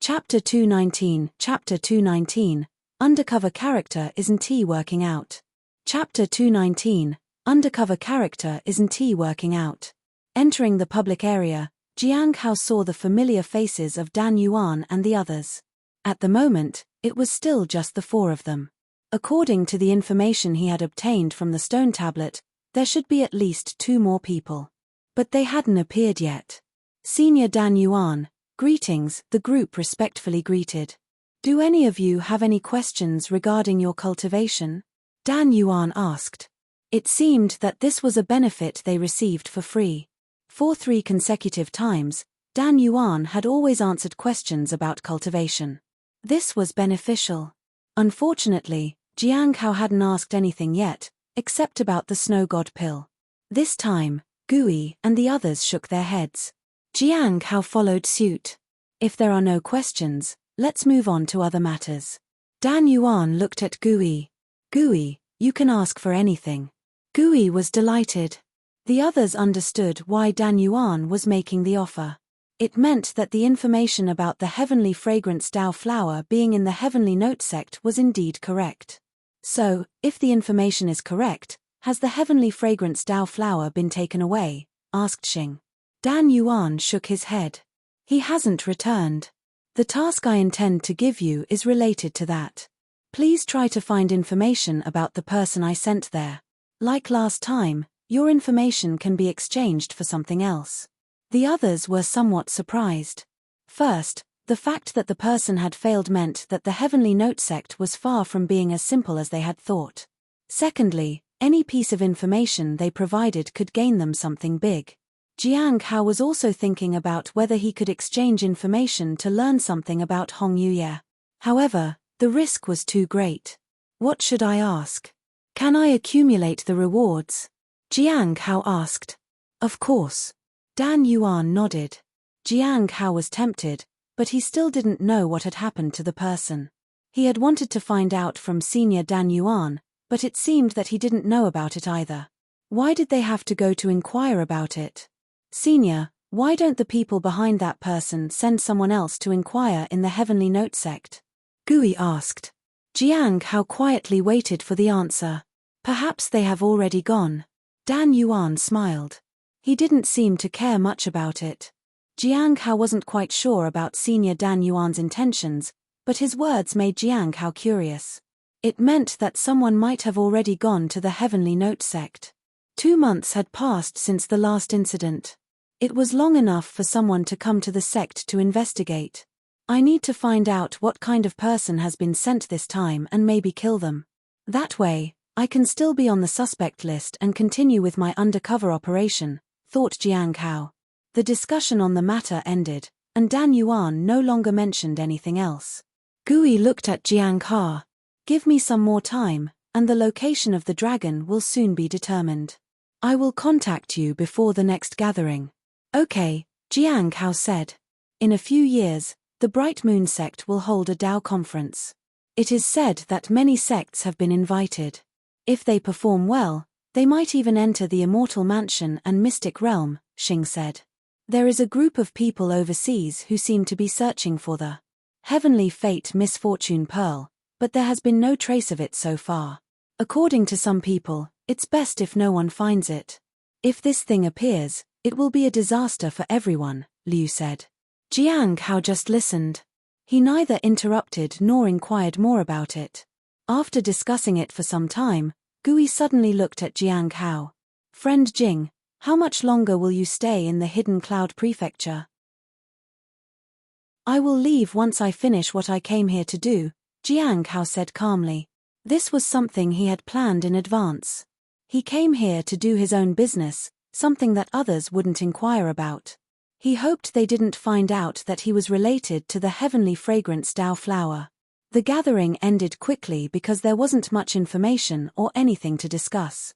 Chapter 219 Undercover Character Isn't He Working Out? Chapter 219 Undercover Character Isn't He Working Out? Entering the public area, Jiang Hao saw the familiar faces of Dan Yuan and the others. At the moment, it was still just the four of them. According to the information he had obtained from the stone tablet, there should be at least 2 more people. But they hadn't appeared yet. Senior Dan Yuan, greetings, the group respectfully greeted. Do any of you have any questions regarding your cultivation? Dan Yuan asked. It seemed that this was a benefit they received for free. For 3 consecutive times, Dan Yuan had always answered questions about cultivation. This was beneficial. Unfortunately, Jiang Hao hadn't asked anything yet, except about the snow god pill. This time, Gui and the others shook their heads. Jiang Hao followed suit. If there are no questions, let's move on to other matters. Dan Yuan looked at Gui. Gui, you can ask for anything. Gui was delighted. The others understood why Dan Yuan was making the offer. It meant that the information about the heavenly fragrance Dao flower being in the Heavenly Note sect was indeed correct. So, if the information is correct, has the heavenly fragrance Dao flower been taken away? Asked Xing. Dan Yuan shook his head. He hasn't returned. The task I intend to give you is related to that. Please try to find information about the person I sent there. Like last time, your information can be exchanged for something else. The others were somewhat surprised. First, the fact that the person had failed meant that the Heavenly Note sect was far from being as simple as they had thought. Secondly, any piece of information they provided could gain them something big. Jiang Hao was also thinking about whether he could exchange information to learn something about Hong Yuye. However, the risk was too great. What should I ask? Can I accumulate the rewards? Jiang Hao asked. Of course. Dan Yuan nodded. Jiang Hao was tempted, but he still didn't know what had happened to the person. He had wanted to find out from Senior Dan Yuan, but it seemed that he didn't know about it either. Why did they have to go to inquire about it? Senior, why don't the people behind that person send someone else to inquire in the Heavenly Note sect? Gui asked. Jiang Hao quietly waited for the answer. Perhaps they have already gone. Dan Yuan smiled. He didn't seem to care much about it. Jiang Hao wasn't quite sure about Senior Dan Yuan's intentions, but his words made Jiang Hao curious. It meant that someone might have already gone to the Heavenly Note sect. 2 months had passed since the last incident. It was long enough for someone to come to the sect to investigate. I need to find out what kind of person has been sent this time and maybe kill them. That way, I can still be on the suspect list and continue with my undercover operation, thought Jiang Hao. The discussion on the matter ended, and Dan Yuan no longer mentioned anything else. Gui looked at Jiang Hao. Give me some more time, and the location of the dragon will soon be determined. I will contact you before the next gathering. Okay, Jiang Hao said. In a few years, the Bright Moon sect will hold a Dao conference. It is said that many sects have been invited. If they perform well, they might even enter the Immortal Mansion and Mystic Realm, Xing said. There is a group of people overseas who seem to be searching for the Heavenly Fate Misfortune Pearl, but there has been no trace of it so far. According to some people, it's best if no one finds it. If this thing appears, it will be a disaster for everyone, Liu said. Jiang Hao just listened. He neither interrupted nor inquired more about it. After discussing it for some time, Gui suddenly looked at Jiang Hao. Friend Jing, how much longer will you stay in the Hidden Cloud Prefecture? I will leave once I finish what I came here to do, Jiang Hao said calmly. This was something he had planned in advance. He came here to do his own business, something that others wouldn't inquire about. He hoped they didn't find out that he was related to the heavenly fragrance Dao flower. The gathering ended quickly because there wasn't much information or anything to discuss.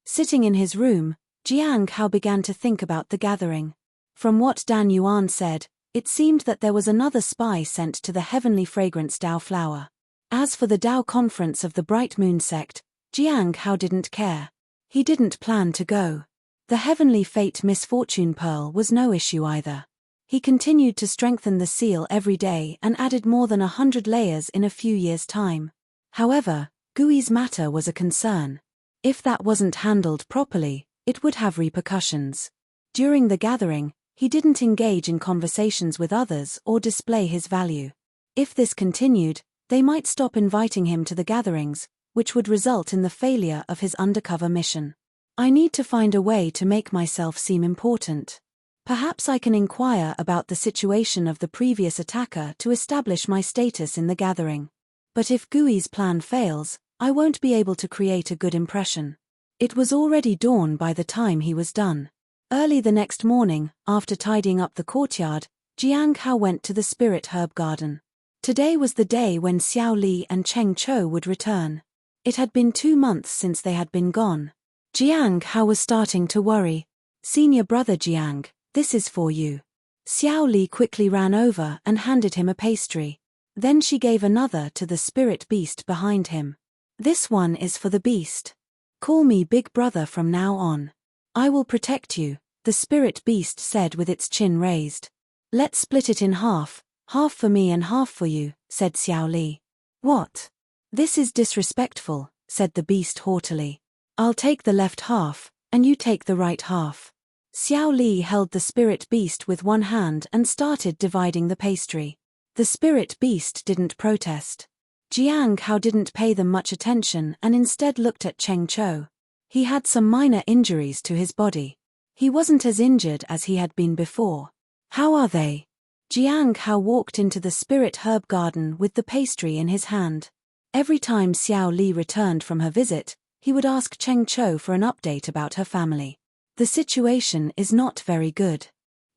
Sitting in his room, Jiang Hao began to think about the gathering. From what Dan Yuan said, it seemed that there was another spy sent to the heavenly fragrance Dao flower. As for the Dao conference of the Bright Moon sect, Jiang Hao didn't care. He didn't plan to go. The heavenly fate misfortune pearl was no issue either. He continued to strengthen the seal every day and added more than 100 layers in a few years' time. However, Gui's matter was a concern. If that wasn't handled properly, it would have repercussions. During the gathering, he didn't engage in conversations with others or display his value. If this continued, they might stop inviting him to the gatherings, which would result in the failure of his undercover mission. I need to find a way to make myself seem important. Perhaps I can inquire about the situation of the previous attacker to establish my status in the gathering. But if Gui's plan fails, I won't be able to create a good impression. It was already dawn by the time he was done. Early the next morning, after tidying up the courtyard, Jiang Hao went to the spirit herb garden. Today was the day when Xiao Li and Cheng Chou would return. It had been 2 months since they had been gone. Jiang Hao was starting to worry. Senior brother Jiang, this is for you. Xiao Li quickly ran over and handed him a pastry. Then she gave another to the spirit beast behind him. This one is for the beast. Call me big brother from now on. I will protect you, the spirit beast said with its chin raised. Let's split it in half for me and half for you, said Xiao Li. What? This is disrespectful, said the beast haughtily. I'll take the left half, and you take the right half. Xiao Li held the spirit beast with one hand and started dividing the pastry. The spirit beast didn't protest. Jiang Hao didn't pay them much attention and instead looked at Cheng Chou. He had some minor injuries to his body. He wasn't as injured as he had been before. How are they? Jiang Hao walked into the spirit herb garden with the pastry in his hand. Every time Xiao Li returned from her visit, he would ask Cheng Chou for an update about her family. The situation is not very good.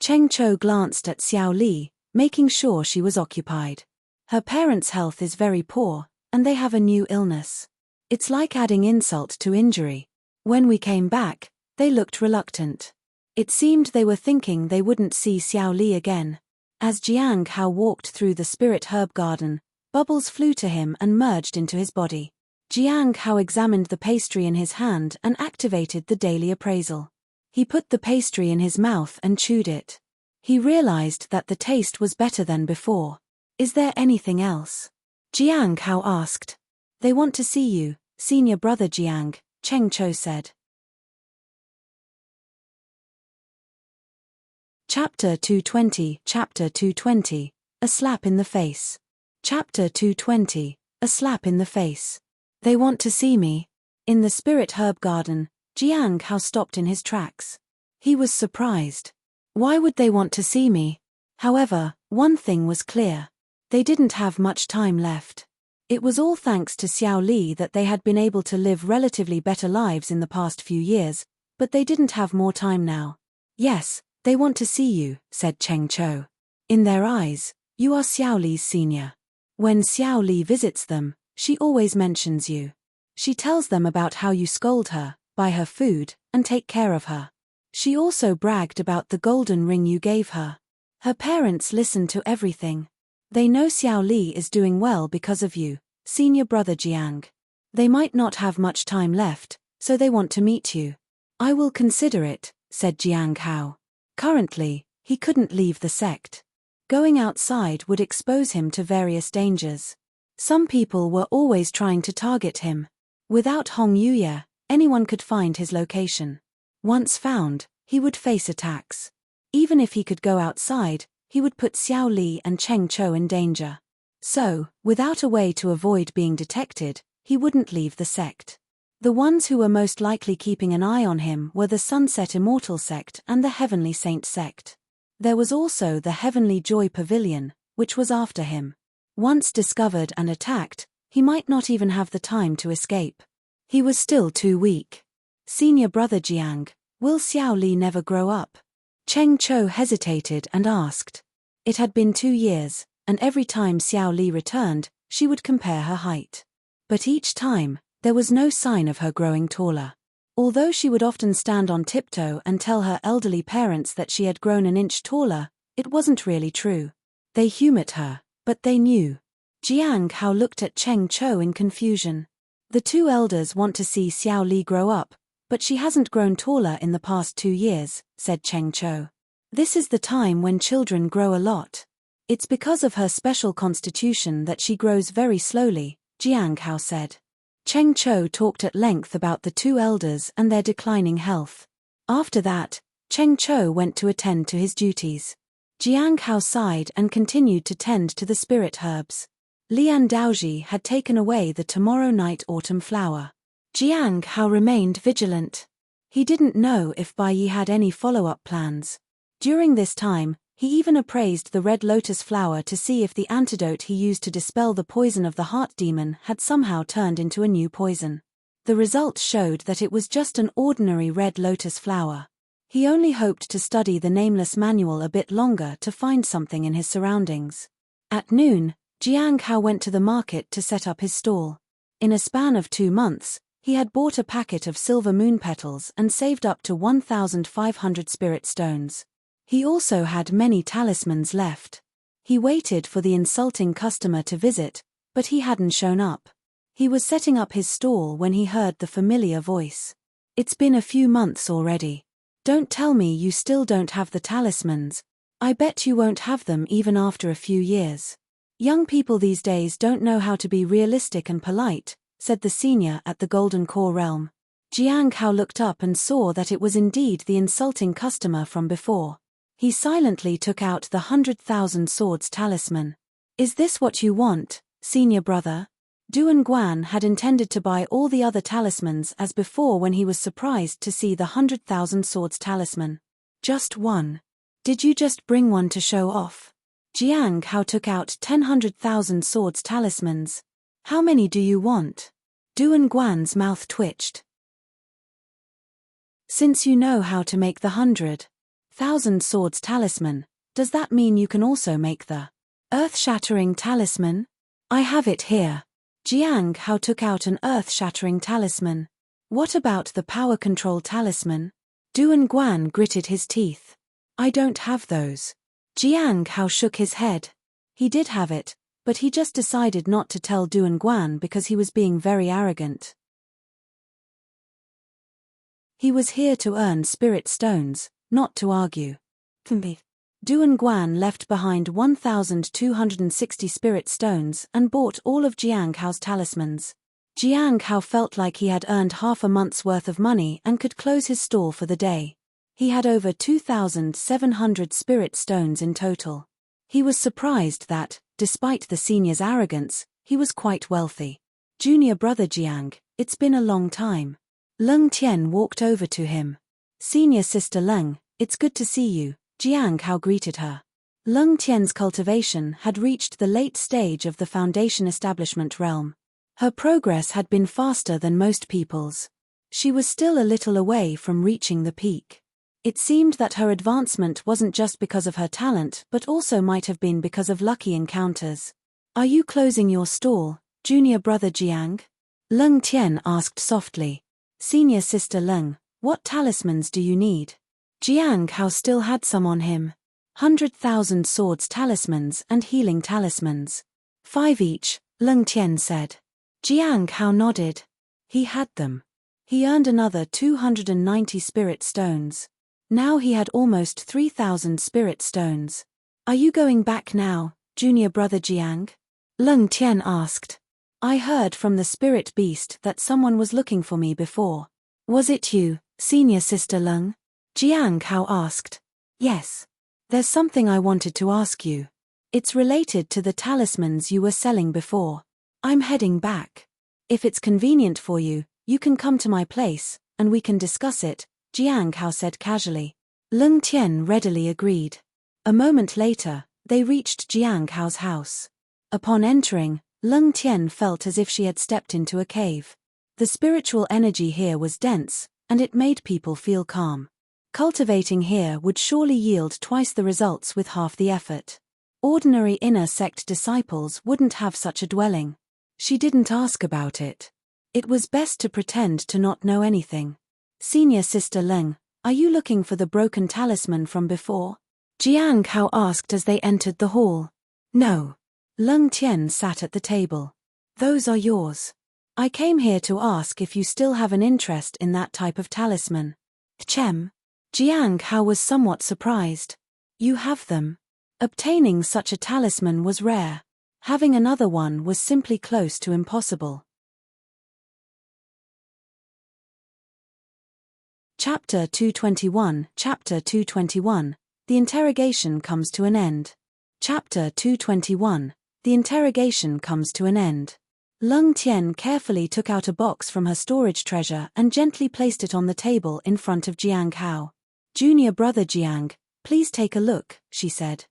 Cheng Chou glanced at Xiao Li, making sure she was occupied. Her parents' health is very poor, and they have a new illness. It's like adding insult to injury. When we came back, they looked reluctant. It seemed they were thinking they wouldn't see Xiao Li again. As Jiang Hao walked through the spirit herb garden, bubbles flew to him and merged into his body. Jiang Hao examined the pastry in his hand and activated the daily appraisal. He put the pastry in his mouth and chewed it. He realized that the taste was better than before. Is there anything else? Jiang Hao asked. They want to see you, senior brother Jiang, Cheng Chou said. Chapter 220. Chapter 220. A slap in the face. Chapter 220. A slap in the face. They want to see me. In the spirit herb garden, Jiang Hao stopped in his tracks. He was surprised. Why would they want to see me? However, one thing was clear. They didn't have much time left. It was all thanks to Xiao Li that they had been able to live relatively better lives in the past few years, but they didn't have more time now. Yes, they want to see you, said Cheng Chou. In their eyes, you are Xiao Li's senior. When Xiao Li visits them, she always mentions you. She tells them about how you scold her, buy her food, and take care of her. She also bragged about the golden ring you gave her. Her parents listen to everything. They know Xiao Li is doing well because of you, senior brother Jiang. They might not have much time left, so they want to meet you. I will consider it, said Jiang Hao. Currently, he couldn't leave the sect. Going outside would expose him to various dangers. Some people were always trying to target him. Without Hong Yuye, anyone could find his location. Once found, he would face attacks. Even if he could go outside, he would put Xiao Li and Cheng Chou in danger. So, without a way to avoid being detected, he wouldn't leave the sect. The ones who were most likely keeping an eye on him were the Sunset Immortal sect and the Heavenly Saint sect. There was also the Heavenly Joy Pavilion, which was after him. Once discovered and attacked, he might not even have the time to escape. He was still too weak. Senior brother Jiang, will Xiao Li never grow up? Cheng Chou hesitated and asked. It had been 2 years, and every time Xiao Li returned, she would compare her height. But each time, there was no sign of her growing taller. Although she would often stand on tiptoe and tell her elderly parents that she had grown an inch taller, it wasn't really true. They humored her, but they knew. Jiang Hao looked at Cheng Chou in confusion. The two elders want to see Xiao Li grow up, but she hasn't grown taller in the past 2 years, said Cheng Chou. This is the time when children grow a lot. It's because of her special constitution that she grows very slowly, Jiang Hao said. Cheng Chou talked at length about the two elders and their declining health. After that, Cheng Chou went to attend to his duties. Jiang Hao sighed and continued to tend to the spirit herbs. Lian Daoji had taken away the tomorrow night autumn flower. Jiang Hao remained vigilant. He didn't know if Bai Yi had any follow-up plans. During this time, he even appraised the red lotus flower to see if the antidote he used to dispel the poison of the heart demon had somehow turned into a new poison. The results showed that it was just an ordinary red lotus flower. He only hoped to study the nameless manual a bit longer to find something in his surroundings. At noon, Jiang Hao went to the market to set up his stall. In a span of 2 months, he had bought a packet of silver moon petals and saved up to 1,500 spirit stones. He also had many talismans left. He waited for the insulting customer to visit, but he hadn't shown up. He was setting up his stall when he heard the familiar voice. It's been a few months already. Don't tell me you still don't have the talismans. I bet you won't have them even after a few years. Young people these days don't know how to be realistic and polite, said the senior at the Golden Core Realm. Jiang Hao looked up and saw that it was indeed the insulting customer from before. He silently took out the 100,000 swords talisman. Is this what you want, senior brother? Duan Guan had intended to buy all the other talismans as before when he was surprised to see the 100,000 swords talisman. Just one. Did you just bring one to show off? Jiang Hao took out 100,000 swords talismans. How many do you want? Duan Guan's mouth twitched. Since you know how to make the 100,000 swords talisman, does that mean you can also make the earth-shattering talisman? I have it here. Jiang Hao took out an earth-shattering talisman. What about the power control talisman? Duan Guan gritted his teeth. I don't have those. Jiang Hao shook his head. He did have it, but he just decided not to tell Duan Guan because he was being very arrogant. He was here to earn spirit stones, not to argue. Duan Guan left behind 1,260 spirit stones and bought all of Jiang Hao's talismans. Jiang Hao felt like he had earned half a month's worth of money and could close his stall for the day. He had over 2,700 spirit stones in total. He was surprised that, despite the senior's arrogance, he was quite wealthy. Junior brother Jiang, it's been a long time. Leng Tian walked over to him. Senior sister Leng, it's good to see you, Jiang Hao greeted her. Leng Tian's cultivation had reached the late stage of the foundation establishment realm. Her progress had been faster than most people's. She was still a little away from reaching the peak. It seemed that her advancement wasn't just because of her talent but also might have been because of lucky encounters. Are you closing your stall, junior brother Jiang? Leng Tian asked softly. Senior sister Leng, what talismans do you need? Jiang Hao still had some on him. 100,000 swords talismans and healing talismans. 5 each, Leng Tian said. Jiang Hao nodded. He had them. He earned another 290 spirit stones. Now he had almost 3,000 spirit stones. Are you going back now, junior brother Jiang? Leng Tian asked. I heard from the spirit beast that someone was looking for me before. Was it you, senior sister Leng? Jiang Hao asked. Yes. There's something I wanted to ask you. It's related to the talismans you were selling before. I'm heading back. If it's convenient for you, you can come to my place, and we can discuss it, Jiang Hao said casually. Leng Tian readily agreed. A moment later, they reached Jiang Hao's house. Upon entering, Leng Tian felt as if she had stepped into a cave. The spiritual energy here was dense, and it made people feel calm. Cultivating here would surely yield twice the results with half the effort. Ordinary inner sect disciples wouldn't have such a dwelling. She didn't ask about it. It was best to pretend to not know anything. Senior Sister Leng, are you looking for the broken talisman from before? Jiang Hao asked as they entered the hall. No. Leng Tian sat at the table. Those are yours. I came here to ask if you still have an interest in that type of talisman. Chem. Jiang Hao was somewhat surprised. You have them. Obtaining such a talisman was rare. Having another one was simply close to impossible. Chapter 221. Chapter 221. The interrogation comes to an end. Chapter 221. The interrogation comes to an end. Leng Tian carefully took out a box from her storage treasure and gently placed it on the table in front of Jiang Hao. Junior brother Jiang, please take a look, she said.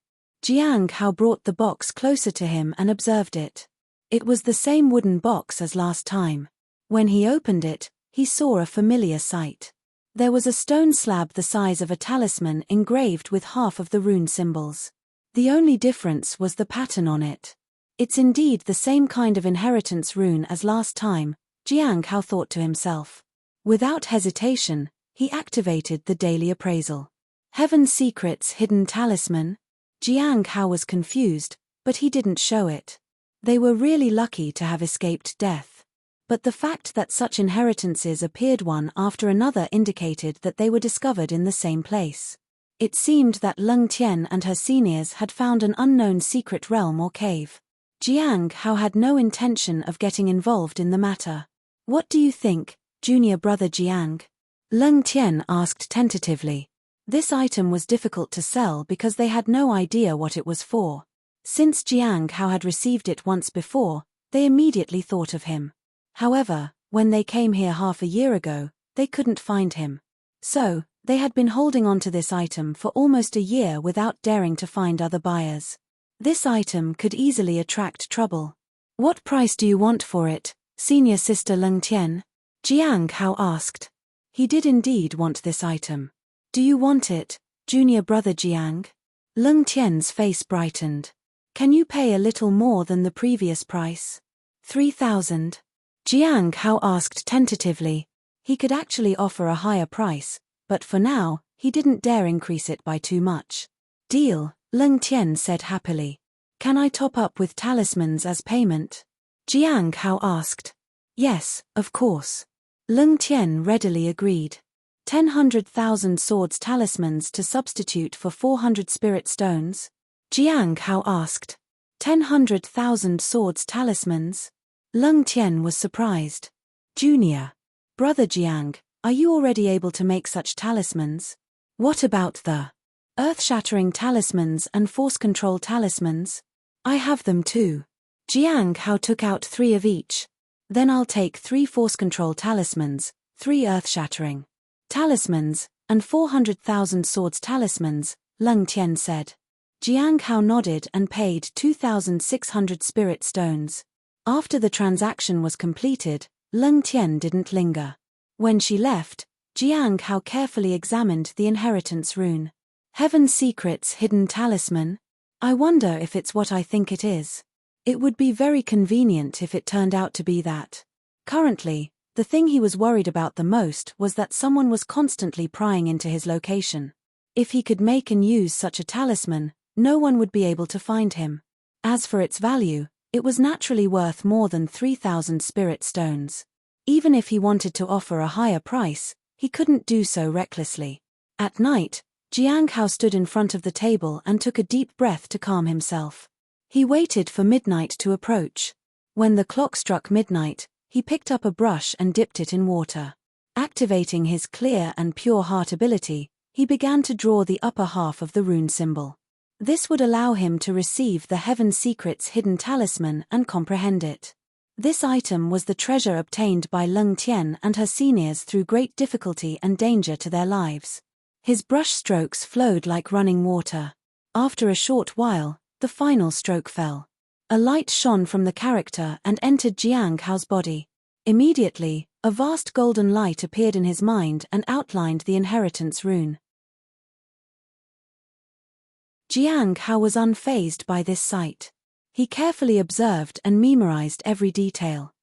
Jiang Hao brought the box closer to him and observed it. It was the same wooden box as last time. When he opened it, he saw a familiar sight. There was a stone slab the size of a talisman engraved with half of the rune symbols. The only difference was the pattern on it. It's indeed the same kind of inheritance rune as last time, Jiang Hao thought to himself. Without hesitation, he activated the daily appraisal. Heaven's Secret's hidden talisman? Jiang Hao was confused, but he didn't show it. They were really lucky to have escaped death. But the fact that such inheritances appeared one after another indicated that they were discovered in the same place. It seemed that Leng Tian and her seniors had found an unknown secret realm or cave. Jiang Hao had no intention of getting involved in the matter. What do you think, junior brother Jiang? Leng Tian asked tentatively. This item was difficult to sell because they had no idea what it was for. Since Jiang Hao had received it once before, they immediately thought of him. However, when they came here half a year ago, they couldn't find him. So, they had been holding on to this item for almost a year without daring to find other buyers. This item could easily attract trouble. What price do you want for it, senior sister Leng Tian? Jiang Hao asked. He did indeed want this item. Do you want it, junior brother Jiang? Leng Tian's face brightened. Can you pay a little more than the previous price? 3,000. Jiang Hao asked tentatively. He could actually offer a higher price, but for now, he didn't dare increase it by too much. Deal, Leng Tian said happily. Can I top up with talismans as payment? Jiang Hao asked. Yes, of course. Leng Tian readily agreed. 10,000 swords talismans to substitute for 400 spirit stones? Jiang Hao asked. 10,000 swords talismans? Leng Tian was surprised. Junior. Brother Jiang, are you already able to make such talismans? What about the earth-shattering talismans and force control talismans? I have them too. Jiang Hao took out 3 of each. Then I'll take 3 force control talismans, 3 earth-shattering talismans, and 400,000 swords talismans, Leng Tian said. Jiang Hao nodded and paid 2,600 spirit stones. After the transaction was completed, Leng Tian didn't linger. When she left, Jiang Hao carefully examined the inheritance rune. Heaven's Secret's hidden talisman? I wonder if it's what I think it is. It would be very convenient if it turned out to be that. Currently, the thing he was worried about the most was that someone was constantly prying into his location. If he could make and use such a talisman, no one would be able to find him. As for its value, it was naturally worth more than 3,000 spirit stones. Even if he wanted to offer a higher price, he couldn't do so recklessly. At night, Jiang Hao stood in front of the table and took a deep breath to calm himself. He waited for midnight to approach. When the clock struck midnight, he picked up a brush and dipped it in water. Activating his clear and pure heart ability, He began to draw the upper half of the rune symbol. This would allow him to receive the Heaven Secret's hidden talisman and comprehend it. This item was the treasure obtained by Leng Tian and her seniors through great difficulty and danger to their lives. His brush strokes flowed like running water. After a short while, the final stroke fell. A light shone from the character and entered Jiang Hao's body. Immediately, a vast golden light appeared in his mind and outlined the inheritance rune. Jiang Hao was unfazed by this sight. He carefully observed and memorized every detail.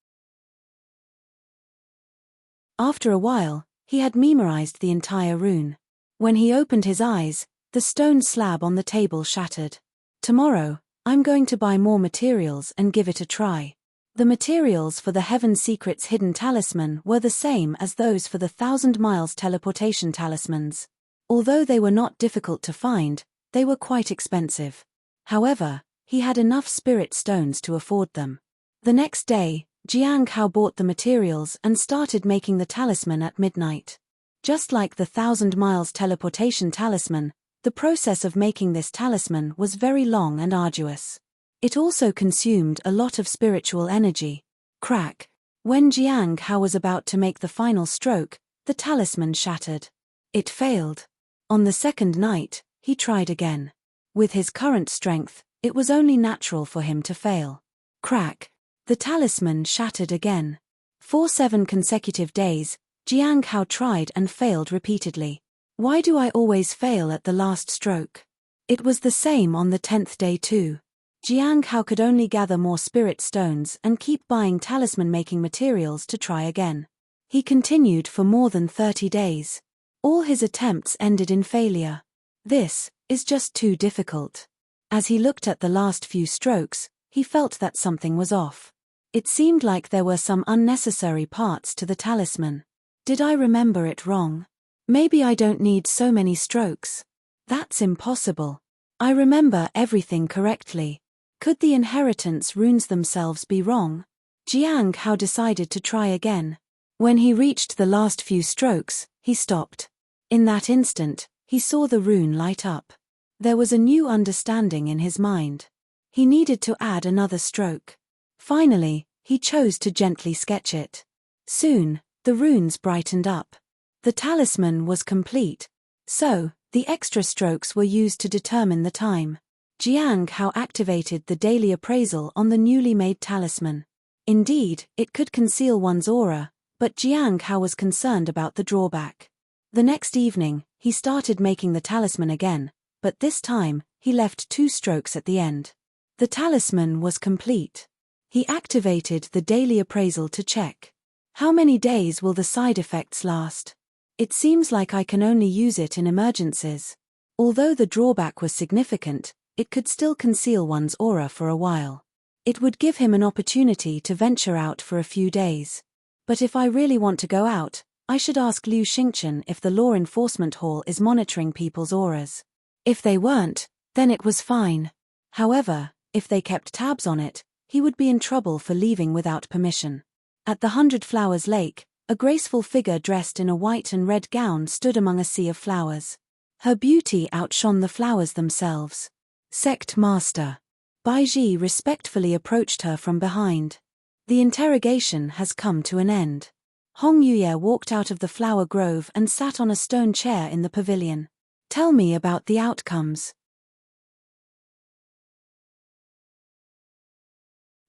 After a while, he had memorized the entire rune. When he opened his eyes, the stone slab on the table shattered. Tomorrow, I'm going to buy more materials and give it a try. The materials for the Heaven Secret's hidden talisman were the same as those for the 1,000 miles teleportation talismans. Although they were not difficult to find, they were quite expensive. However, he had enough spirit stones to afford them. The next day, Jiang Hao bought the materials and started making the talisman at midnight. Just like the 1,000 miles teleportation talisman, the process of making this talisman was very long and arduous. It also consumed a lot of spiritual energy. Crack. When Jiang Hao was about to make the final stroke, the talisman shattered. It failed. On the second night, he tried again. With his current strength, it was only natural for him to fail. Crack. The talisman shattered again. For 7 consecutive days, Jiang Hao tried and failed repeatedly. Why do I always fail at the last stroke? It was the same on the 10th day too. Jiang Hao could only gather more spirit stones and keep buying talisman-making materials to try again. He continued for more than 30 days. All his attempts ended in failure. This is just too difficult. As he looked at the last few strokes, he felt that something was off. It seemed like there were some unnecessary parts to the talisman. Did I remember it wrong? Maybe I don't need so many strokes. That's impossible. I remember everything correctly. Could the inheritance runes themselves be wrong? Jiang Hao decided to try again. When he reached the last few strokes, he stopped. In that instant, he saw the rune light up. There was a new understanding in his mind. He needed to add another stroke. Finally, he chose to gently sketch it. Soon, the runes brightened up. The talisman was complete. So, the extra strokes were used to determine the time. Jiang Hao activated the daily appraisal on the newly made talisman. Indeed, it could conceal one's aura, but Jiang Hao was concerned about the drawback. The next evening, he started making the talisman again, but this time, he left 2 strokes at the end. The talisman was complete. He activated the daily appraisal to check. How many days will the side effects last? It seems like I can only use it in emergencies. Although the drawback was significant, it could still conceal one's aura for a while. It would give him an opportunity to venture out for a few days. But if I really want to go out, I should ask Liu Xingchen if the law enforcement hall is monitoring people's auras. If they weren't, then it was fine. However, if they kept tabs on it, he would be in trouble for leaving without permission. At the 100 Flowers Lake, a graceful figure dressed in a white and red gown stood among a sea of flowers. Her beauty outshone the flowers themselves. Sect Master. Baiji respectfully approached her from behind. The interrogation has come to an end. Hong Yuye walked out of the flower grove and sat on a stone chair in the pavilion. Tell me about the outcomes.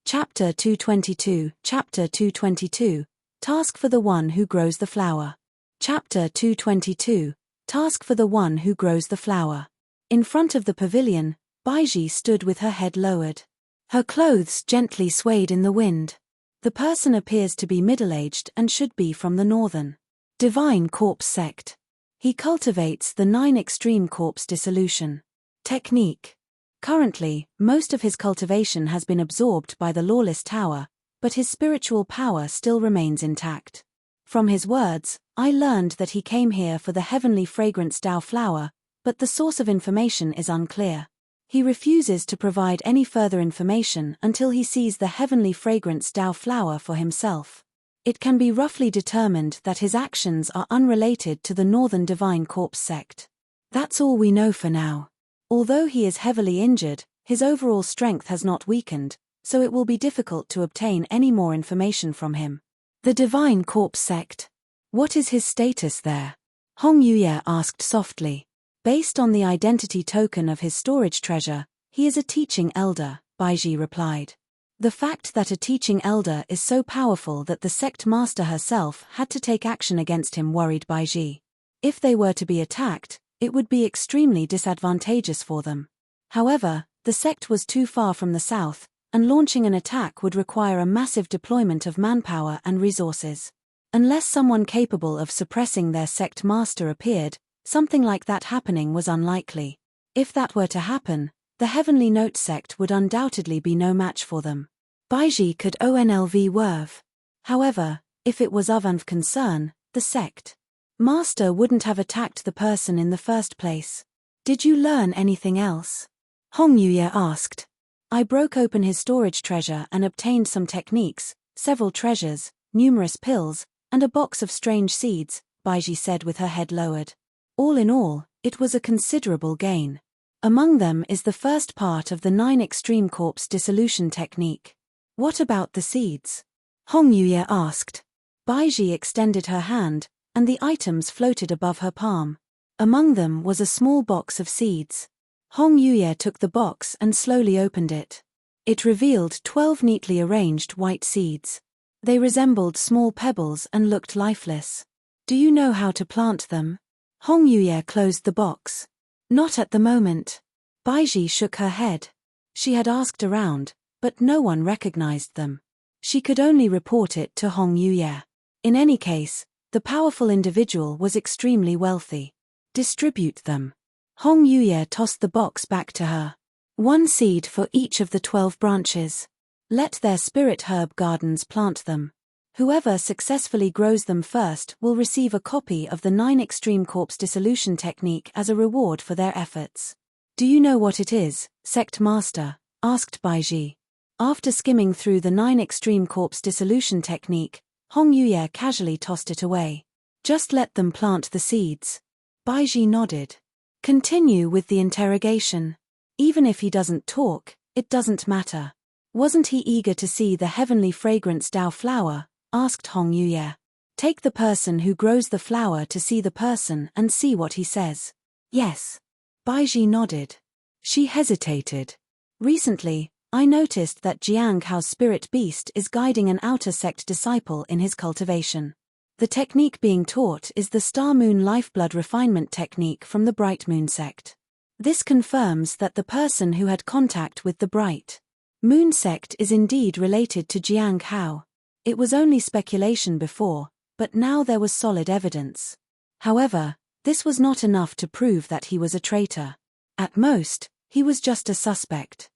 Chapter 222. Chapter 222. Task for the one who grows the flower. Chapter 222. Task for the one who grows the flower. In front of the pavilion, Baiji stood with her head lowered. Her clothes gently swayed in the wind. The person appears to be middle-aged and should be from the Northern Divine Corpse sect. He cultivates the 9 extreme corpse dissolution technique. Currently, most of his cultivation has been absorbed by the lawless tower, but his spiritual power still remains intact. From his words, I learned that he came here for the heavenly fragrance Dao flower, but the source of information is unclear. He refuses to provide any further information until he sees the heavenly fragrance Dao flower for himself. It can be roughly determined that his actions are unrelated to the Northern Divine Corpse sect. That's all we know for now. Although he is heavily injured, his overall strength has not weakened, so it will be difficult to obtain any more information from him. The Divine Corpse Sect. What is his status there? Hong Yuye asked softly. Based on the identity token of his storage treasure, he is a teaching elder, Baiji replied. The fact that a teaching elder is so powerful that the sect master herself had to take action against him worried Baiji. If they were to be attacked, it would be extremely disadvantageous for them. However, the sect was too far from the south, and launching an attack would require a massive deployment of manpower and resources. Unless someone capable of suppressing their sect master appeared, something like that happening was unlikely. If that were to happen, the Heavenly Note sect would undoubtedly be no match for them. Baiji could onlv werve. However, if it was of concern, the sect master wouldn't have attacked the person in the first place. Did you learn anything else? Hong Yuye asked. I broke open his storage treasure and obtained some techniques, several treasures, numerous pills, and a box of strange seeds, Baiji said with her head lowered. All in all, it was a considerable gain. Among them is the first part of the 9 extreme corpse dissolution technique. What about the seeds? Hong Yuye asked. Baiji extended her hand, and the items floated above her palm. Among them was a small box of seeds. Hong Yuye took the box and slowly opened it. It revealed 12 neatly arranged white seeds. They resembled small pebbles and looked lifeless. Do you know how to plant them? Hong Yuye closed the box. Not at the moment. Baiji shook her head. She had asked around, but no one recognized them. She could only report it to Hong Yuye. In any case, the powerful individual was extremely wealthy. Distribute them. Hong Yuye tossed the box back to her. 1 seed for each of the 12 branches. Let their spirit herb gardens plant them. Whoever successfully grows them first will receive a copy of the 9 extreme corpse dissolution technique as a reward for their efforts. Do you know what it is, sect master? Asked Baiji. After skimming through the 9 extreme corpse dissolution technique, Hong Yuye casually tossed it away. Just let them plant the seeds. Baiji nodded. Continue with the interrogation. Even if he doesn't talk, it doesn't matter. Wasn't he eager to see the heavenly fragrance Dao flower? Asked Hong Yuye. Take the person who grows the flower to see the person and see what he says. Yes. Baiji nodded. She hesitated. Recently, I noticed that Jiang Hao's spirit beast is guiding an outer sect disciple in his cultivation. The technique being taught is the Star Moon Lifeblood Refinement technique from the Bright Moon sect. This confirms that the person who had contact with the Bright Moon sect is indeed related to Jiang Hao. It was only speculation before, but now there was solid evidence. However, this was not enough to prove that he was a traitor. At most, he was just a suspect.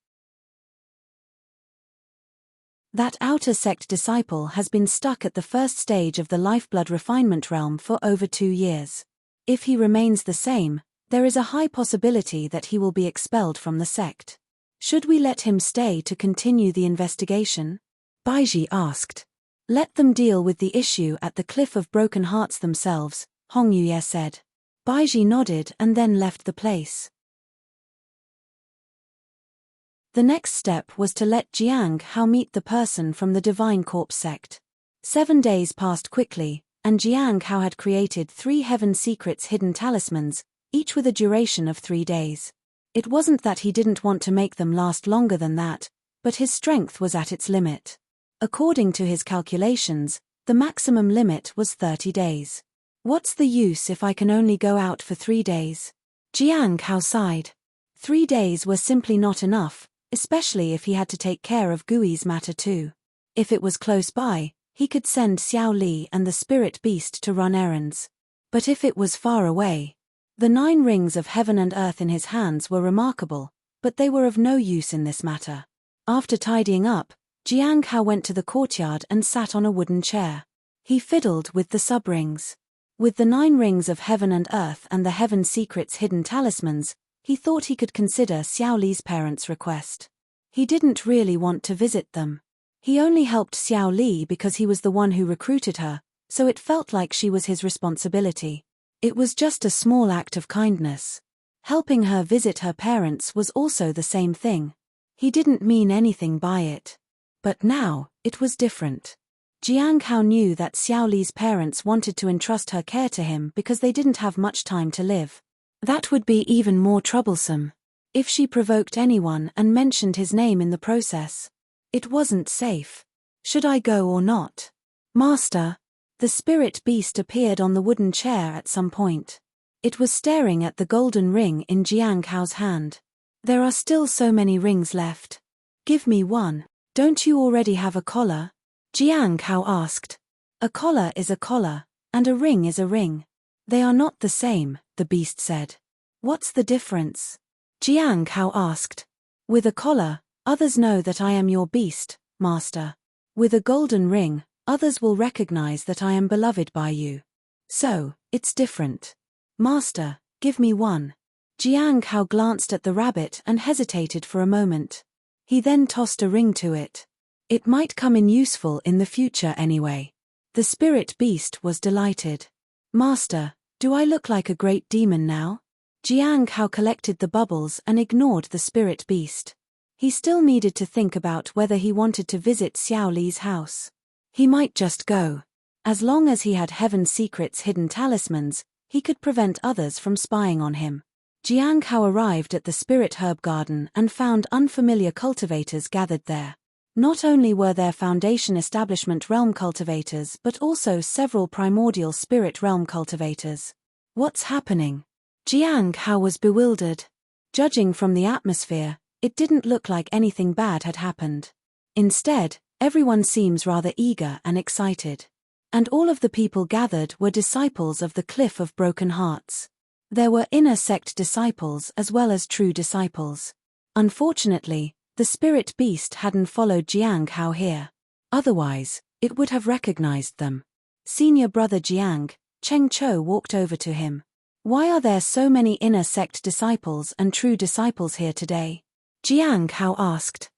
That outer sect disciple has been stuck at the first stage of the lifeblood refinement realm for over 2 years. If he remains the same, there is a high possibility that he will be expelled from the sect. Should we let him stay to continue the investigation? Baiji asked. Let them deal with the issue at the Cliff of Broken Hearts themselves, Hong Yuye said. Baiji nodded and then left the place. The next step was to let Jiang Hao meet the person from the Divine Corpse sect. 7 days passed quickly, and Jiang Hao had created 3 Heaven Secrets hidden talismans, each with a duration of 3 days. It wasn't that he didn't want to make them last longer than that, but his strength was at its limit. According to his calculations, the maximum limit was 30 days. What's the use if I can only go out for 3 days? Jiang Hao sighed. 3 days were simply not enough, especially if he had to take care of Gui's matter too. If it was close by, he could send Xiao Li and the spirit beast to run errands. But if it was far away, the 9 rings of heaven and earth in his hands were remarkable, but they were of no use in this matter. After tidying up, Jiang Hao went to the courtyard and sat on a wooden chair. He fiddled with the sub-rings. With the 9 rings of heaven and earth and the Heaven Secrets hidden talismans, he thought he could consider Xiao Li's parents' request. He didn't really want to visit them. He only helped Xiao Li because he was the one who recruited her, so it felt like she was his responsibility. It was just a small act of kindness. Helping her visit her parents was also the same thing. He didn't mean anything by it. But now, it was different. Jiang Hao knew that Xiao Li's parents wanted to entrust her care to him because they didn't have much time to live. That would be even more troublesome if she provoked anyone and mentioned his name in the process. It wasn't safe. Should I go or not? Master. The spirit beast appeared on the wooden chair at some point. It was staring at the golden ring in Jiang Hao's hand. There are still so many rings left. Give me one. Don't you already have a collar? Jiang Hao asked. A collar is a collar, and a ring is a ring. They are not the same, the beast said. What's the difference? Jiang Hao asked. With a collar, others know that I am your beast, master. With a golden ring, others will recognize that I am beloved by you. So, it's different. Master, give me one. Jiang Hao glanced at the rabbit and hesitated for a moment. He then tossed a ring to it. It might come in useful in the future anyway. The spirit beast was delighted. Master, do I look like a great demon now? Jiang Hao collected the bubbles and ignored the spirit beast. He still needed to think about whether he wanted to visit Xiao Li's house. He might just go. As long as he had Heaven Secret's hidden talismans, he could prevent others from spying on him. Jiang Hao arrived at the spirit herb garden and found unfamiliar cultivators gathered there. Not only were there Foundation Establishment realm cultivators but also several primordial spirit realm cultivators. What's happening? Jiang Hao was bewildered. Judging from the atmosphere, it didn't look like anything bad had happened. Instead, everyone seems rather eager and excited. And all of the people gathered were disciples of the Cliff of Broken Hearts. There were inner sect disciples as well as true disciples. Unfortunately, the spirit beast hadn't followed Jiang Hao here. Otherwise, it would have recognized them. Senior brother Jiang, Cheng Cho walked over to him. Why are there so many inner sect disciples and true disciples here today? Jiang Hao asked.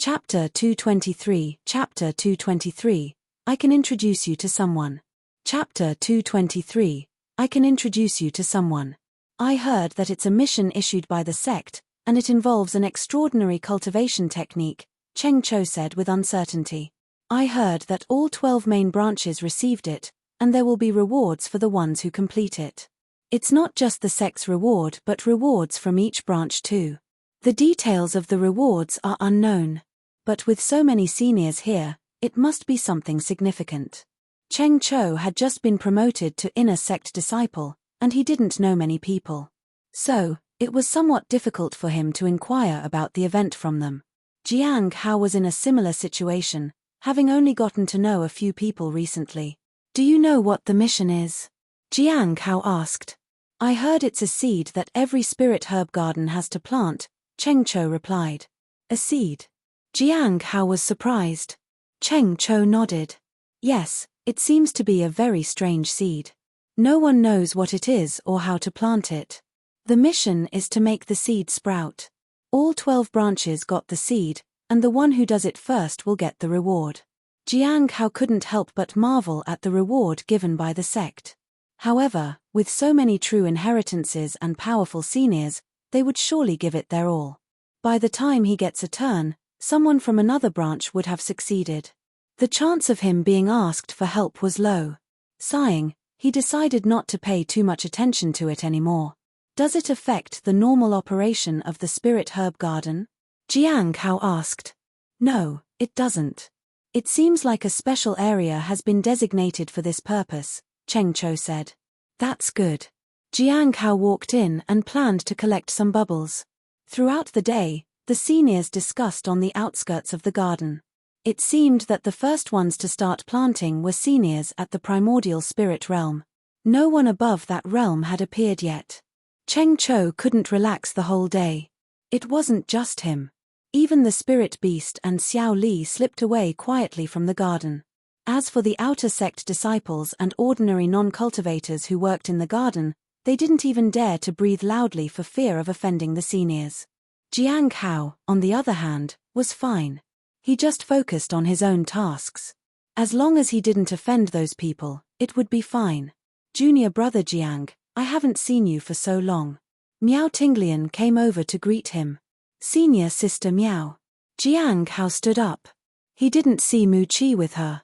Chapter 223. Chapter 223. I can introduce you to someone. Chapter 223. I can introduce you to someone. I heard that it's a mission issued by the sect, and it involves an extraordinary cultivation technique, Cheng Cho said with uncertainty. I heard that all 12 main branches received it, and there will be rewards for the ones who complete it. It's not just the sect's reward but rewards from each branch too. The details of the rewards are unknown. But with so many seniors here, it must be something significant. Cheng Cho had just been promoted to inner sect disciple, and he didn't know many people. So, it was somewhat difficult for him to inquire about the event from them. Jiang Hao was in a similar situation, having only gotten to know a few people recently. Do you know what the mission is? Jiang Hao asked. I heard it's a seed that every spirit herb garden has to plant, Cheng Cho replied. A seed? Jiang Hao was surprised. Cheng Cho nodded. Yes, it seems to be a very strange seed. No one knows what it is or how to plant it. The mission is to make the seed sprout. All 12 branches got the seed, and the one who does it first will get the reward. Jiang Hao couldn't help but marvel at the reward given by the sect. However, with so many true inheritances and powerful seniors, they would surely give it their all. By the time he gets a turn, someone from another branch would have succeeded. The chance of him being asked for help was low. Sighing, he decided not to pay too much attention to it anymore. Does it affect the normal operation of the spirit herb garden? Jiang Hao asked. No, it doesn't. It seems like a special area has been designated for this purpose, Cheng Cho said. That's good. Jiang Hao walked in and planned to collect some bubbles. Throughout the day, the seniors discussed on the outskirts of the garden. It seemed that the first ones to start planting were seniors at the primordial spirit realm. No one above that realm had appeared yet. Cheng Cho couldn't relax the whole day. It wasn't just him. Even the spirit beast and Xiao Li slipped away quietly from the garden. As for the outer sect disciples and ordinary non-cultivators who worked in the garden, they didn't even dare to breathe loudly for fear of offending the seniors. Jiang Hao, on the other hand, was fine. He just focused on his own tasks. As long as he didn't offend those people, it would be fine. Junior brother Jiang, I haven't seen you for so long. Miao Tinglian came over to greet him. Senior sister Miao. Jiang Hao stood up. He didn't see Mu Qi with her.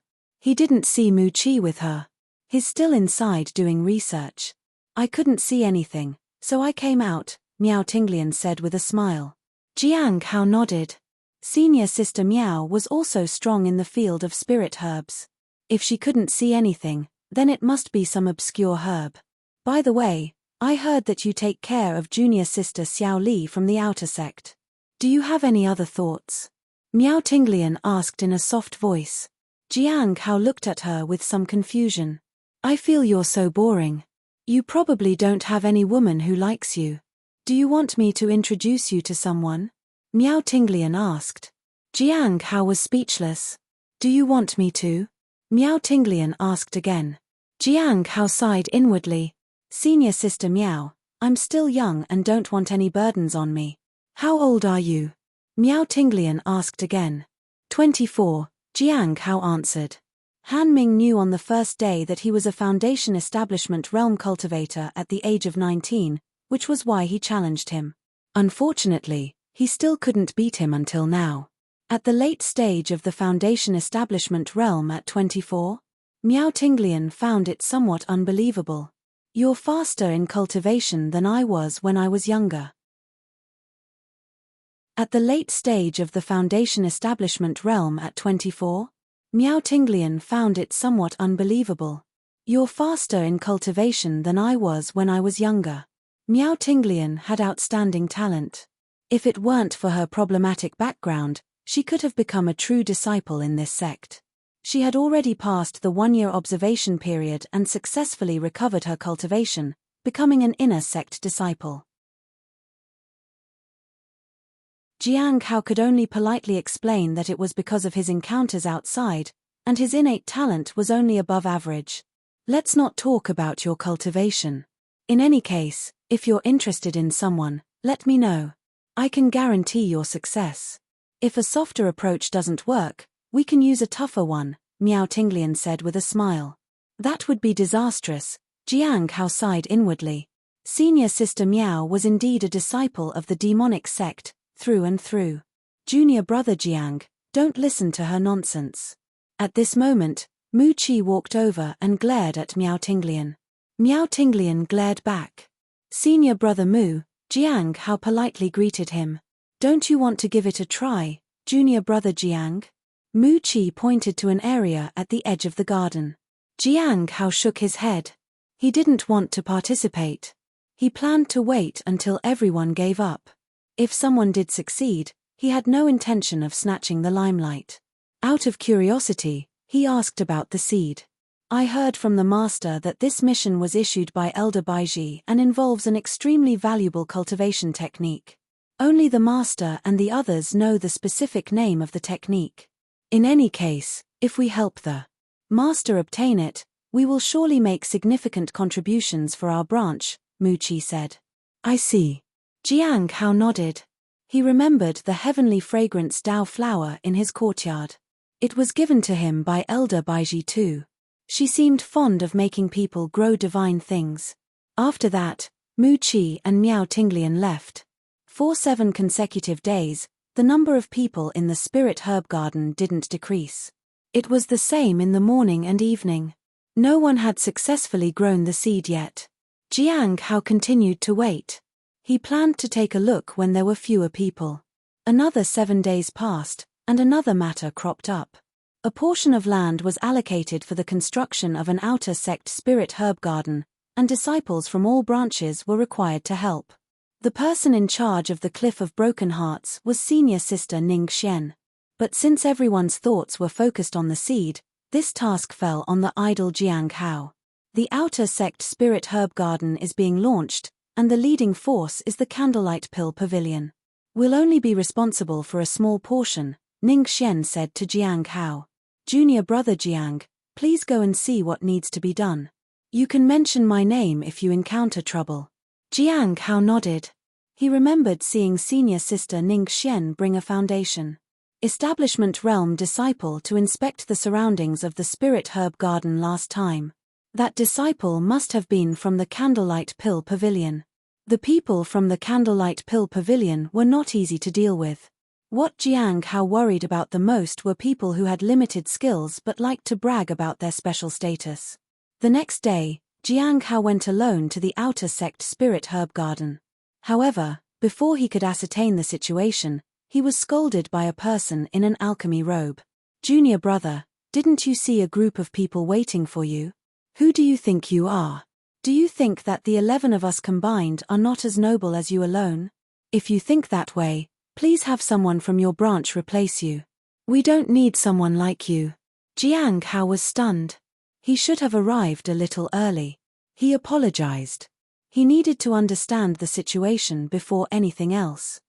He's still inside doing research. I couldn't see anything, so I came out, Miao Tinglian said with a smile. Jiang Hao nodded. Senior sister Miao was also strong in the field of spirit herbs. If she couldn't see anything, then it must be some obscure herb. By the way, I heard that you take care of junior sister Xiao Li from the outer sect. Do you have any other thoughts? Miao Tinglian asked in a soft voice. Jiang Hao looked at her with some confusion. I feel you're so boring. You probably don't have any woman who likes you. Do you want me to introduce you to someone? Miao Tinglian asked. Jiang Hao was speechless. Do you want me to? Miao Tinglian asked again. Jiang Hao sighed inwardly. Senior sister Miao, I'm still young and don't want any burdens on me. How old are you? Miao Tinglian asked again. 24, Jiang Hao answered. Han Ming knew on the first day that he was a Foundation Establishment Realm cultivator at the age of 19, which was why he challenged him. Unfortunately, he still couldn't beat him until now. At the late stage of the Foundation Establishment Realm at 24, Miao Tinglian found it somewhat unbelievable. You're faster in cultivation than I was when I was younger. At the late stage of the Foundation Establishment Realm at 24, Miao Tinglian found it somewhat unbelievable. You're faster in cultivation than I was when I was younger. Miao Tinglian had outstanding talent. If it weren't for her problematic background, she could have become a true disciple in this sect. She had already passed the 1-year observation period and successfully recovered her cultivation, becoming an inner sect disciple. Jiang Hao could only politely explain that it was because of his encounters outside, and his innate talent was only above average. Let's not talk about your cultivation. In any case, if you're interested in someone, let me know. I can guarantee your success. If a softer approach doesn't work, we can use a tougher one, Miao Tinglian said with a smile. That would be disastrous, Jiang Hao sighed inwardly. Senior sister Miao was indeed a disciple of the demonic sect, through and through. Junior brother Jiang, don't listen to her nonsense. At this moment, Mu Qi walked over and glared at Miao Tinglian. Miao Tinglian glared back. Senior brother Mu, Jiang Hao politely greeted him. Don't you want to give it a try, junior brother Jiang? Mu Qi pointed to an area at the edge of the garden. Jiang Hao shook his head. He didn't want to participate. He planned to wait until everyone gave up. If someone did succeed, he had no intention of snatching the limelight. Out of curiosity, he asked about the seed. I heard from the master that this mission was issued by Elder Baiji and involves an extremely valuable cultivation technique. Only the master and the others know the specific name of the technique. In any case, if we help the master obtain it, we will surely make significant contributions for our branch, Mu Qi said. I see. Jiang Hao nodded. He remembered the heavenly fragrance Dao flower in his courtyard. It was given to him by Elder Baiji too. She seemed fond of making people grow divine things. After that, Mu Qi and Miao Tinglian left. For 7 consecutive days, the number of people in the spirit herb garden didn't decrease. It was the same in the morning and evening. No one had successfully grown the seed yet. Jiang Hao continued to wait. He planned to take a look when there were fewer people. Another 7 days passed, and another matter cropped up. A portion of land was allocated for the construction of an outer sect spirit herb garden, and disciples from all branches were required to help. The person in charge of the Cliff of Broken Hearts was senior sister Ning Xian. But since everyone's thoughts were focused on the seed, this task fell on the idle Jiang Hao. The outer sect spirit herb garden is being launched, and the leading force is the Candlelight Pill Pavilion. We'll only be responsible for a small portion, Ning Xian said to Jiang Hao. Junior brother Jiang, please go and see what needs to be done. You can mention my name if you encounter trouble. Jiang Hao nodded. He remembered seeing senior sister Ning Xian bring a Foundation Establishment Realm disciple to inspect the surroundings of the spirit herb garden last time. That disciple must have been from the Candlelight Pill Pavilion. The people from the Candlelight Pill Pavilion were not easy to deal with. What Jiang Hao worried about the most were people who had limited skills but liked to brag about their special status. The next day, Jiang Hao went alone to the outer sect spirit herb garden. However, before he could ascertain the situation, he was scolded by a person in an alchemy robe. "Junior brother, didn't you see a group of people waiting for you? Who do you think you are? Do you think that the 11 of us combined are not as noble as you alone? If you think that way, please have someone from your branch replace you. We don't need someone like you." Jiang Hao was stunned. He should have arrived a little early. He apologized. He needed to understand the situation before anything else.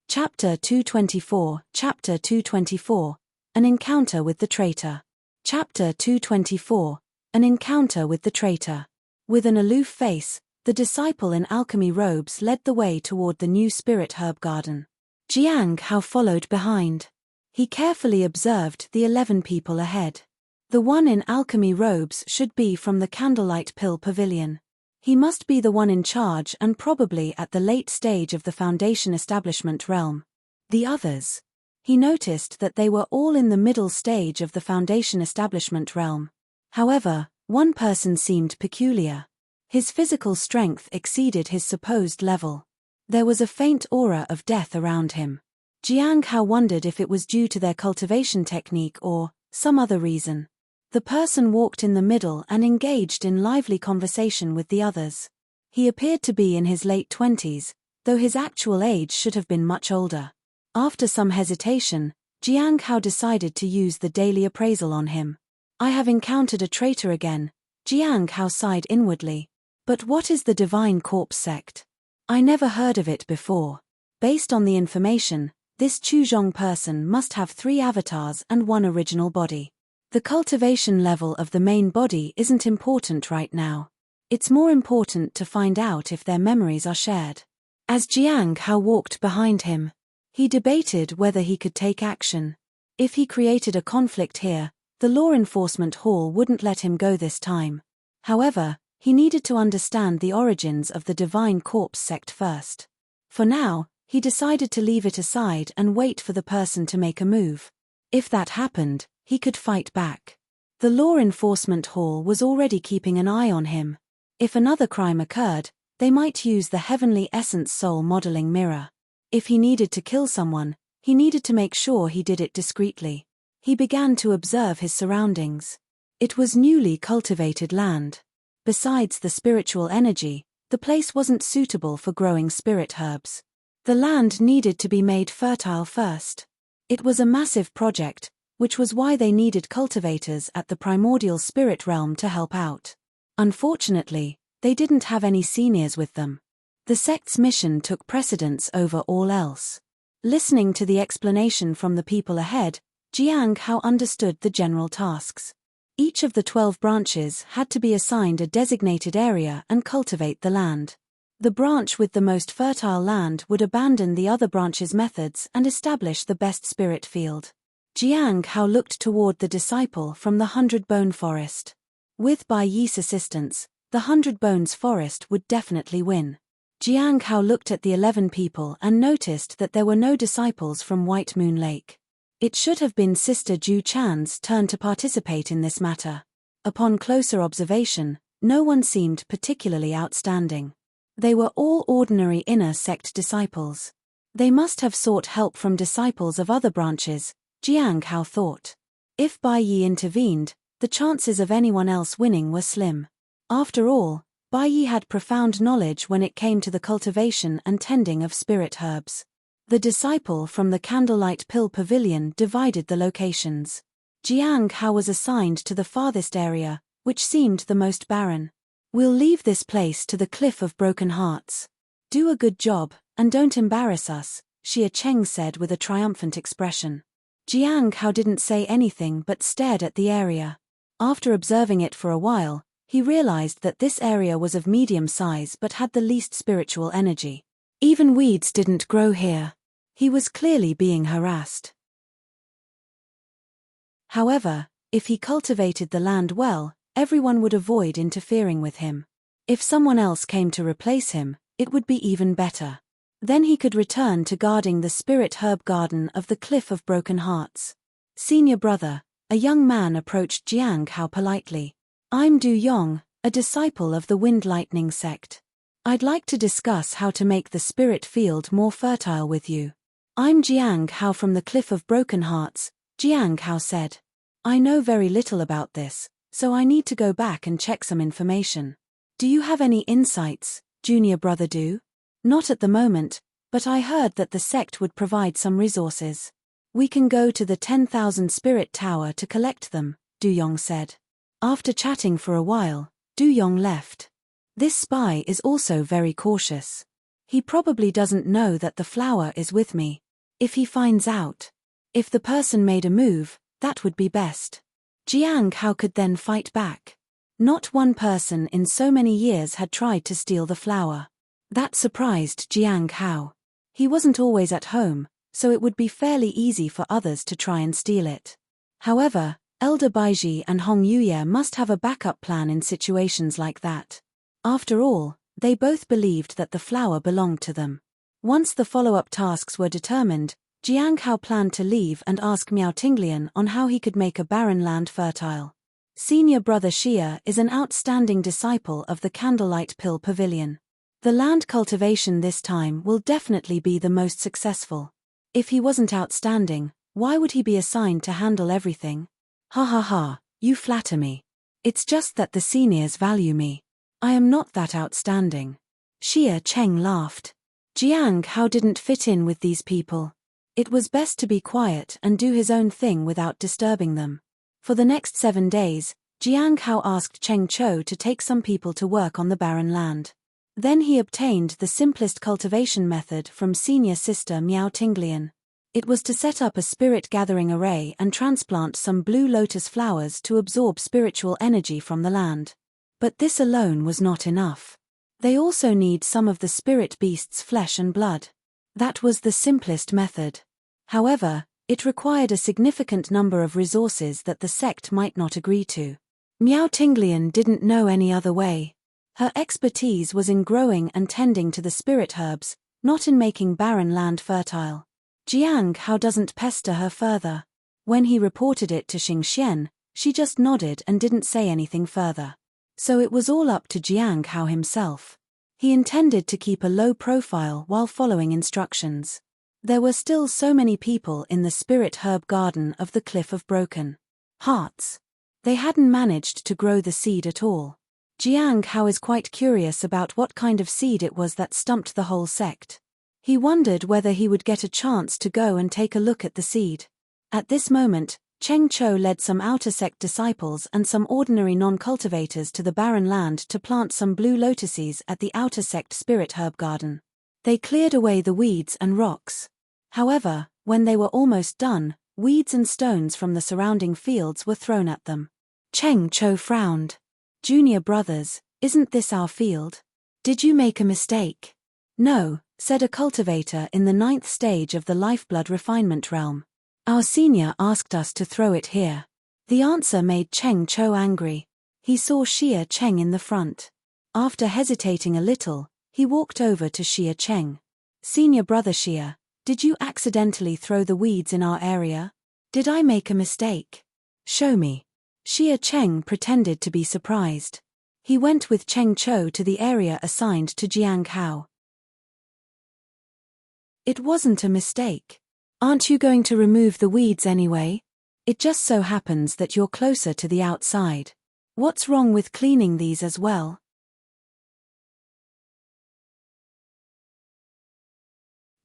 Chapter 224, Chapter 224, An Encounter with the Traitor. Chapter 224, An Encounter with the Traitor. With an aloof face, the disciple in alchemy robes led the way toward the new spirit herb garden. Jiang Hao followed behind. He carefully observed the 11 people ahead. The one in alchemy robes should be from the Candlelight Pill Pavilion. He must be the one in charge and probably at the late stage of the Foundation establishment realm. The others. He noticed that they were all in the middle stage of the Foundation establishment realm. However, one person seemed peculiar. His physical strength exceeded his supposed level. There was a faint aura of death around him. Jiang Hao wondered if it was due to their cultivation technique or some other reason. The person walked in the middle and engaged in lively conversation with the others. He appeared to be in his late 20s, though his actual age should have been much older. After some hesitation, Jiang Hao decided to use the daily appraisal on him. "I have encountered a traitor again," Jiang Hao sighed inwardly. "But what is the Divine Corpse sect? I never heard of it before." Based on the information, this Chuzhong person must have 3 avatars and 1 original body. The cultivation level of the main body isn't important right now. It's more important to find out if their memories are shared. As Jiang Hao walked behind him, he debated whether he could take action. If he created a conflict here, the law enforcement hall wouldn't let him go this time. However, he needed to understand the origins of the Divine Corpse sect first. For now, he decided to leave it aside and wait for the person to make a move. If that happened, he could fight back. The law enforcement hall was already keeping an eye on him. If another crime occurred, they might use the Heavenly Essence Soul modeling mirror. If he needed to kill someone, he needed to make sure he did it discreetly. He began to observe his surroundings. It was newly cultivated land. Besides the spiritual energy, the place wasn't suitable for growing spirit herbs. The land needed to be made fertile first. It was a massive project, which was why they needed cultivators at the primordial spirit realm to help out. Unfortunately, they didn't have any seniors with them. The sect's mission took precedence over all else. Listening to the explanation from the people ahead, Jiang Hao understood the general tasks. Each of the 12 branches had to be assigned a designated area and cultivate the land. The branch with the most fertile land would abandon the other branches' methods and establish the best spirit field. Jiang Hao looked toward the disciple from the 100-bone forest. With Bai Yi's assistance, the 100 Bones forest would definitely win. Jiang Hao looked at the 11 people and noticed that there were no disciples from White Moon Lake. It should have been Sister Ju Chan's turn to participate in this matter. Upon closer observation, no one seemed particularly outstanding. They were all ordinary inner sect disciples. They must have sought help from disciples of other branches, Jiang Hao thought. If Bai Yi intervened, the chances of anyone else winning were slim. After all, Bai Yi had profound knowledge when it came to the cultivation and tending of spirit herbs. The disciple from the Candlelight Pill Pavilion divided the locations. Jiang Hao was assigned to the farthest area, which seemed the most barren. "We'll leave this place to the Cliff of Broken Hearts. Do a good job, and don't embarrass us," Xia Cheng said with a triumphant expression. Jiang Hao didn't say anything but stared at the area. After observing it for a while, he realized that this area was of medium size but had the least spiritual energy. Even weeds didn't grow here. He was clearly being harassed. However, if he cultivated the land well, everyone would avoid interfering with him. If someone else came to replace him, it would be even better. Then he could return to guarding the spirit herb garden of the Cliff of Broken Hearts. Senior brother, a young man approached Jiang Hao politely. I'm Du Yong, a disciple of the Wind Lightning sect. I'd like to discuss how to make the spirit field more fertile with you. I'm Jiang Hao from the Cliff of Broken Hearts, Jiang Hao said. I know very little about this, so I need to go back and check some information. Do you have any insights, junior brother Du? Not at the moment, but I heard that the sect would provide some resources. We can go to the 10,000 Spirit Tower to collect them, Du Yong said. After chatting for a while, Du Yong left. This spy is also very cautious. He probably doesn't know that the flower is with me. If he finds out, if the person made a move, that would be best. Jiang Hao could then fight back. Not one person in so many years had tried to steal the flower. That surprised Jiang Hao. He wasn't always at home, so it would be fairly easy for others to try and steal it. However, Elder Baiji and Hong Yuye must have a backup plan in situations like that. After all, they both believed that the flower belonged to them. Once the follow-up tasks were determined, Jiang Hao planned to leave and ask Miao Tinglian on how he could make a barren land fertile. Senior brother Xia is an outstanding disciple of the Candlelight Pill Pavilion. The land cultivation this time will definitely be the most successful. If he wasn't outstanding, why would he be assigned to handle everything? Ha ha ha, you flatter me. It's just that the seniors value me. I am not that outstanding. Xia Cheng laughed. Jiang Hao didn't fit in with these people. It was best to be quiet and do his own thing without disturbing them. For the next 7 days, Jiang Hao asked Cheng Cho to take some people to work on the barren land. Then he obtained the simplest cultivation method from senior sister Miao Tinglian. It was to set up a spirit gathering array and transplant some blue lotus flowers to absorb spiritual energy from the land. But this alone was not enough. They also need some of the spirit beast's flesh and blood. That was the simplest method. However, it required a significant number of resources that the sect might not agree to. Miao Tinglian didn't know any other way. Her expertise was in growing and tending to the spirit herbs, not in making barren land fertile. Jiang Hao doesn't pester her further. When he reported it to Xing Xian, she just nodded and didn't say anything further. So it was all up to Jiang Hao himself. He intended to keep a low profile while following instructions. There were still so many people in the spirit herb garden of the Cliff of Broken Hearts. They hadn't managed to grow the seed at all. Jiang Hao is quite curious about what kind of seed it was that stumped the whole sect. He wondered whether he would get a chance to go and take a look at the seed. At this moment, Cheng Cho led some outer sect disciples and some ordinary non-cultivators to the barren land to plant some blue lotuses at the outer sect spirit herb garden. They cleared away the weeds and rocks. However, when they were almost done, weeds and stones from the surrounding fields were thrown at them. Cheng Cho frowned. Junior brothers, isn't this our field? Did you make a mistake? No, said a cultivator in the 9th stage of the lifeblood refinement realm. Our senior asked us to throw it here. The answer made Cheng Cho angry. He saw Xia Cheng in the front. After hesitating a little, he walked over to Xia Cheng. Senior brother Xia, did you accidentally throw the weeds in our area? Did I make a mistake? Show me. Xia Cheng pretended to be surprised. He went with Cheng Cho to the area assigned to Jiang Hao. It wasn't a mistake. Aren't you going to remove the weeds anyway? It just so happens that you're closer to the outside. What's wrong with cleaning these as well?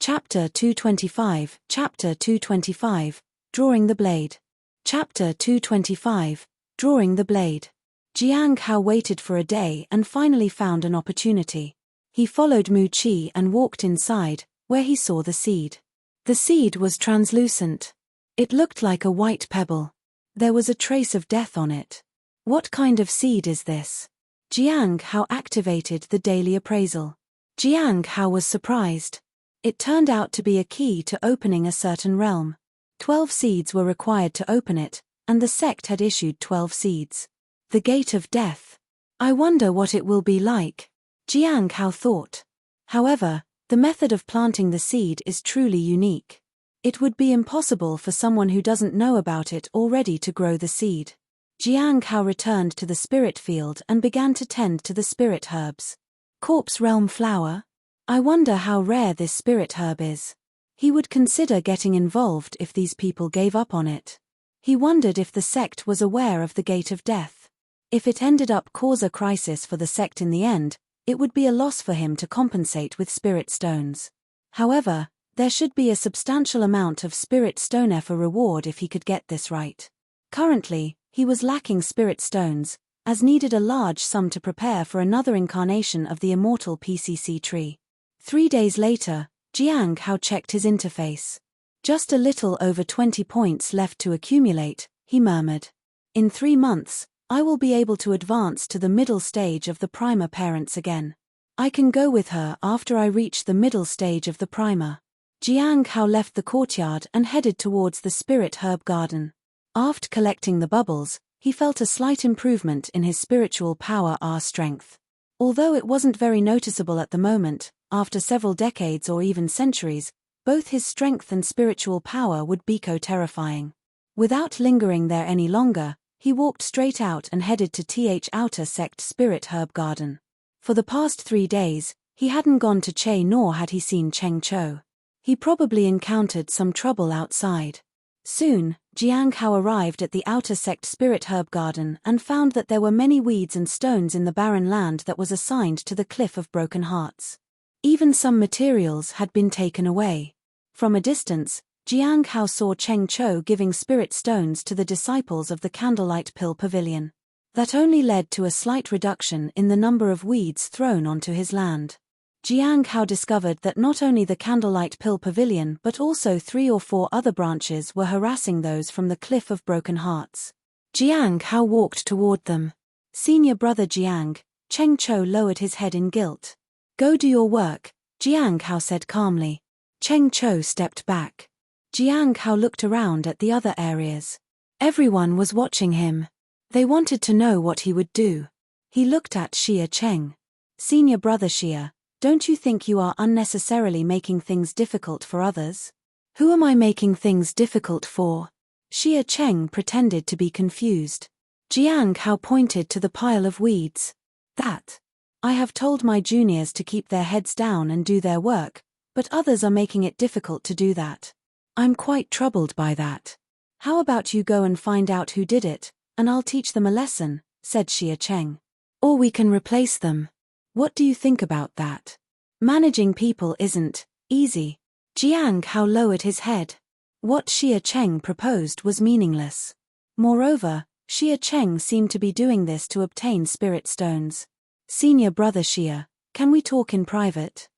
Chapter 225, Chapter 225, Drawing the Blade. Chapter 225, Drawing the Blade. Jiang Hao waited for a day and finally found an opportunity. He followed Mu Qi and walked inside, where he saw the seed. The seed was translucent. It looked like a white pebble. There was a trace of death on it. What kind of seed is this? Jiang Hao activated the daily appraisal. Jiang Hao was surprised. It turned out to be a key to opening a certain realm. 12 seeds were required to open it, and the sect had issued 12 seeds. The gate of death. I wonder what it will be like, Jiang Hao thought. However, the method of planting the seed is truly unique. It would be impossible for someone who doesn't know about it already to grow the seed. Jiang Hao returned to the spirit field and began to tend to the spirit herbs. Corpse Realm Flower? I wonder how rare this spirit herb is. He would consider getting involved if these people gave up on it. He wondered if the sect was aware of the gate of death. If it ended up cause a crisis for the sect in the end, it would be a loss for him to compensate with spirit stones. However, there should be a substantial amount of spirit stone for reward if he could get this right. Currently, he was lacking spirit stones, as needed a large sum to prepare for another incarnation of the immortal PCC tree. 3 days later, Jiang Hao checked his interface. Just a little over 20 points left to accumulate, he murmured. In 3 months, I will be able to advance to the middle stage of the primer parents again. I can go with her after I reach the middle stage of the primer. Jiang Hao left the courtyard and headed towards the spirit herb garden. After collecting the bubbles, he felt a slight improvement in his spiritual power strength. Although it wasn't very noticeable at the moment, after several decades or even centuries, both his strength and spiritual power would be terrifying. Without lingering there any longer, he walked straight out and headed to Outer Sect Spirit Herb Garden. For the past 3 days, he hadn't gone to Che nor had he seen Cheng Cho. He probably encountered some trouble outside. Soon, Jiang Hao arrived at the Outer Sect Spirit Herb Garden and found that there were many weeds and stones in the barren land that was assigned to the Cliff of Broken Hearts. Even some materials had been taken away. From a distance, Jiang Hao saw Cheng Cho giving spirit stones to the disciples of the Candlelight Pill Pavilion. That only led to a slight reduction in the number of weeds thrown onto his land. Jiang Hao discovered that not only the Candlelight Pill Pavilion but also 3 or 4 other branches were harassing those from the Cliff of Broken Hearts. Jiang Hao walked toward them. Senior brother Jiang, Cheng Cho lowered his head in guilt. Go do your work, Jiang Hao said calmly. Cheng Cho stepped back. Jiang Hao looked around at the other areas. Everyone was watching him. They wanted to know what he would do. He looked at Xia Cheng. Senior brother Xia, don't you think you are unnecessarily making things difficult for others? Who am I making things difficult for? Xia Cheng pretended to be confused. Jiang Hao pointed to the pile of weeds. That. I have told my juniors to keep their heads down and do their work, but others are making it difficult to do that. I'm quite troubled by that. How about you go and find out who did it, and I'll teach them a lesson, said Xia Cheng. Or we can replace them. What do you think about that? Managing people isn't easy. Jiang Hao lowered his head. What Xia Cheng proposed was meaningless. Moreover, Xia Cheng seemed to be doing this to obtain spirit stones. Senior brother Xia, can we talk in private?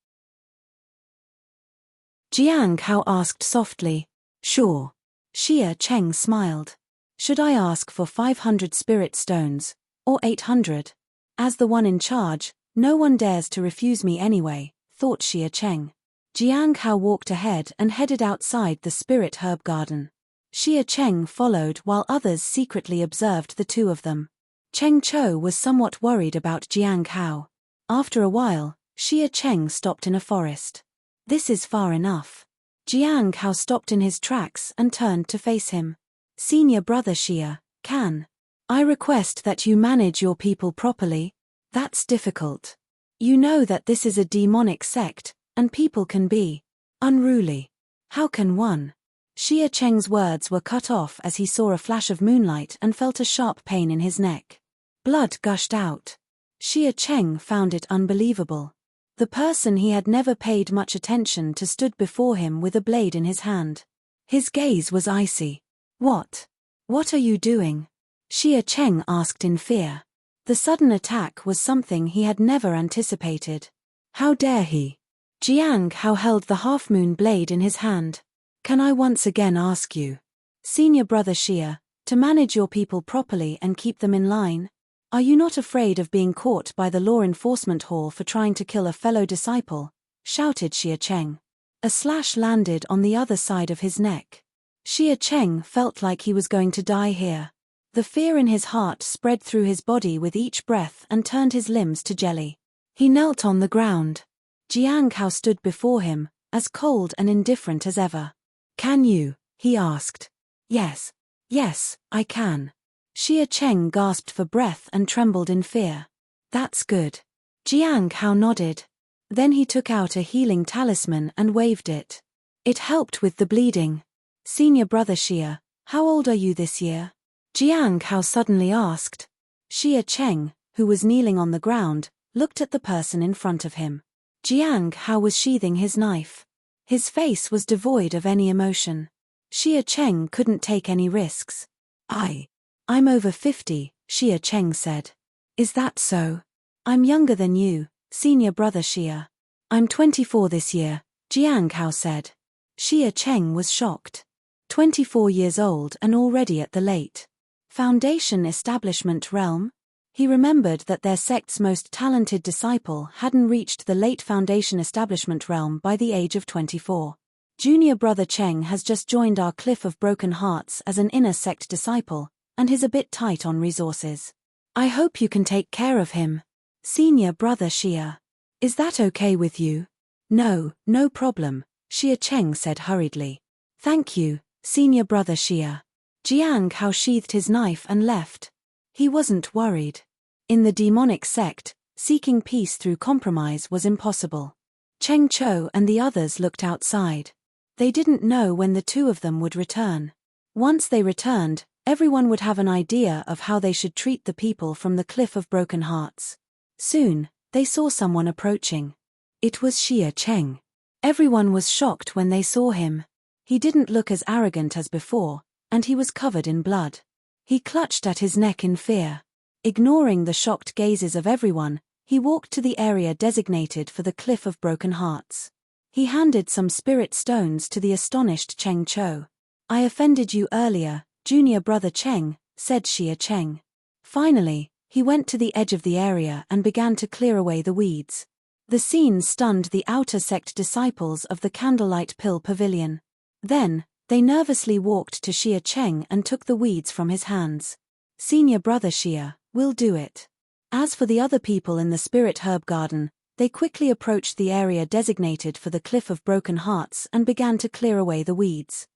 Jiang Hao asked softly. Sure. Xia Cheng smiled. Should I ask for 500 spirit stones, or 800? As the one in charge, no one dares to refuse me anyway, thought Xia Cheng. Jiang Hao walked ahead and headed outside the spirit herb garden. Xia Cheng followed while others secretly observed the two of them. Cheng Cho was somewhat worried about Jiang Hao. After a while, Xia Cheng stopped in a forest. This is far enough. Jiang Hao stopped in his tracks and turned to face him. Senior brother Xia, can I request that you manage your people properly? That's difficult. You know that this is a demonic sect, and people can be unruly. How can one? Xia Cheng's words were cut off as he saw a flash of moonlight and felt a sharp pain in his neck. Blood gushed out. Xia Cheng found it unbelievable. The person he had never paid much attention to stood before him with a blade in his hand. His gaze was icy. What? What are you doing? Xia Cheng asked in fear. The sudden attack was something he had never anticipated. How dare he? Jiang Hao held the half-moon blade in his hand. Can I once again ask you, Senior brother Xia, to manage your people properly and keep them in line? Are you not afraid of being caught by the law enforcement hall for trying to kill a fellow disciple? Shouted Xia Cheng. A slash landed on the other side of his neck. Xia Cheng felt like he was going to die here. The fear in his heart spread through his body with each breath and turned his limbs to jelly. He knelt on the ground. Jiang Kao stood before him, as cold and indifferent as ever. "Can you?" he asked. Yes, I can." Xia Cheng gasped for breath and trembled in fear. "That's good." Jiang Kao nodded. Then he took out a healing talisman and waved it. It helped with the bleeding. "Senior brother Xia, how old are you this year?" Jiang Kao suddenly asked. Xia Cheng, who was kneeling on the ground, looked at the person in front of him. Jiang Kao was sheathing his knife. His face was devoid of any emotion. Xia Cheng couldn't take any risks. I'm over 50, Xia Cheng said. "Is that so?" "I'm younger than you, senior brother Xia." "I'm 24 this year," Jiang Kao said. Xia Cheng was shocked. 24 years old and already at the late Foundation establishment realm? He remembered that their sect's most talented disciple hadn't reached the late Foundation establishment realm by the age of 24. "Junior brother Cheng has just joined our Cliff of Broken Hearts as an inner sect disciple, and he's a bit tight on resources. I hope you can take care of him. Senior brother Xia. Is that okay with you?" No problem," Xia Cheng said hurriedly. "Thank you, senior brother Xia." Jiang Kao sheathed his knife and left. He wasn't worried. In the demonic sect, seeking peace through compromise was impossible. Cheng Cho and the others looked outside. They didn't know when the two of them would return. Once they returned, everyone would have an idea of how they should treat the people from the Cliff of Broken Hearts. Soon, they saw someone approaching. It was Xia Cheng. Everyone was shocked when they saw him. He didn't look as arrogant as before, and he was covered in blood. He clutched at his neck in fear. Ignoring the shocked gazes of everyone, he walked to the area designated for the Cliff of Broken Hearts. He handed some spirit stones to the astonished Cheng Cho. "I offended you earlier, junior brother Cheng," said Xia Cheng. Finally, he went to the edge of the area and began to clear away the weeds. The scene stunned the outer sect disciples of the Candlelight Pill Pavilion. Then, they nervously walked to Xia Cheng and took the weeds from his hands. "Senior brother Xia, we'll do it." As for the other people in the Spirit Herb Garden, they quickly approached the area designated for the Cliff of Broken Hearts and began to clear away the weeds.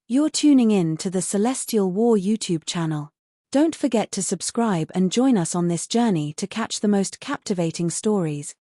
You're tuning in to the Celestial War YouTube channel. Don't forget to subscribe and join us on this journey to catch the most captivating stories,